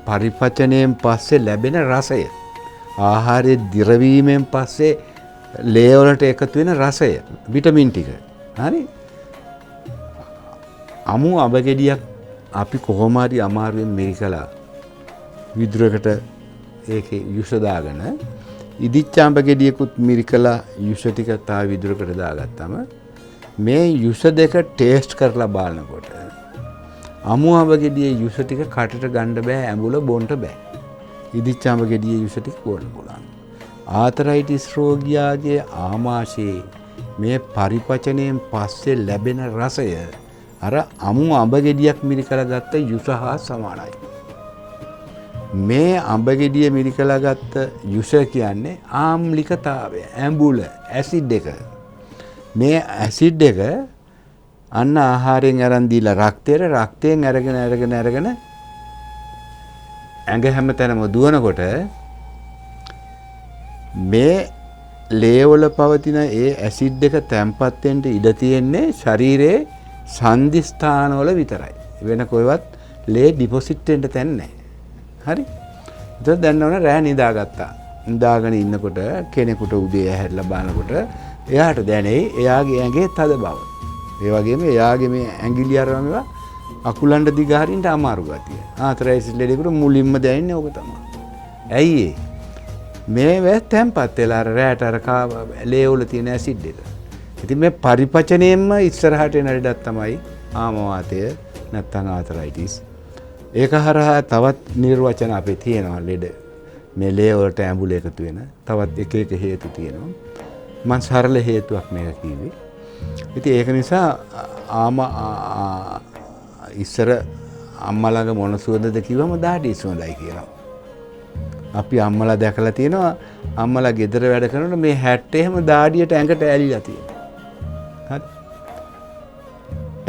පරිපචනයෙන් පස්සේ ලැබෙන රසය, ආහාරයේ දිරවීමෙන් පස්සේ ලේ වලට එකතු වෙන රසය, විටමින් ටික. හරි. අමු අබ ගෙඩියක් අපි කොහොම හරි අමාරුවෙන් මිරිකලා විදුරකට ඒකේ යුෂ දාගෙන ඉදිච්ච අඹ ගෙඩියකුත් මිරිකලා යුෂ ටික තා විදුරකට දාගත්තම මේ යුෂ දෙක ටේස්ට් කරලා බලනකොට අමු අඹ ගෙඩියේ යුෂ ටික කටට ගන්න බෑ, ඇඹුල බොන්න බෑ. ඉදිච්ච අඹ ගෙඩියේ යුෂ ටික බොන්න පුළුවන්. ආතරයිටිස් රෝගියාගේ ආමාශයේ මේ පරිපචනයෙන් පස්සේ ලැබෙන රසය අර අමු අඹ ගෙඩියක් මිරිකලා ගත්ත යුෂ හා සමානයි. මේ අඹ ගෙඩිය මිරිකලා ගත්ත යුෂ කියන්නේ ආම්ලිකතාවය, ඇඹුල, ඇසිඩ් එක. මේ ඇසිඩ් එක අන්න ආහාරයෙන් අරන් දීලා රක්තයෙන් අරගෙන ඇඟ හැමතැනම දුවනකොට මේ ලේවල පවතින ඒ ඇසිඩ් එක තැම්පත් වෙන්න ඉඩ තියෙන්නේ ශරීරයේ සංදි ස්ථානවල විතරයි. වෙන කොහෙවත් ලේ ඩිපොසිට් වෙන්න තැන් නැහැ. හරි. ඒක දැන්නවනේ රෑ නිදාගත්තා. නිදාගෙන ඉන්නකොට කෙනෙකුට උදේ ඇහැරලා බලනකොට එයාට දැනෙයි එයාගේ ඇඟේ තද බව. ඒ වගේම එයාගේ මේ ඇඟිලි අරම අකුලන්ඩ දිගහරින්න අමාරු ගතිය. ආතරයිටිස් ලෙඩේකට මුලින්ම දැනෙන්නේ ඕක තමයි. ඇයි ඒ? මේ තැම්පත් වෙලා රැට අර ලේ වල තියෙන ඇසිඩ් එක. ඉතින් මේ පරිපචනයෙන්ම ඉස්සරහට එන ලෙඩක් තමයි ආම වාතය නැත්නම් ආතරයිටිස්. ඒක හරහා තවත් නිර්වචන අපේ තියෙනවා ලෙඩ. මේ ලේ වලට ඇඹුල එකතු වෙන තවත් එක හේතු තියෙනවා. මම සරල හේතුවක් මේක කිව්වේ. ඉතින් ඒක නිසා ඉස්සර අම්මා ළඟ මොන සුවඳද කිව්වම දාඩි සුවඳයි කියනවා. අපි අම්මලා දැකලා තියෙනවා අම්මලා ගෙදර වැඩ කරනකොට මේ හැට් එහෙම දාඩියට ඇඟට ඇලිලා තියෙනවා. හරි.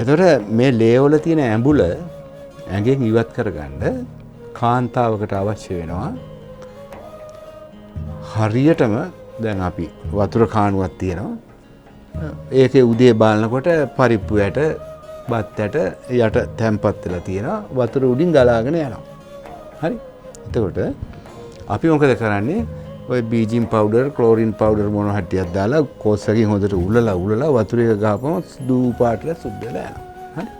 එතකොට මේ ලේ වල තියෙන ඇඹුල ඇඟෙන් ඉවත් කරගන්න කාන්තාවකට අවශ්‍ය වෙනවා. හරියටම දැන් අපි වතුර කාණුවක් තියෙනවා. ඒකේ උදේ බලනකොට පරිප්පු යට බත් යට යට තැම්පත් වෙලා තියෙනවා. වතුර උඩින් ගලාගෙන යනවා. හරි. එතකොට අපි මොකද කරන්නේ? ඔය බීජින් පවුඩර්, ක්ලෝරින් පවුඩර් මොන හටියක් දාලා කොස්සකින් හොඳට උලලා වතුර එක ගහපම දූ පාටට සුද්ධ වෙලා යනවා. හරි.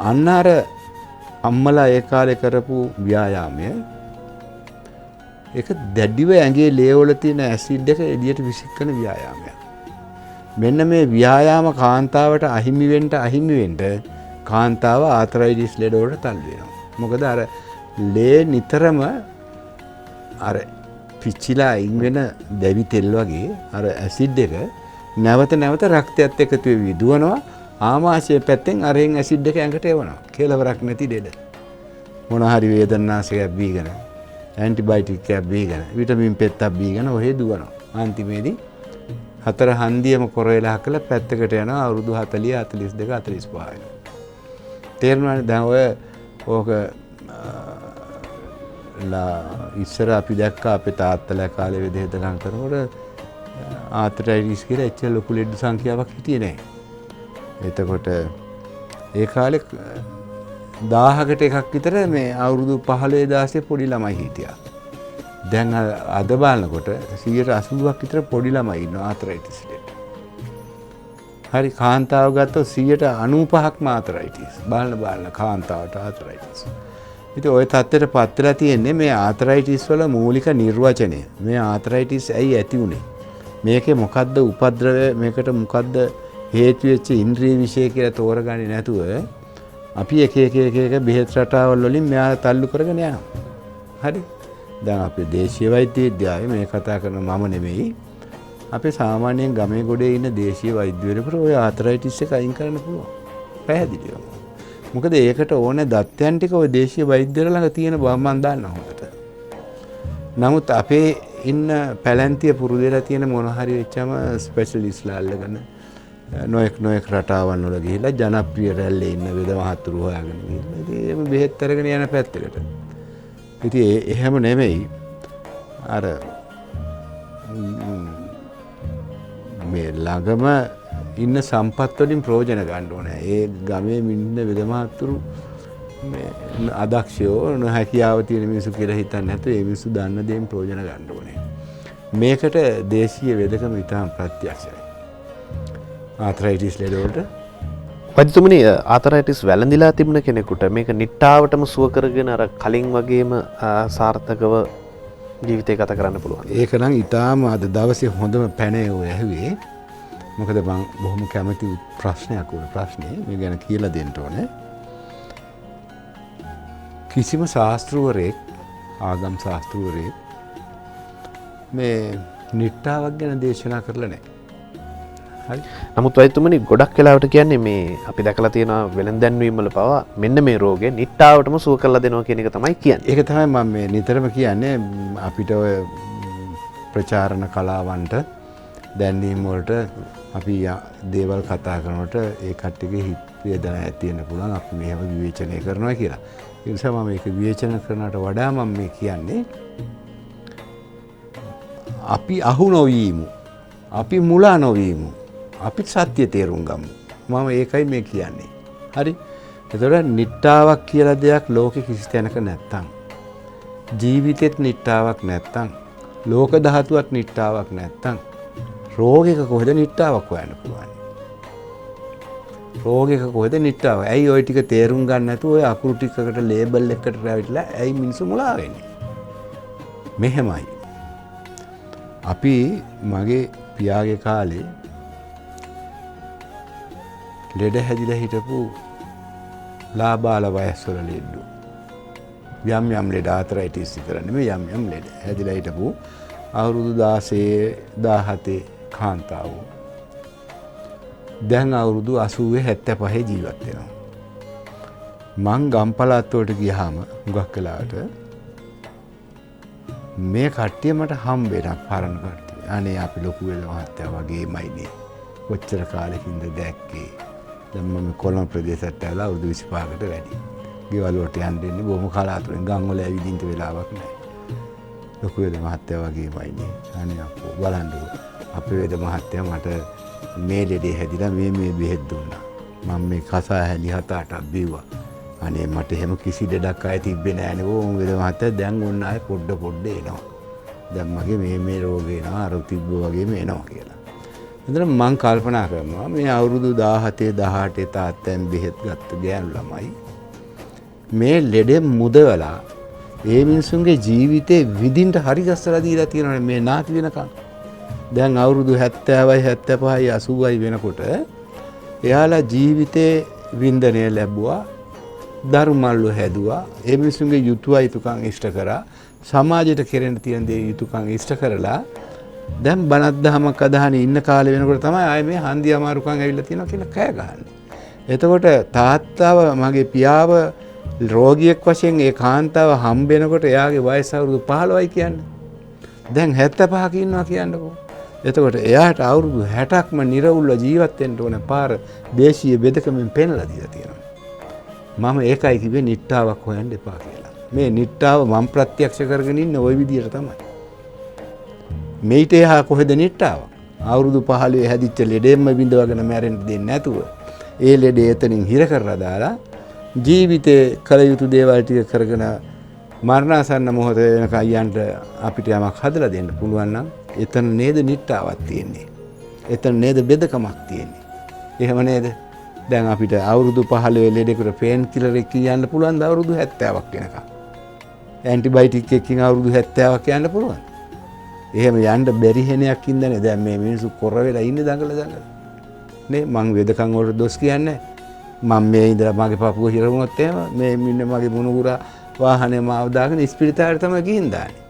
අන්න අර අම්මලා ඒ කාලේ කරපු ව්‍යායාමය ඒක දැඩිව ඇඟේ ලේ වල තියෙන ඇසිඩ් එක එළියට විසිකරන ව්‍යායාමයක්. මෙන්න මේ ව්‍යායාම කාන්තාවට අහිමි වෙන්න කාන්තාව ආතරයිටිස් ලෙඩ වලට තල්ලු වෙනවා. මොකද අර ලේ නිතරම අර පිච්චිලා අයින් වෙන දැවි තෙල් වගේ අර ඇසිඩ් එක නැවත රක්තයත් එකතු වෙවි දුවනවා. ආමාශය පැත්තෙන් අරෙන් ඇසිඩ් එක ඇඟට එවනවා. කෙලවරක් නැති ලෙඩ. මොන හරි වේදනාශකයක් බීගෙන, ඇන්ටිබයොටික් එකක් බීගෙන, විටමින් පෙත්තක් බීගෙන ඔහෙ දුවනවා. අන්තිමේදී හතර හන්දියම කොර වෙලා කළ පැත්තකට යනවා අවුරුදු 40 42 45 වෙනවා. තේරුණානේ දැන් ඔය ඕක ඉස්සර අපි දැක්කා අපේ තාත්තලා කාලේ වෙදෙහෙදකම් කරනකොට ආතරයිටිස් කියලා එච්චර ලොකු ලෙඩ සංඛ්‍යාවක් හිටියේ නැහැ. එතකොට ඒ කාලේ 1000කට එකක් විතර මේ අවුරුදු 15 16 පොඩි ළමයි හිටියා. දැන් අද බලනකොට 180ක් විතර පොඩි ළමයි ඉන්නවා ආතරයිටිස් ලෙඩ. හරි කාන්තාව ගත්තොත් 95%ක්ම ආතරයිටිස්. බලන කාන්තාවට ආතරයිටිස්. ඉතින් ওই තත්ත්වයට පත් වෙලා තියෙන්නේ මේ ආතරයිටිස් වල මූලික නිර්වචනය. මේ ආතරයිටිස් ඇයි ඇති උනේ? මේකේ මොකද්ද උපද්‍රවය? මේකට මොකද්ද හේතු වෙච්ච ඉන්ද්‍රිය විශේෂ කියලා තෝරගන්නේ නැතුව අපි එක බෙහෙත් රටාවල් වලින් මෙයා තල්ලු කරගෙන යනවා. හරි. දැන් අපේ දේශීය වෛද්‍ය විද්‍යාවේ මේ කතා කරන මම නෙමෙයි. අපේ සාමාන්‍යයෙන් ගමේ ගොඩේ ඉන්න දේශීය වෛද්‍යවරුන්ට ඔය ආතරයිටිස් එක අයින් කරන්න පුළුවන්. පැහැදිලිවම. මොකද ඒකට ඕනේ දත්තයන් ටික ඔය දේශීය වෛද්‍යවල ළඟ තියෙන බව මම දන්නවා හොඳට. නමුත් අපේ ඉන්න පැලැන්තිය පුරුදු වෙලා තියෙන මොන හරි වෙච්චම ස්පෙෂලිස්ට්ලා අල්ලගෙන නොඑක් රටාවන් වල ගිහිල්ලා ජනප්‍රිය රැල්ලේ ඉන්න වෙද මහතුරු හොයාගෙන ගිහිල්ලා ඉතින් බෙහෙත් අරගෙන යන පැත්තකට. ඉතින් එහෙම නෙමෙයි අර මේ ළඟම ඉන්න සම්පත් වලින් ප්‍රයෝජන ගන්න ඕනේ. ඒ ගමේ ඉන්න වෙද මහතුරු මේ අදක්ෂයෝ නොහැකියාව තියෙන මිනිස්සු කියලා හිතන්නේ නැතුව ඒ මිනිස්සු දන්න දේෙන් ප්‍රයෝජන ගන්න ඕනේ. මේකට දේශීය වෙදකම ඉතාම ප්‍රත්‍යක්ෂයි. ආතරයිටිස් ලෙඩ වලට වෛද්‍යතුමනි ආතරයිටිස් වැළඳිලා තිබුණ කෙනෙකුට මේක නිට්ටාවටම සුව කරගෙන අර කලින් වගේම සාර්ථකව ජීවිතය ගත කරන්න පුළුවන්. ඒක නම් ඉතාම අද දවසේ හොඳම පැනේ ඔය ඇහුවේ. මොකද මම බොහොම කැමති ප්‍රශ්නයක් උන ප්‍රශ්නේ මේ ගැන කියලා දෙන්න ඕනේ. කිසිම ශාස්ත්‍රවරයෙක් ආගම් ශාස්ත්‍රවරයෙක් මේ නිට්ටාවක් ගැන දේශනා කරලා නැහැ. හරි. නමුත් වෛද්‍යතුමනි ගොඩක් වෙලාවට කියන්නේ මේ අපි දැකලා තියෙනවා වෙළඳැන්වීම් වල පවා මෙන්න මේ රෝගේ නිට්ටාවටම සුව කරලා දෙනවා කියන එක තමයි කියන්නේ. ඒක තමයි මම මේ නිතරම කියන්නේ අපිට ඔය ප්‍රචාරණ කලාවන්ට දැන්වීම් වලට අපි දේවල් කතා කරනකොට ඒ කට්ටියගේ හිත වේදනා ඇති වෙන්න පුළුවන් අපි මේව විවේචනය කරනවා කියලා. ඒ නිසා මම මේක විවේචන කරනවට වඩා මම මේ කියන්නේ අපි අහු නොවීමු. අපි මුලා නොවීමු. අපි සත්‍ය තේරුම් ගමු. මම ඒකයි මේ කියන්නේ. හරි. එතකොට නිට්ටාවක් කියලා දෙයක් ලෝකෙ කිසි තැනක නැත්තම් ජීවිතෙත් නිට්ටාවක් නැත්තම් ලෝක ධාතුවත් නිට්ටාවක් නැත්තම් රෝගයක කොහෙද නිට්ටාවක් හොයන්න පුළුවන්? රෝගයක කොහෙද නිට්ටාව? ඇයි ওই ටික තේරුම් ගන්න නැතුව ඔය අකුරු ටිකකට ලේබල් එකකට රැවිලා ඇයි මිනිස්සු මුලා වෙන්නේ? මෙහෙමයි. අපි මගේ පියාගේ කාලේ ලෙඩ හැදිලා හිටපු ලාබාල වයස්වල ලෙඩු යම් ලෙඩ ආතරයිටිස් විතර නෙමෙයි යම් ලෙඩ හැදිලා හිටපු අවුරුදු 16 17 කාන්තාවෝ දැන් අවුරුදු 80 75 ජීවත් වෙනවා. මං ගම්පලාත් වලට ගියාම හුඟක් වෙලාවට මේ කට්ටිය මට හම්බ වෙනවා පරණ කට්ටිය. අනේ අපි ලොකු වෙලා මහත්තයා වගේමයිනේ. කොච්චර කාලෙකින්ද දැක්කේ. දැන් මම කොළඹ ප්‍රදේශයට ඇවිල්ලා අවුරුදු 25කට වැඩි. ගෙවල් වලට යන්න දෙන්නේ බොහොම කලාතුරෙන් ගම් වල ඇවිදින්න වෙලාවක් නැහැ. ලොකු වෙලා මහත්තයා වගේමයිනේ. අනේ අපෝ බලන්නකෝ. අපේ වේද මහත්තයා මට මේ ලෙඩේ හැදිලා මේ බෙහෙත් දුන්නා. මම මේ කසා හැලි 7-8ක් බිව්වා. අනේ මට එහෙම කිසි දෙයක් ආයේ තිබ්බේ නෑ නේ. ඕම් වේද මහත්තයා දැන් ඔන්න ආයේ පොඩ එනවා. දැන් මගේ මේ රෝගේ එනවා අර තිබ්බ වගේම එනවා කියලා. එතන මං කල්පනා කරනවා මේ අවුරුදු 17 18 තාත්තෙන් බෙහෙත් ගත්ත ගෑනු ළමයි මේ ලෙඩෙ මුදවලා ඒ මිනිසුන්ගේ ජීවිතේ විඳින්න හරි ගස්සලා දීලා තියෙනවානේ මේ නාකි වෙනකන්. දැන් අවුරුදු 70යි 75යි 80යි වෙනකොට එයාලා ජීවිතේ වින්දනය ලැබුවා. ධර්මල්ලු හැදුවා. ඒ මිනිසුන්ගේ යුතුයයිතුකම් ඉෂ්ට කරා. සමාජයට කෙරෙන්න තියෙන දේ යුතුයකම් ඉෂ්ට කරලා දැන් බණක් දහමක් අදහන ඉන්න කාලේ වෙනකොට තමයි ආයේ මේ හන්දි අමාරුකම් ඇවිල්ලා තියෙනවා කියලා කෑ ගහන්නේ. එතකොට තාත්තාව මගේ පියාව රෝගියෙක් වශයෙන් ඒ කාන්තාව හම්බෙනකොට එයාගේ වයස අවුරුදු 15යි කියන්නේ. දැන් 75ක ඉන්නවා කියන්නකෝ. එතකොට එයාට අවුරුදු 60ක්ම නිර්වුල්ව ජීවත් වෙන්න ඕන පාර දේශීය බෙදකමින් පෙන්ලා දීලා තියෙනවා. මම ඒකයි කිව්වේ නිට්ටාවක් හොයන්න එපා කියලා. මේ නිට්ටාව මම ප්‍රත්‍යක්ෂ කරගෙන ඉන්නේ ওই විදියට තමයි. මේිට එහා කොහෙද නිට්ටාව? අවුරුදු 15 හැදිච්ච ලෙඩෙම්ම බින්දවගෙන මැරෙන්න දෙන්නේ නැතුව ඒ ලෙඩේ එතනින් හිර කරලා දාලා ජීවිතේ කල යුතු දේවල් ටික කරගෙන මරණාසන්න මොහොත වෙනකන් යන්න අපිට යමක් හදලා දෙන්න පුළුවන් නම් එතන නේද නිට්ටාවක් තියෙන්නේ. එතන නේද බෙදකමක් තියෙන්නේ. එහෙම නේද? දැන් අපිට අවුරුදු 15 ලෙඩෙකුට පේන් කිලර් එක කියන්න පුළුවන් ද අවුරුදු 70ක් වෙනකන්. ඇන්ටිබයොටික් එකකින් අවුරුදු 70ක් යන්න පුළුවන්. එහෙම යන්න බැරි හැනයක් ඉඳනේ දැන් මේ මිනිස්සු කොර වෙලා ඉන්නේ දඟල. නේ මං වෙදකම් වලට දොස් කියන්නේ මම මේ ඉඳලා මගේ පපුව හිර වුණොත් එහෙම මේ මින්න මගේ මුණුගුරා වාහනේ මාව දාගෙන ඉස්පිරිතාලෙට තමයි ගිහින් දාන්නේ.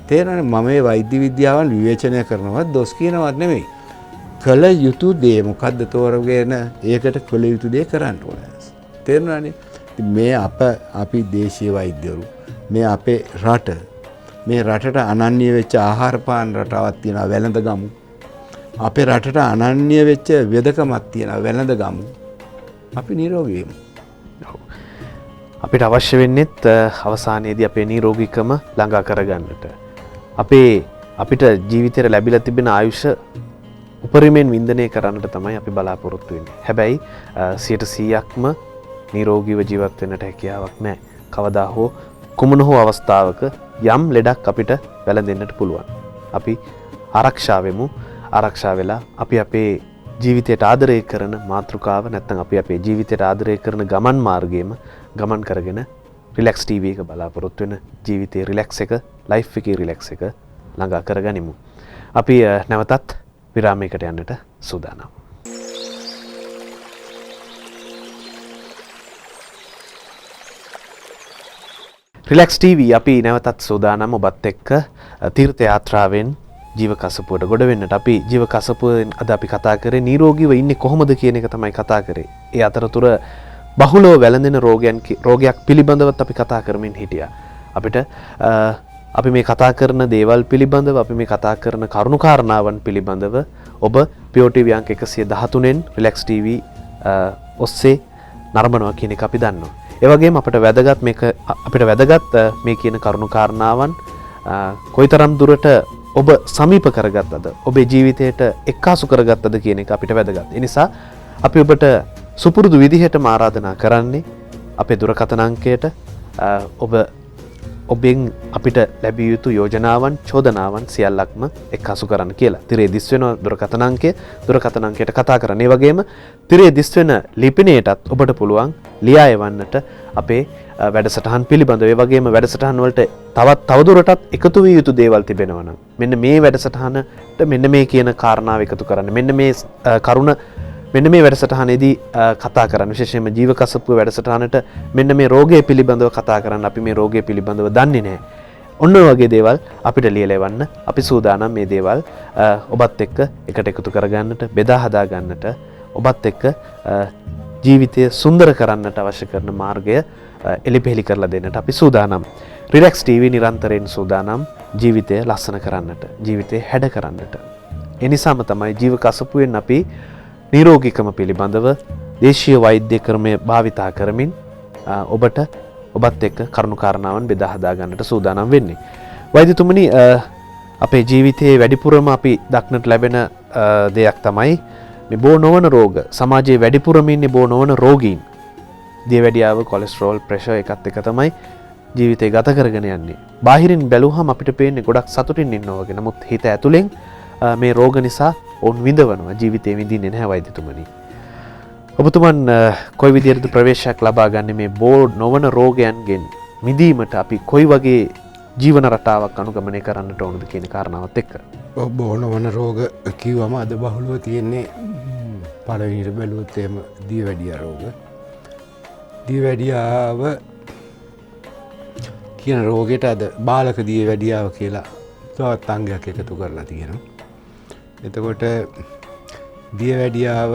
තේරෙනවනේ මම මේ වෛද්‍ය විද්‍යාවන් විවේචනය කරනවත් දොස් කියනවත් නෙමෙයි. කළ යුතු දේ මොකද්ද තෝරගෙන ඒකට කළ යුතු දේ කරන්න ඕනේ. තේරෙනවනේ මේ අපි දේශීය වෛද්‍යවරු මේ අපේ රට මේ රටට අනන්‍ය වෙච්ච ආහාර පාන රටාවක් තියෙනවා වැළඳ ගමු. අපේ රටට අනන්‍ය වෙච්ච වෙදකමක් තියෙනවා වැළඳ ගමු. අපි නිරෝගී වෙමු. අපිට අවශ්‍ය වෙන්නේත් අවසානයේදී අපේ නිරෝගීකම ළඟා කරගන්නට. අපිට ජීවිතේට ලැබිලා තිබෙන ආයුෂ උපරිමයෙන් වින්දනය කරන්නට තමයි අපි බලාපොරොත්තු වෙන්නේ. හැබැයි 100%ක්ම නිරෝගීව ජීවත් වෙන්නට හැකියාවක් නැහැ. කවදා හෝ කුමන හෝ අවස්ථාවක යම් ලෙඩක් අපිට වැළඳෙන්නට පුළුවන්. අපි ආරක්ෂා වෙමු. ආරක්ෂා වෙලා අපි අපේ ජීවිතයට ආදරය කරන මාතෘකාව නැත්නම් අපි අපේ ජීවිතයට ආදරය කරන ගමන් මාර්ගයේම ගමන් කරගෙන රිලැක්ස් ටීවී එක බලාපොරොත්තු වෙන ජීවිතේ රිලැක්ස් එක ලයිෆ් එකේ රිලැක්ස් එක ළඟා කරගනිමු. අපි නැවතත් විරාමයකට යන්නට සූදානම්. රිලැක්ස් ටීවී අපි නැවතත් සූදානම් ඔබත් එක්ක තීර්ථ යාත්‍රාවෙන් ජීවක අසපුවට ගොඩ වෙන්නට. අපි ජීවක අසපුවෙන් අද අපි කතා කරේ නිරෝගීව ඉන්නේ කොහොමද කියන එක තමයි කතා කරේ. ඒ අතරතුර බහුලව වැළඳෙන රෝගයක් පිළිබඳවත් අපි කතා කරමින් හිටියා. අපිට අපි මේ කතා කරන දේවල් පිළිබඳව අපි මේ කතා කරන කරුණු කාරණාවන් පිළිබඳව ඔබ පියෝ ටීවී අංක 113න් රිලැක්ස් ටීවී ඔස්සේ නරඹනවා කියන එක අපි දන්නවා. ඒ වගේම අපිට වැදගත් මේ කියන කරුණු කාරණාවන් කොයිතරම් දුරට ඔබ සමීප කරගත්තද ඔබේ ජීවිතයට එක්කාසු කරගත්තද කියන එක අපිට වැදගත්. ඒ නිසා අපි ඔබට සුපුරුදු විදිහටම ආරාධනා කරන්නේ අපේ දුරකථන අංකයට ඔබෙන් අපිට ලැබිය යුතු යෝජනාවන් චෝදනාවන් සියල්ලක්ම එක්කාසු කරන්න කියලා. තිරේ දිස් වෙන දුරකථන අංකයට කතා කරන්න. ඒ වගේම තිරේ දිස් වෙන ලිපිණයටත් ඔබට පුළුවන් ලියා එවන්නට අපේ වැඩසටහන් පිළිබඳව. ඒ වගේම වැඩසටහන් වලට තවදුරටත් එකතු විය යුතු දේවල් තිබෙනවා නම් මෙන්න මේ වැඩසටහනට මෙන්න මේ කියන කාරණාව එකතු කරන්න. මෙන්න මේ කරුණ මෙන්න මේ වැඩසටහනේදී කතා කරන්න. විශේෂයෙන්ම ජීවකසපුව වැඩසටහනට මෙන්න මේ රෝගය පිළිබඳව කතා කරන්න. අපි මේ රෝගය පිළිබඳව දන්නේ නැහැ. ඔන්න ඔය වගේ දේවල් අපිට ලියලා එවන්න. අපි සූදානම් මේ දේවල් ඔබත් එක්ක එකට එකතු කරගන්නට, බෙදා හදා ගන්නට, ඔබත් එක්ක ජීවිතය සුන්දර කරන්නට අවශ්‍ය කරන මාර්ගය එලිපෙහෙලි කරලා දෙන්නට අපි සූදානම්. රිලැක්ස් ටීවී නිරන්තරයෙන් සූදානම් ජීවිතය ලස්සන කරන්නට, ජීවිතය හැඩ කරන්නට. ඒ නිසාම තමයි ජීවකසපුවෙන් අපි නිරෝගීකම පිළිබඳව දේශීය වෛද්‍ය ක්‍රමය භාවිතා කරමින් ඔබත් එක්ක කරුණු කාරණාවන් බෙදා හදා ගන්නට සූදානම් වෙන්නේ. වෛද්‍යතුමනි, අපේ ජීවිතයේ වැඩිපුරම අපි දක්නට ලැබෙන දෙයක් තමයි මේ බෝ නොවන රෝග. සමාජයේ වැඩිපුරම ඉන්නේ බෝ නොවන රෝගීන්. දියවැඩියාව කොලෙස්ටරෝල් ප්‍රෙෂර් එකත් එක තමයි ජීවිතේ ගත කරගෙන යන්නේ. බාහිරින් බැලුවහම අපිට පේන්නේ ගොඩක් සතුටින් ඉන්නවා වගේ. නමුත් හිත ඇතුලෙන් මේ රෝග නිසා ඔවුන් විඳවනවා. ජීවිතේ විඳින්නේ නැහැ වෛද්‍යතුමනි. ඔබතුමන් කොයි විදිහටද ප්‍රවේශයක් ලබා ගන්න මේ බෝ නොවන රෝගයන්ගෙන් මිදීමට අපි කොයි වගේ ජීවන රටාවක් අනුගමනය කරන්නට ඕනද කියන කාරණාවත් එක්ක? බෝ නොවන රෝග කිව්වම අද බහුලව තියෙන්නේ පළවෙනිට බැලුවොත් එහෙම දියවැඩියා රෝග. දියවැඩියාව කියන රෝගයට අද බාලක දියවැඩියාව කියලා තවත් අංගයක් එකතු කරලා තියෙනවා. එතකොට දියවැඩියාව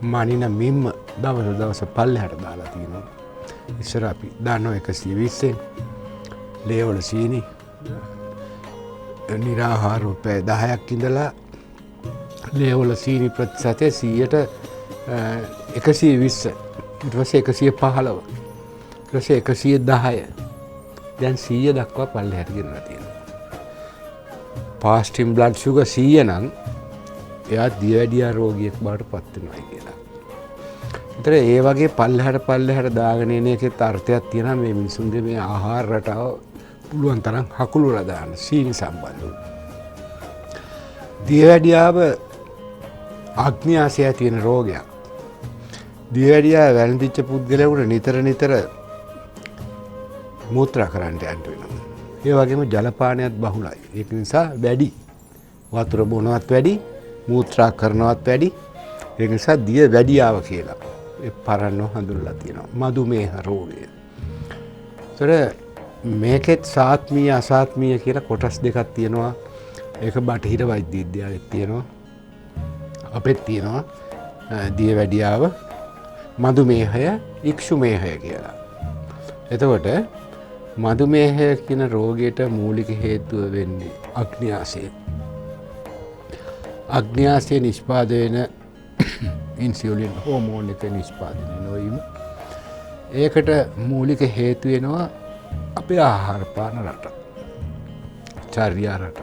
මනින මිම්ම දවස පල්ලෙහාට දාලා තියෙනවා. ඉස්සර අපි දන්නවා 120 ලේවල සීනි නිරාහාර රුපියල් 10ක් ඉඳලා ලේවල සීනි ප්‍රතිශතය 100ට 120 ඊට පස්සේ 115 ඊට පස්සේ 110 දැන් 100 දක්වා පල්ලෙහාට ගෙනලා තියෙනවා. fasting blood sugar 100 නම් එයා දියවැඩියා රෝගියෙක් බවට පත් වෙනවා කියලා. ඒතර ඒ වගේ පල්ලෙහාට දාගෙන එන එකේ අර්ථයක් තියෙනවා මේ මිනිසුන්ගේ මේ ආහාර රටාව පුළුවන් තරම් හකුලුලා දාන්න සීනි සම්බන්ධව. දියවැඩියාව අග්න්‍යාසය තියෙන රෝගයක්. දියවැඩියාව වැළඳිච්ච පුද්ගලයාට නිතර මූත්‍රා කරන්න යන්න වෙනවා. ඒ වගේම ජලපානයත් බහුලයි. ඒක නිසා වැඩි වතුර බොනවත් වැඩි මූත්‍රා කරනවත් වැඩි. ඒක නිසා දියවැඩියාව කියලා ඒ පරණව හඳුන්වලා තියෙනවා. මధుමේහ රෝගය. ඒතර මේකෙත් සාත්මීය අසාත්මීය කියලා කොටස් දෙකක් තියෙනවා. ඒක බටහිර වෛද්‍ය විද්‍යාවෙත් තියෙනවා. අපෙත් තියෙනවා දියවැඩියාව මధుමේහය ඉක්ෂුමේහය කියලා. එතකොට මధුමේහය කියන රෝගයට මූලික හේතුව වෙන්නේ අග්න්‍යාසය. අග්න්‍යාසය නිෂ්පාදනය වෙන ඉන්සියුලින් හෝමෝන් එක නිෂ්පාදනය නොවීම. ඒකට මූලික හේතු වෙනවා අපේ ආහාර පාන රට. චර්යා රට.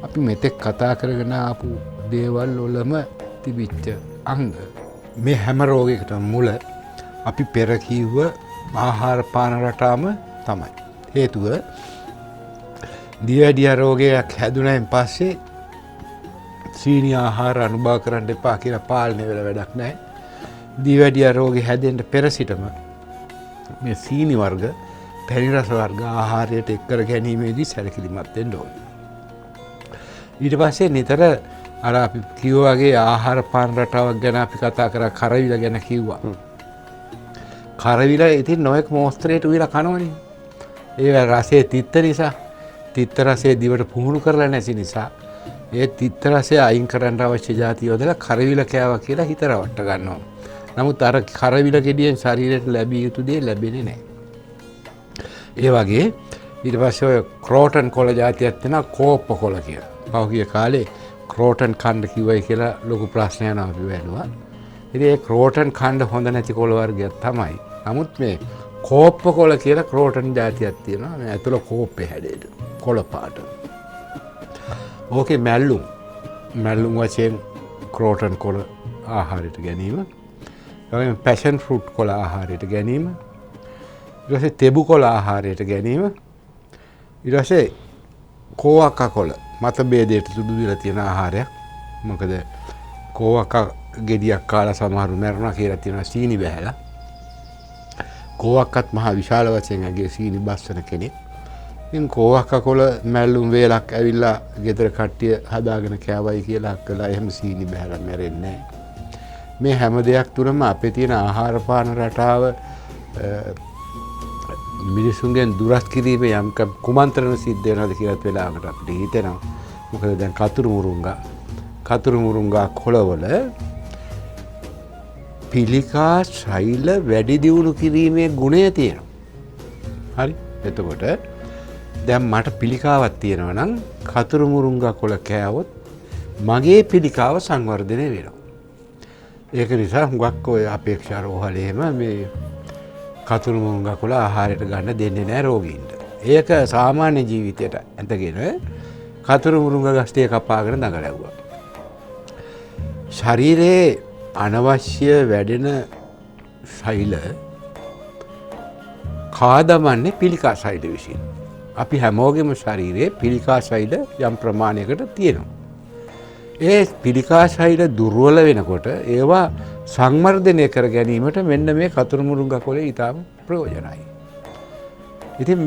අපි මෙතෙක් කතා කරගෙන ආපු දේවල් වලම තිබිච්ච අංග මේ හැම රෝගයකටම මුල අපි පෙර කිව්ව ආහාර පාන රටාම තමයි. හේතුව දියවැඩියා රෝගයක් හැදුනයින් පස්සේ සීනි ආහාර අනුභව කරන්න එපා කියලා පාලනය වෙලා වැඩක් නැහැ. දියවැඩියා රෝගේ හැදෙන්න පෙර සිටම මේ සීනි වර්ග, පැණි රස වර්ග ආහාරයට එක් කර ගැනීමේදී සැලකිලිමත් වෙන්න ඕනේ. ඊට පස්සේ නිතර අර අපි කිව්වා වගේ ආහාර පාන රටාවක් ගැන අපි කතා කරා කරවිල ගැන කිව්වා. කරවිල ඉතින් නොයෙක් මෝස්තරයට උයලා කනවනේ. ඒ රසයේ තිත්ත නිසා, තිත්ත රසයේ දිවට පුහුණු කරලා නැති නිසා ඒ තිත්ත රසය අයින් කරන්න අවශ්‍ය જાති යොදලා කරවිල කෑවා කියලා හිත රවට්ට ගන්නවා. නමුත් අර කරවිල ගෙඩියෙන් ශරීරයට ලැබිය යුතු දේ ලැබෙන්නේ නැහැ. ඒ වගේ ඊට පස්සේ ඔය ක්‍රෝටන් කොළ જાතියක් තියෙනවා කෝප්ප කොළ කියලා. පහුගිය කාලේ ක්‍රෝටන් කණ්ඩ කිව්වයි කියලා ලොකු ප්‍රශ්නයක් අපි වැළුවා. ඉතින් ඒ ක්‍රෝටන් කණ්ඩ හොඳ නැති කොළ වර්ගයක් තමයි. නමුත් මේ කෝප්ප කොළ කියලා ක්‍රෝටන් જાතියක් තියෙනවා. මේ ඇතුළ කෝප්පේ හැඩයට කොළ පාට. ඕකේ මැල්ලුම් වශයෙන් ක්‍රෝටන් කොළ ආහාරයට ගැනීම. ඒ පැෂන් ෆෘට් කොළ ආහාරයට ගැනීම. ඊට පස්සේ තෙබු කොළ ආහාරයට ගැනීම. ඊට පස්සේ කෝවක්කා කොළ මත බේදයට සුදු විලා තියෙන ආහාරයක්. මොකද කෝවක්කා ගෙඩියක් කාලා සමහරු මැරුණා කියලා තියෙනවා සීනි බහැලා. කෝවක්කත් මහ විශාල වශයෙන් ඇගේ සීනි බස්සන කෙනෙක්. ඉතින් කෝවක්කා කොළ මැල්ලුම් වේලක් ඇවිල්ලා ගෙදර කට්ටිය හදාගෙන කෑවයි කියලා කළා එහෙම සීනි බහැලා මැරෙන්නේ නැහැ. මේ හැම දෙයක් තුනම අපේ තියෙන ආහාර පාන රටාව මිනිසුන්ගෙන් දුරස් කිරීමේ යම් කුමන්ත්‍රණ සිද්ධ වෙනවද කියලාත් වෙලාවකට අපිට හිතෙනවා. මොකද දැන් කතුරු මුරුංගා කොළවල පිළිකා ශෛල වැඩි දියුණු කිරීමේ ගුණය තියෙනවා. හරි. එතකොට දැන් මට පිළිකාවක් තියෙනවා නම් කතුරු මුරුංගා කොළ කෑවොත් මගේ පිළිකාව සංවර්ධනය වෙනවා. ඒක නිසා හුඟක් ඔය අපේක්ෂා රෝහලේම මේ කතුරු මුරුංගා කොළ ආහාරයට ගන්න දෙන්නේ නැහැ රෝගීන්ට. ඒක සාමාන්‍ය ජීවිතයට ඇඳගෙන කතුරු මුරුංගා ගස්තිය කපාගෙන දඟලැව්වා. ශරීරයේ අනවශ්‍ය වැඩෙන සෛල කාදමන්නේ පිළිකා සෛල විසින්. අපි හැමෝගෙම ශරීරයේ පිළිකා සෛල යම් ප්‍රමාණයකට තියෙනවා. ඒ පිළිකා සෛල දුර්වල වෙනකොට ඒවා සංවර්ධනය කර ගැනීමට මෙන්න මේ කතුරු මුරුංගා කොළේ ඉතාම ප්‍රයෝජනයි. ඉතින්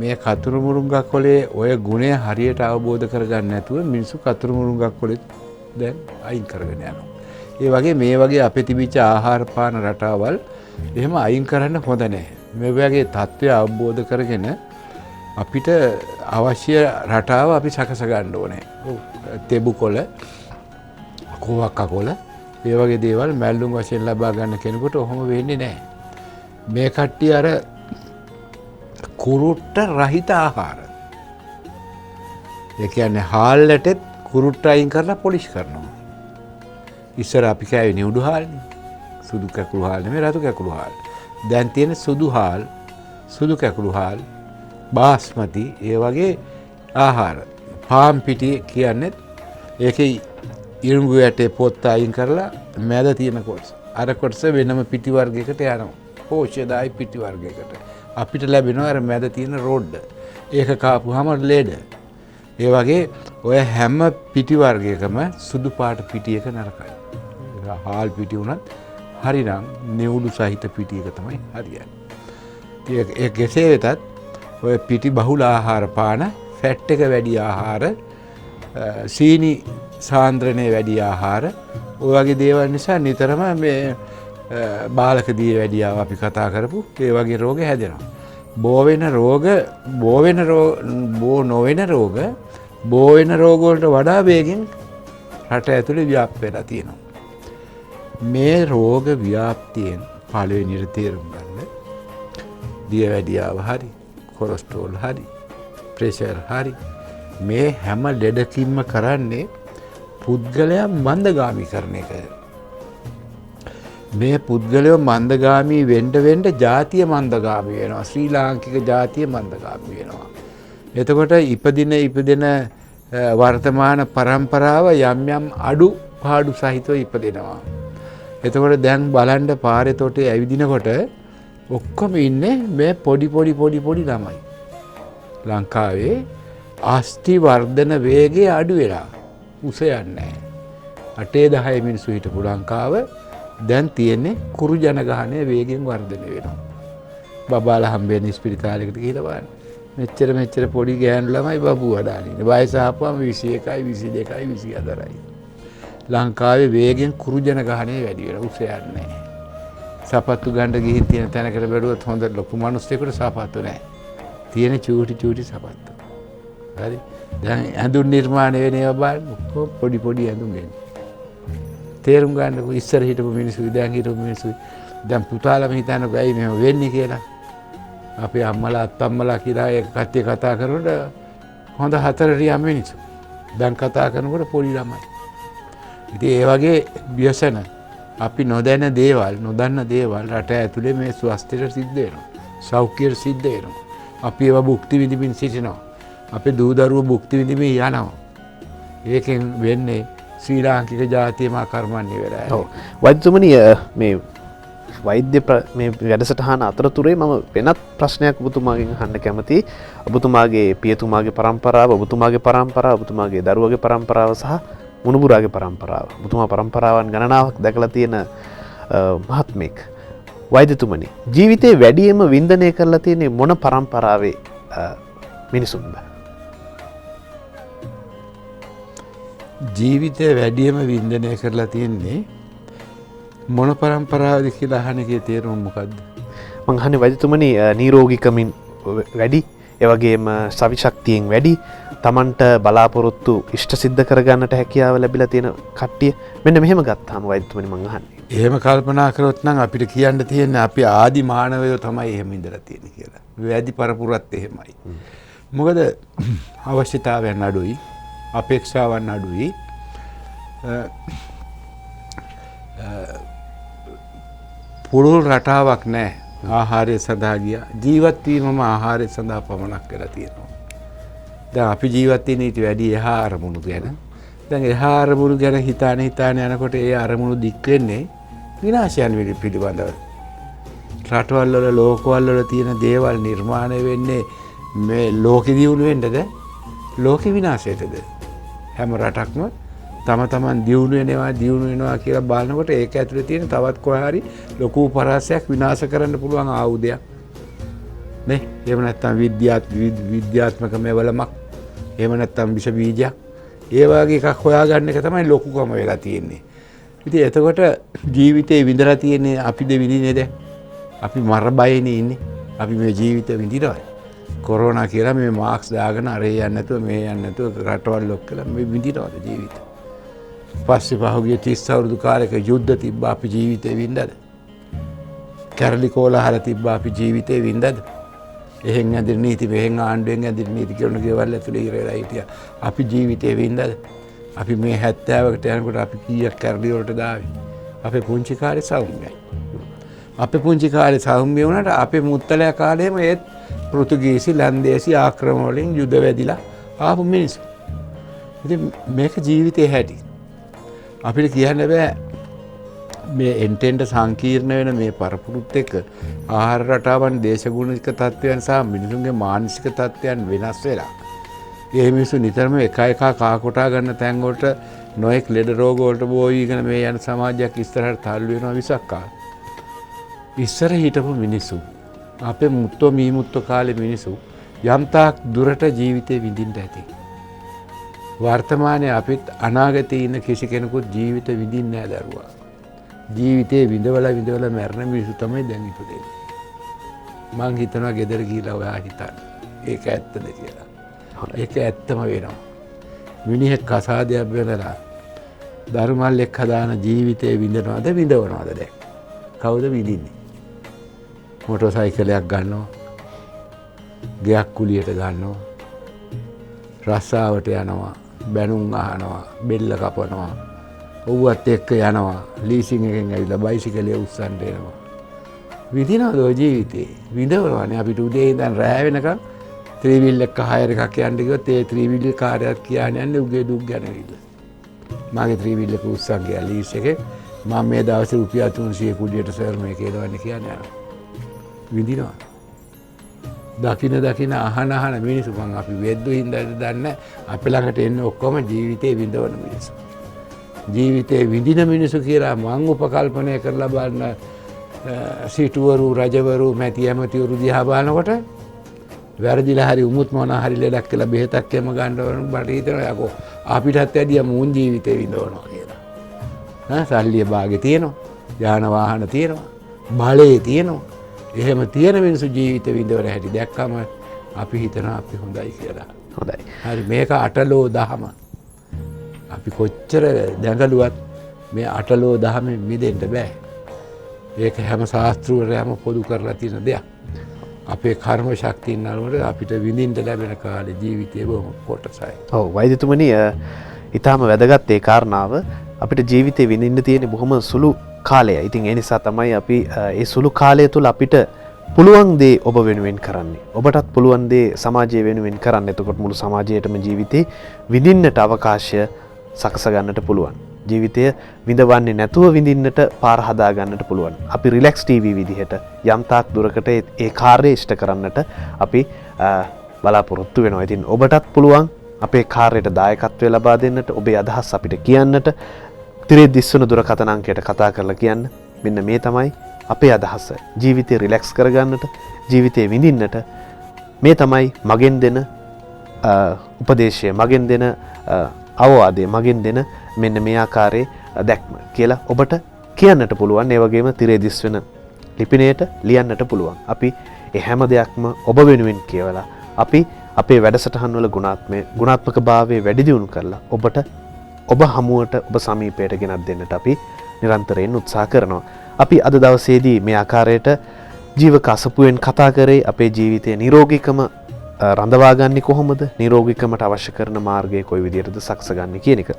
මේ කතුරු මුරුංගා කොළේ ඔය ගුණය හරියට අවබෝධ කරගන්න නැතුව මිනිස්සු කතුරු මුරුංගා කොළේ දැන් අයින් කරගෙන යනවා. ඒ වගේ මේ වගේ අපේ තිබිච්ච ආහාර පාන රටාවල් එහෙම අයින් කරන්න හොඳ නැහැ. මේ වගේ தත්ත්වය අවබෝධ කරගෙන අපිට අවශ්‍ය රටාව අපි සකස ගන්න ඕනේ. තෙබු කොළ, කෝවක්කා කොළ, ඒ වගේ දේවල් මැල්ලුම් වශයෙන් ලබා ගන්න කෙනෙකුට ඔහොම වෙන්නේ නැහැ. මේ කට්ටිය අර කුරුට්ට රහිත ආහාර. ඒ කියන්නේ හාල්ලටත් කුරුට්ට අයින් කරලා පොලිෂ් කරනවා. ඉස්සර අපි කෑවේ නිවුඩු හාල්නේ. සුදු කැකුළු හාල් නෙමෙයි රතු කැකුළු හාල්. දැන් තියෙන සුදු හාල්, සුදු කැකුළු හාල්, බාස්මති ඒ වගේ ආහාර. පාම් පිටි කියන්නේ ඒකේ ඉරුඟු යටේ පොත්ත අයින් කරලා මැද තියෙන කොටස. අර කොටස වෙනම පිටි වර්ගයකට යනවා. පෝෂ්‍යදායී පිටි වර්ගයකට. අපිට ලැබෙනවා අර මැද තියෙන රොඩ්. ඒක කාපුවාම ලෙඩ. ඒ වගේ ඔය හැම පිටි වර්ගයකම සුදු පාට පිටි එක නරකයි. හාල් පිටි උනත් හරිනම් නිවුඩු සහිත පිටි එක තමයි හරියන්නේ. ඒ කෙසේ වෙතත් ඔය පිටි බහුල ආහාර පාන, ෆැට් එක වැඩි ආහාර, සීනි සාන්ද්‍රණය වැඩි ආහාර, ඔය වගේ දේවල් නිසා නිතරම මේ බාලක දිය වැඩියාව අපි කතා කරපු ඒ වගේ රෝග හැදෙනවා. බෝ නොවන රෝග වලට වඩා වේගෙන් රට ඇතුලේ ව්‍යාප්ත වෙලා තියෙනවා. මේ රෝග ව්‍යාප්තියෙන් පළවෙනිට තේරුම් ගන්න දිය වැඩියාව හරි, කොලෙස්ටරෝල් හරි, ප්‍රෙෂර් හරි, මේ හැම ලෙඩකින්ම කරන්නේ පුද්ගලයා මන්දගාමී කරන එක. මේ පුද්ගලයෝ මන්දගාමී වෙන්න ජාතිය මන්දගාමී වෙනවා. ශ්‍රී ලාංකික ජාතිය මන්දගාමී වෙනවා. එතකොට ඉපදින වර්තමාන પરම්පරාව යම් අඩු පාඩු සහිතව ඉපදෙනවා. එතකොට දැන් බලන්න පාරේ තොටේ ඇවිදිනකොට ඔක්කොම ඉන්නේ මේ පොඩි ළමයි. ලංකාවේ අස්ථි වර්ධන වේගය අඩු වෙලා උස යන්නේ 8-10 මිනිස්සු හිටපු ලංකාව දැන් තියෙන්නේ කුරු ජනගහනය වේගෙන් වර්ධනය වෙනවා. බබාලා හම්බෙන්නේ ස්පිරිතාලයකට ගිහලා බලන්න. මෙච්චර පොඩි ගෑනු ළමයි බබු වඩාගෙන ඉන්නේ. වයස ආපුවම 21යි 22යි 24යි. ලංකාවේ වේගෙන් කුරු ජනගහනය වැඩි වෙලා උස යන්නේ. සපත්තු ගන්න ගිහින් තියෙන තැනකට බැලුවොත් හොඳ ලොකු මිනිස්සුෙකුට සපත්තු නැහැ. තියෙන චූටි සපත්තු. හරි. දැන් ඇඳුම් නිර්මාණය වෙන ඒවා බලන්න පොඩි ඇඳුම් එන්නේ. තේරුම් ගන්නකො ඉස්සර හිටපු මිනිස්සුයි දැන් හිටපු මිනිස්සුයි දැන් පුතාලම හිතන්නකො ඇයි මෙහෙම වෙන්නේ කියලා. අපේ අම්මලා අත්තම්මලා කියලා ඒ කට්ටිය කතා කරනකොට හොඳ 4 රියම් මිනිස්සු. දැන් කතා කරනකොට පොඩි ළමයි. ඉතින් ඒ වගේ ව්‍යසන අපි නොදන්න දේවල් රට ඇතුලේ මේ ස්වස්ථයට සිද්ධ වෙනවා. සෞඛ්‍යයට සිද්ධ වෙනවා. අපි ඒවා භුක්ති විඳින්න සිටිනවා. අපේ දූ දරුවෝ භුක්ති විඳින්න යනවා. ඒකෙන් වෙන්නේ ශ්‍රී ලාංකික ජාතියම කර්මන්නේ වෙලා. ඔව්. වෛද්‍යතුමනි මේ වෛද්‍ය මේ වැඩසටහන අතරතුරේ මම වෙනත් ප්‍රශ්නයක් ඔබතුමාගෙන් අහන්න කැමතියි. ඔබතුමාගේ පියතුමාගේ પરම්පරාව, ඔබතුමාගේ પરම්පරාව, ඔබතුමාගේ දරුවගේ પરම්පරාව සහ මුණුබුරාගේ પરම්පරාව. ඔබතුමා પરම්පරාවන් ගණනාවක් දැකලා තියෙන මහත්මෙක්. වෛද්‍යතුමනි, ජීවිතේ වැඩියෙන්ම වින්දනය කරලා තියෙන්නේ මොන પરම්පරාවේ මිනිසුන්ද? ජීවිතය වැඩියම වින්දනය කරලා තියෙන්නේ මොන પરම්පරාවද කියලා අහන එකේ තේරුම මොකද්ද? මං අහන්නේ වෛද්‍යතුමනි නිරෝගීකමින් වැඩි, ඒ වගේම සවි ශක්තියෙන් වැඩි, Tamanට බලාපොරොත්තු ඉෂ්ට සිද්ධ කරගන්නට හැකියාව ලැබිලා තියෙන කට්ටිය. මෙන්න මෙහෙම ගත්තාම වෛද්‍යතුමනි මං අහන්නේ. එහෙම කල්පනා කරොත් නම් අපිට කියන්න තියෙන්නේ අපි ආදි මානවයෝ තමයි එහෙම ඉඳලා තියෙන්නේ කියලා. වැඩි පරපුරත් එහෙමයි. මොකද අවශ්‍යතාවයන් අඩුයි, අපේක්ෂාවන් අඩුයි. පුරුල් රටාවක් නැහැ ආහාරය සඳහා ගියා. ජීවත් වීමම ආහාරය සඳහා පමණක් වෙලා තියෙනවා. දැන් අපි ජීවත් වෙන ඊට වැඩි එහා අරමුණු ගැන දැන් එහා අරමුණු ගැන හිතාන යනකොට ඒ අරමුණු දික් වෙන්නේ විනාශයන් පිළිබඳව. රටවල් වල ලෝකවල වල තියෙන දේවල් නිර්මාණය වෙන්නේ මේ ලෝකෙ දියුණු වෙන්නද ලෝකෙ විනාශයටද? හැම රටක්ම තම තමන් දියුණු වෙනවා කියලා බලනකොට ඒක ඇතුලේ තියෙන තවත් කොහේ හරි ලොකු පරාසයක් විනාශ කරන්න පුළුවන් ආයුධයක් නේ. එහෙම නැත්නම් විද්‍යාත්මක මෙවලමක්, එහෙම නැත්නම් විෂ බීජයක්, ඒ වගේ එකක් හොයාගන්න එක තමයි ලොකුකම වෙලා තියෙන්නේ. ඉතින් එතකොට ජීවිතේ විඳලා තියෙන්නේ අපිද විඳින්නේ දැන්. අපි මර බයනේ ඉන්නේ. අපි මේ ජීවිතේ විඳිනවා. කොරෝනා කියලා මේ මාක්ස් දාගෙන අරේ යන්නේ නැතුව මේ යන්නේ නැතුව රටවල් ලොක් කළා මේ විඳිනවද ජීවිතේ. පස්සේ පහුගිය 30 අවුරුදු කාලයක යුද්ධ තිබ්බා අපි ජීවිතේ වින්දද? කැරලි කෝලහල තිබ්බා අපි ජීවිතේ වින්දද? එහෙන් ඇදිරි නීති මෙහෙන් ආණ්ඩුවෙන් ඇදිරි නීති කියන ගෙවල් ඇතුලේ ඉරලා හිටියා. අපි ජීවිතේ වින්දද? අපි මේ 70කට යනකොට අපි කීයක් කැරලි වලට දාවේ? අපේ පුංචි කාලේ සෞම්‍යයි. අපේ පුංචි කාලේ සෞම්‍ය වුණාට අපේ මුත්තලයා කාලේම ඒත් පෘතුගීසි ලන්දේසි ආක්‍රමණ වලින් යුද වැදිලා ආපු මිනිස්සු. ඉතින් මේක ජීවිතේ හැටි. අපිට කියන්න බෑ මේ එන්ටෙන්ට සංකීර්ණ වෙන මේ පරපුරුත් එක්ක ආහාර රටාවන් දේශගුණික තත්ත්වයන් සහ මිනිසුන්ගේ මානසික තත්ත්වයන් වෙනස් වෙලා. ඒ මිනිස්සු නිතරම එක කා කොටා ගන්න තැන් වලට නොයෙක් ලෙඩ රෝග වලට බෝ වීගෙන මේ යන සමාජයක් ඉස්සරහට තල්ලු වෙනවා විසක් ඉස්සර හිටපු මිනිස්සු අපේ මුත්තෝ මීමුත්තෝ කාලේ මිනිස්සු යම්තාක් දුරට ජීවිතේ විඳින්න ඇති. වර්තමානයේ අපිත් අනාගතේ ඉන්න කිසි කෙනෙකුත් ජීවිත විඳින්නේ නැහැ දරුවා. ජීවිතේ විඳවලා මැරෙන මිනිස්සු තමයි දැන් ඉපදෙන්නේ. මං හිතනවා ගෙදර ගිහිලා ඔයා හිතන්න. ඒක ඇත්තද කියලා. ඒක ඇත්තම වෙනවා. මිනිහෙක් කසාදයක් වෙනලා ධර්මල්ලෙක් හදාන ජීවිතේ විඳවනවද දැන්? කවුද විඳින්නේ? මොටර් සයිකලයක් ගන්නවා. ගයක් කුලියට ගන්නවා. රස්සාවට යනවා. බැනුම් අහනවා. බෙල්ල කපනවා. ඔව්වත් එක්ක යනවා. ලීසින් එකෙන් ඇවිල්ලා බයිසිකලය උස්සන්න එනවා. විඳිනවද ඔය ජීවිතේ? විඳවනවානේ. අපිට උදේ ඉඳන් රැය වෙනකන් ත්‍රිවිල් එක හයර් එකක් යන්න ගියොත් ඒ ත්‍රිවිල් කාර්යයක් කියන්නේ යන්නේ උගේ දුක් ගැනවිල්ල. මගේ ත්‍රිවිල් එක උස්සන් ගියා ලීස් එකේ. මම මේ දවසේ රුපියල් 300 කුඩියට සර් මේකේ දවන්නේ කියන්නේ. විඳිනවා. දකින අහන මිනිස්සු මං අපි වෙද්දු හින්දාද දන්නේ අපේ ළඟට එන්නේ ඔක්කොම ජීවිතේ විඳවන මිනිස්සු. ජීවිතේ විඳින මිනිස්සු කියලා මං උපකල්පනය කරලා බලන සිටුවරු රජවරු මැති ඇමතිවරු දිහා බලනකොට වැරදිලා හරි උමුත් මොනවා හරි ලෙඩක් කියලා බෙහෙතක් එම ගන්න ඕන බට හිතනවා යකෝ අපිටත් වැඩිය මූන් ජීවිතේ විඳවනවා කියලා. සල්ලිය භාගේ තියෙනවා. යාන වාහන තියෙනවා. බලේ තියෙනවා. එහෙම තියෙන මිනිස්සු ජීවිත විඳවන හැටි දැක්කම අපි හිතනවා අපි හොඳයි කියලා. හොඳයි. හරි මේක අටලෝ දහම. අපි කොච්චර දැඟලුවත් මේ අටලෝ දහමෙන් මිදෙන්න බෑ. ඒක හැම ශාස්ත්‍රවලම පොදු කරලා තියෙන දෙයක්. අපේ කර්ම ශක්තියින් අනුව අපිට විඳින්න ලැබෙන කාලේ ජීවිතේ බොහොම කොටසයි. ඔව් වෛද්‍යතුමනි ඊටාම වැදගත් ඒ කාරණාව අපිට ජීවිතේ විඳින්න තියෙන බොහොම සුළු කාලය. ඉතින් ඒ නිසා තමයි අපි ඒ සුළු කාලය තුල අපිට පුළුවන් දේ ඔබ වෙනුවෙන් කරන්නේ. ඔබටත් පුළුවන් දේ සමාජය වෙනුවෙන් කරන්න. එතකොට මුළු සමාජයටම ජීවිතේ විඳින්නට අවකාශය සකස ගන්නට පුළුවන්. ජීවිතය විඳවන්නේ නැතුව විඳින්නට පාර හදා ගන්නට පුළුවන්. අපි රිලැක්ස් ටීවී විදිහට යම් තාක් දුරකට ඒ කාර්යය ඉෂ්ට කරන්නට අපි බලාපොරොත්තු වෙනවා. ඉතින් ඔබටත් පුළුවන් අපේ කාර්යයට දායකත්වය ලබා දෙන්නට, ඔබේ අදහස් අපිට කියන්නට තිරේ දිස්වන දුරකථන අංකයට කතා කරලා කියන්න. මෙන්න මේ තමයි අපේ අදහස. ජීවිතේ රිලැක්ස් කරගන්නට, ජීවිතේ විඳින්නට මේ තමයි මගෙන් දෙන උපදේශය, මගෙන් දෙන අවවාදය, මගෙන් දෙන මෙන්න මේ ආකාරයේ දැක්ම කියලා ඔබට කියන්නට පුළුවන්. ඒ වගේම තිරේ දිස්වන ලිපිණයට ලියන්නට පුළුවන්. අපි ඒ හැම දෙයක්ම ඔබ වෙනුවෙන් කියවලා අපි අපේ වැඩසටහන් වල ගුණාත්මක භාවය වැඩි දියුණු කරලා ඔබ හමුවට ඔබ සමීපයට ගෙනත් දෙන්නට අපි නිරන්තරයෙන් උත්සාහ කරනවා. අපි අද දවසේදී මේ ආකාරයට ජීවක අසපුවෙන් කතා කරේ අපේ ජීවිතයේ නිරෝගීකම රඳවාගන්නේ කොහොමද? නිරෝගීකමට අවශ්‍ය කරන මාර්ගය කොයි විදිහටද සකසගන්නේ කියන එක.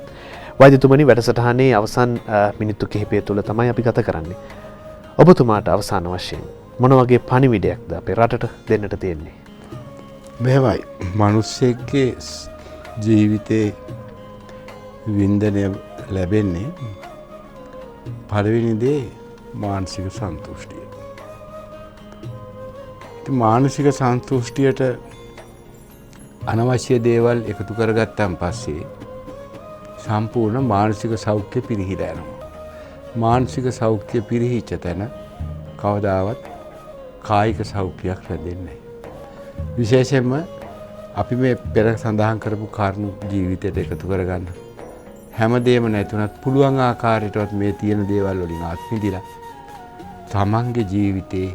වෛද්‍යතුමනි වැඩසටහනේ අවසන් මිනිත්තු කිහිපය තුළ තමයි අපි ගත කරන්නේ. ඔබතුමාට අවසාන වශයෙන් මොන වගේ පණිවිඩයක්ද අපේ රටට දෙන්නට තියෙන්නේ? මෙහෙමයි. මිනිස්සෙක්ගේ ජීවිතේ වින්දනය ලැබෙන්නේ පළවෙනි දේ මානසික සන්තුෂ්ටිය. ඉතින් මානසික සන්තුෂ්ටියට අනවශ්‍ය දේවල් එකතු කරගත්තන් පස්සේ සම්පූර්ණ මානසික සෞඛ්‍ය පිරිහිලා යනවා. මානසික සෞඛ්‍ය පිරිහිච්ච තැන කවදාවත් කායික සෞඛ්‍යයක් ලැබෙන්නේ නැහැ. විශේෂයෙන්ම අපි මේ පෙර සඳහන් කරපු කාරණු ජීවිතයට එකතු කරගන්න. හැමදේම නැතුණත් පුළුවන් ආකාරයටවත් මේ තියෙන දේවල් වලින් අත්මිදිලා තමන්ගේ ජීවිතේ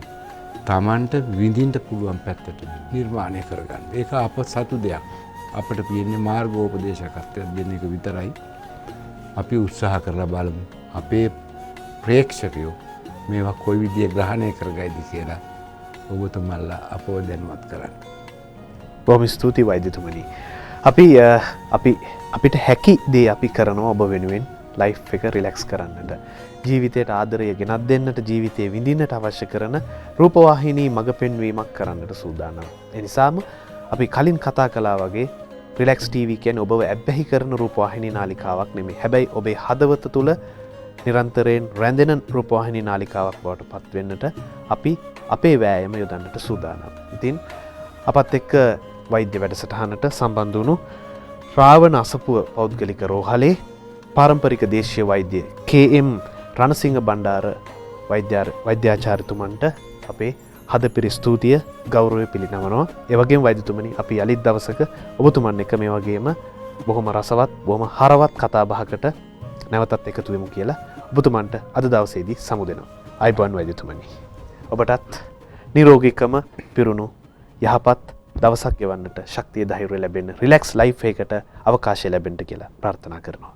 තමන්ට විඳින්න පුළුවන් පැත්තට නිර්මාණය කරගන්න. ඒක අප සතු දෙයක්. අපිට තියෙන්නේ මාර්ගෝපදේශකත්වයක් දෙන්න එක විතරයි. අපි උත්සාහ කරලා බලමු. අපේ ප්‍රේක්ෂකයෝ මේවා කොයි විදිය ග්‍රහණය කරගයිද කියලා ඔබතුමල්ලා අපව දැනුවත් කරන්න. බොහොම ස්තුතියි වෛද්‍යතුමනි. අපිට හැකි දේ අපි කරනවා ඔබ වෙනුවෙන් ලයිෆ් එක රිලැක්ස් කරන්නට. ජීවිතයට ආදරය ගෙනත් දෙන්නට ජීවිතය විඳින්නට අවශ්‍ය කරන රූපවාහිනී මඟ පෙන්වීමක් කරන්නට සූදානම්. එනිසාම අපි කලින් කතා කළා වගේ රිලැක්ස් ටීවී කියන්නේ ඔබව ඇබ්බැහි කරන රූපවාහිනී නාලිකාවක් නෙමෙයි. හැබැයි ඔබේ හදවත තුළ නිරන්තරයෙන් රැඳෙන රූපවාහිනී නාලිකාවක් බවට පත් වෙන්නට අපි අපේ වෑයම යොදන්නට සූදානම්. ඉතින් අපත් එක්ක වෛද්‍ය වැඩසටහනට සම්බන්ධ වුණු රාවණ අසපුව පෞද්ගලික රෝහලේ පාරම්පරික දේශීය වෛද්‍ය KM රණසිංහ බණ්ඩාර වෛද්‍යාචාර්යතුමන්ට අපේ හදපිරි ස්තුතිය ගෞරවය පිළිගන්නවා. ඒ වගේම වෛද්‍යතුමනි අපි යලිත් දවසක ඔබතුමන් එක්ක මේ වගේම බොහොම රසවත් බොහොම හරවත් කතා බහකට නැවතත් එකතු වෙමු කියලා ඔබතුමන්ට අද දවසේදී සමු දෙනවා. අයිබෝන් වෛද්‍යතුමනි. ඔබටත් නිරෝගීකම පිරුණු යහපත් දවසක් ගෙවන්නට ශක්තිය ධෛර්යය ලැබෙන්න රිලැක්ස් ලයිෆ් එකකට අවකාශය ලැබෙන්න කියලා ප්‍රාර්ථනා කරනවා.